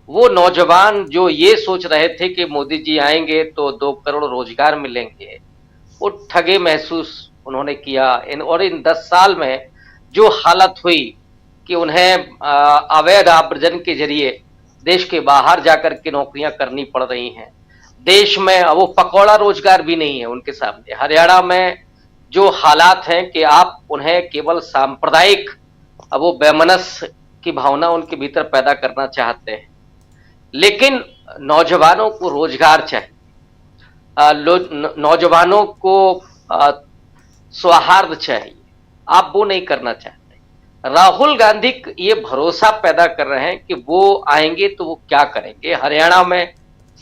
वो नौजवान जो ये सोच रहे थे कि मोदी जी आएंगे तो 2 करोड़ रोजगार मिलेंगे, वो ठगे महसूस उन्होंने किया। और इन 10 साल में जो हालत हुई कि उन्हें अवैध आव्रजन के जरिए देश के बाहर जाकर के नौकरियां करनी पड़ रही हैं। देश में वो पकौड़ा रोजगार भी नहीं है उनके सामने। हरियाणा में जो हालात हैं कि आप उन्हें केवल सांप्रदायिक, वो बेमनस की भावना उनके भीतर पैदा करना चाहते हैं, लेकिन नौजवानों को रोजगार चाहिए, नौजवानों को सौहार्द चाहिए। आप वो नहीं करना चाहते। राहुल गांधी ये भरोसा पैदा कर रहे हैं कि वो आएंगे तो वो क्या करेंगे, हरियाणा में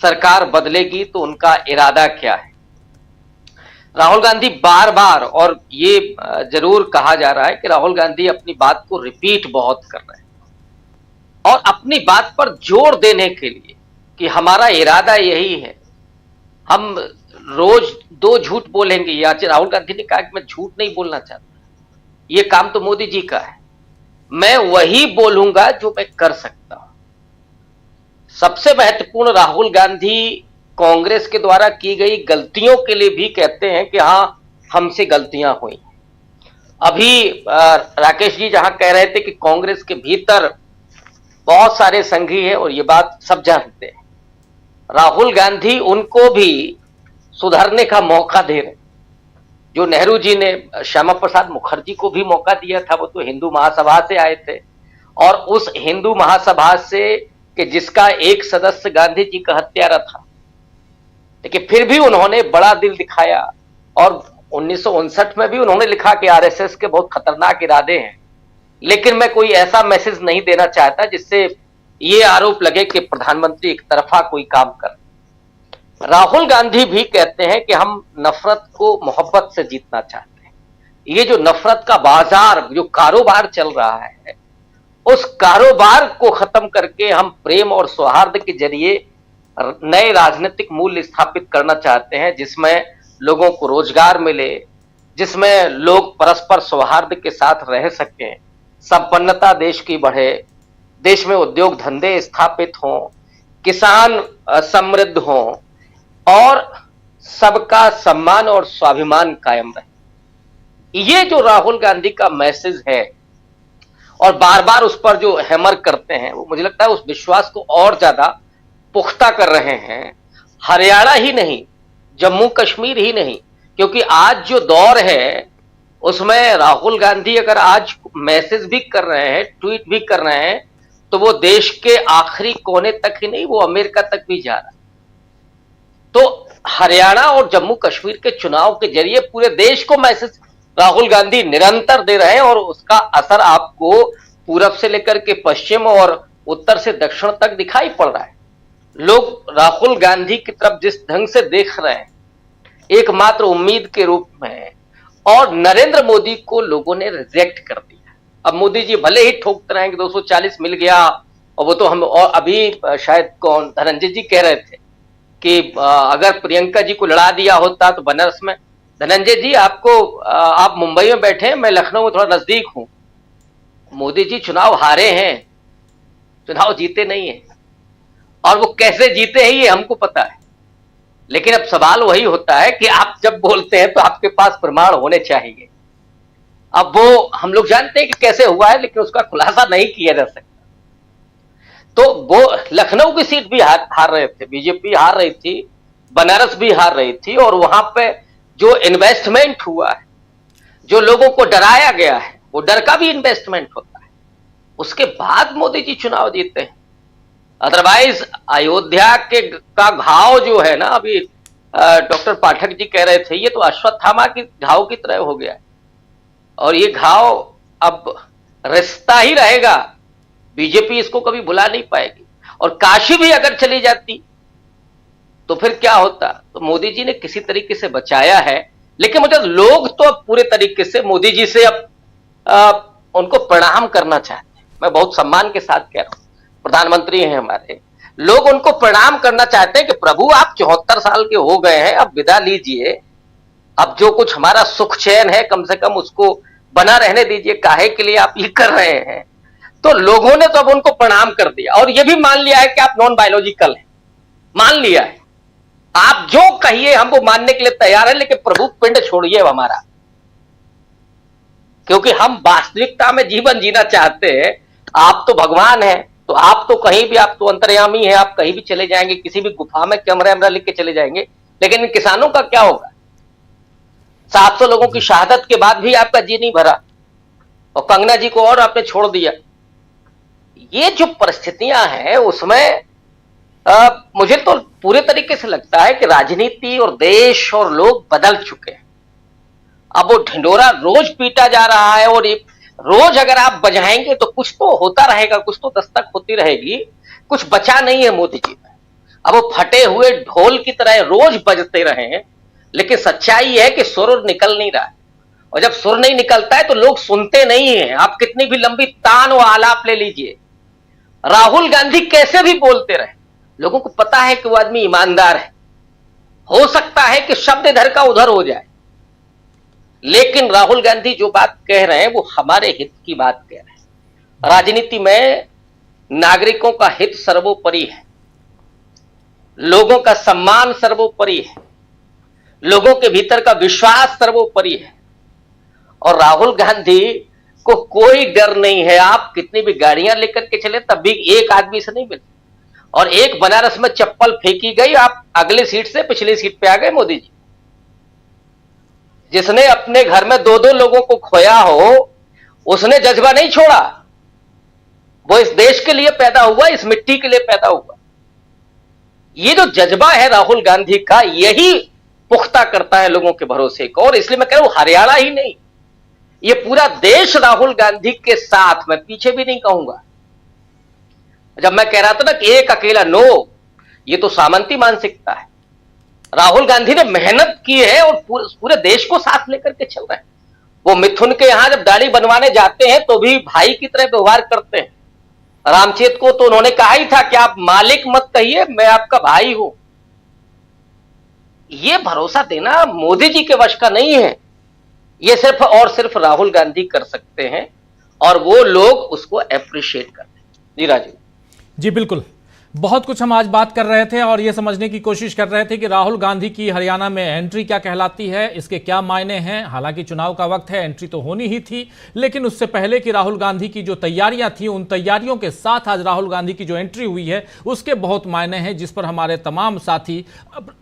सरकार बदलेगी तो उनका इरादा क्या है। राहुल गांधी बार बार, और ये जरूर कहा जा रहा है कि राहुल गांधी अपनी बात को रिपीट बहुत कर रहे हैं, और अपनी बात पर जोर देने के लिए कि हमारा इरादा यही है, हम रोज 2 झूठ बोलेंगे। या राहुल गांधी ने कहा कि मैं झूठ नहीं बोलना चाहता, ये काम तो मोदी जी का है, मैं वही बोलूंगा जो मैं कर सकता हूं। सबसे महत्वपूर्ण, राहुल गांधी कांग्रेस के द्वारा की गई गलतियों के लिए भी कहते हैं कि हाँ, हमसे गलतियां हुई। अभी राकेश जी जहां कह रहे थे कि कांग्रेस के भीतर बहुत सारे संघी हैं, और ये बात सब जानते हैं, राहुल गांधी उनको भी सुधरने का मौका दे रहे। जो नेहरू जी ने श्यामा प्रसाद मुखर्जी को भी मौका दिया था, वो तो हिंदू महासभा से आए थे, और उस हिंदू महासभा से कि जिसका एक सदस्य गांधी जी का हत्यारा था, लेकिन फिर भी उन्होंने बड़ा दिल दिखाया। और 1959 में भी उन्होंने लिखा कि आरएसएस के बहुत खतरनाक इरादे हैं, लेकिन मैं कोई ऐसा मैसेज नहीं देना चाहता जिससे ये आरोप लगे कि प्रधानमंत्री एक तरफा कोई काम कर। राहुल गांधी भी कहते हैं कि हम नफरत को मोहब्बत से जीतना चाहते हैं। ये जो नफरत का बाजार, जो कारोबार चल रहा है, उस कारोबार को खत्म करके हम प्रेम और सौहार्द के जरिए नए राजनीतिक मूल्य स्थापित करना चाहते हैं, जिसमें लोगों को रोजगार मिले, जिसमें लोग परस्पर सौहार्द के साथ रह सकें, संपन्नता देश की बढ़े, देश में उद्योग धंधे स्थापित हों, किसान समृद्ध हों और सबका सम्मान और स्वाभिमान कायम रहे। ये जो राहुल गांधी का मैसेज है और बार बार उस पर जो हैमर करते हैं, वो मुझे लगता है उस विश्वास को और ज्यादा पुख्ता कर रहे हैं। हरियाणा ही नहीं, जम्मू कश्मीर ही नहीं, क्योंकि आज जो दौर है उसमें राहुल गांधी अगर आज मैसेज भी कर रहे हैं, ट्वीट भी कर रहे हैं, तो वो देश के आखिरी कोने तक ही नहीं, वो अमेरिका तक भी जा रहा है। तो हरियाणा और जम्मू कश्मीर के चुनाव के जरिए पूरे देश को मैसेज राहुल गांधी निरंतर दे रहे हैं और उसका असर आपको पूरब से लेकर के पश्चिम और उत्तर से दक्षिण तक दिखाई पड़ रहा है। लोग राहुल गांधी की तरफ जिस ढंग से देख रहे हैं एकमात्र उम्मीद के रूप में, और नरेंद्र मोदी को लोगों ने रिजेक्ट कर दिया। अब मोदी जी भले ही ठोकते रहे कि 240 मिल गया, और वो तो हम, और अभी शायद कौन धनंजय जी कह रहे थे कि अगर प्रियंका जी को लड़ा दिया होता तो बनारस में, धनंजय जी आपको, आप मुंबई में बैठे हैं, मैं लखनऊ में थोड़ा नजदीक हूं। मोदी जी चुनाव हारे हैं, चुनाव जीते नहीं है, और वो कैसे जीते हैं ये हमको पता है। लेकिन अब सवाल वही होता है कि आप जब बोलते हैं तो आपके पास प्रमाण होने चाहिए। अब वो हम लोग जानते हैं कि कैसे हुआ है, लेकिन उसका खुलासा नहीं किया जा सकता। तो वो लखनऊ की सीट भी हार रहे थे, बीजेपी हार रही थी, बनारस भी हार रही थी, और वहां पे जो इन्वेस्टमेंट हुआ है, जो लोगों को डराया गया है, वो डर का भी इन्वेस्टमेंट होता है। उसके बाद मोदी जी चुनाव जीते हैं। अदरवाइज अयोध्या का घाव जो है ना, अभी डॉक्टर पाठक जी कह रहे थे, ये तो अश्वत्थामा की घाव की तरह हो गया है, और ये घाव अब रिश्ता ही रहेगा। बीजेपी इसको कभी भुला नहीं पाएगी। और काशी भी अगर चली जाती तो फिर क्या होता? तो मोदी जी ने किसी तरीके से बचाया है, लेकिन मुझे लोग तो अब पूरे तरीके से मोदी जी से अब उनको प्रणाम करना चाहते हैं। मैं बहुत सम्मान के साथ कह रहा हूं, प्रधानमंत्री हैं हमारे, लोग उनको प्रणाम करना चाहते हैं कि प्रभु आप 74 साल के हो गए हैं, अब विदा लीजिए, अब जो कुछ हमारा सुख चैन है कम से कम उसको बना रहने दीजिए, काहे के लिए आप ये कर रहे हैं। तो लोगों ने तो अब उनको प्रणाम कर दिया, और ये भी मान लिया है कि आप नॉन बायोलॉजिकल हैं, मान लिया है। आप जो कहिए हम वो मानने के लिए तैयार है, लेकिन प्रभु पिंड छोड़िए हमारा, क्योंकि हम वास्तविकता में जीवन जीना चाहते हैं। आप तो भगवान हैं, तो आप तो कहीं भी, आप तो अंतर्यामी हैं, आप कहीं भी चले जाएंगे, किसी भी गुफा में कैमरा लिख के चले जाएंगे। लेकिन इन किसानों का क्या होगा? 700 लोगों की शहादत के बाद भी आपका जी नहीं भरा, और कंगना जी को और आपने छोड़ दिया। ये जो परिस्थितियां हैं उसमें मुझे तो पूरे तरीके से लगता है कि राजनीति और देश और लोग बदल चुके हैं। अब वो ढिंडोरा रोज पीटा जा रहा है, और रोज अगर आप बजाएंगे तो कुछ तो होता रहेगा, कुछ तो दस्तक होती रहेगी। कुछ बचा नहीं है मोदी जी में। अब वो फटे हुए ढोल की तरह रोज बजते रहे, लेकिन सच्चाई है कि सुर निकल नहीं रहा है, और जब सुर नहीं निकलता है तो लोग सुनते नहीं है। आप कितनी भी लंबी तान व आलाप ले लीजिए, राहुल गांधी कैसे भी बोलते रहे, लोगों को पता है कि वो आदमी ईमानदार है। हो सकता है कि शब्द इधर का उधर हो जाए, लेकिन राहुल गांधी जो बात कह रहे हैं वो हमारे हित की बात कह रहे हैं। राजनीति में नागरिकों का हित सर्वोपरि है, लोगों का सम्मान सर्वोपरि है, लोगों के भीतर का विश्वास सर्वोपरि है, और राहुल गांधी को कोई डर नहीं है। आप कितनी भी गाड़ियां लेकर के चले तब भी एक आदमी से नहीं मिले, और एक बनारस में चप्पल फेंकी गई, आप अगली सीट से पिछली सीट पे आ गए मोदी जी। जिसने अपने घर में 2-2 लोगों को खोया हो, उसने जज्बा नहीं छोड़ा। वो इस देश के लिए पैदा हुआ, इस मिट्टी के लिए पैदा हुआ। ये जो जज्बा है राहुल गांधी का, यही पुख्ता करता है लोगों के भरोसे को। और इसलिए मैं कह रहा हूं, हरियाणा ही नहीं, ये पूरा देश राहुल गांधी के साथ, मैं पीछे भी नहीं कहूंगा। जब मैं कह रहा था ना कि एक अकेला नो, ये तो सामंती मानसिकता है। राहुल गांधी ने मेहनत की है और पूरे देश को साथ लेकर के चल रहे हैं। वो मिथुन के यहां जब दाढ़ी बनवाने जाते हैं तो भी भाई की तरह व्यवहार करते हैं। रामचेत को तो उन्होंने कहा ही था कि आप मालिक मत कहिए, मैं आपका भाई हूं। ये भरोसा देना मोदी जी के वश का नहीं है, ये सिर्फ और सिर्फ राहुल गांधी कर सकते हैं, और वो लोग उसको अप्रिशिएट करते हैं। जी राजीव जी, बिल्कुल। बहुत कुछ हम आज बात कर रहे थे और ये समझने की कोशिश कर रहे थे कि राहुल गांधी की हरियाणा में एंट्री क्या कहलाती है, इसके क्या मायने हैं। हालांकि चुनाव का वक्त है, एंट्री तो होनी ही थी, लेकिन उससे पहले कि राहुल गांधी की जो तैयारियां थी, उन तैयारियों के साथ आज राहुल गांधी की जो एंट्री हुई है उसके बहुत मायने हैं, जिस पर हमारे तमाम साथी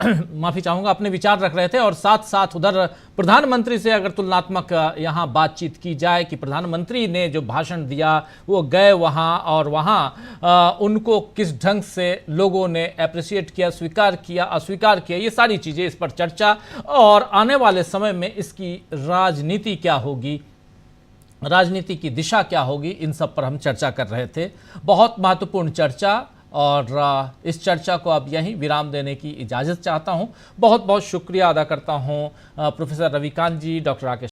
माफी चाहूंगा अपने विचार रख रहे थे। और साथ साथ उधर प्रधानमंत्री से अगर तुलनात्मक यहाँ बातचीत की जाए कि प्रधानमंत्री ने जो भाषण दिया, वो गए वहाँ और वहाँ उनको किस ढंग से लोगों ने अप्रिशिएट किया, स्वीकार किया, अस्वीकार किया, ये सारी चीजें, इस पर चर्चा, और आने वाले समय में इसकी राजनीति क्या होगी, राजनीति की दिशा क्या होगी, इन सब पर हम चर्चा कर रहे थे। बहुत महत्वपूर्ण चर्चा, और इस चर्चा को अब यहीं विराम देने की इजाज़त चाहता हूं। बहुत बहुत शुक्रिया अदा करता हूं प्रोफेसर रविकांत जी, डॉक्टर राकेश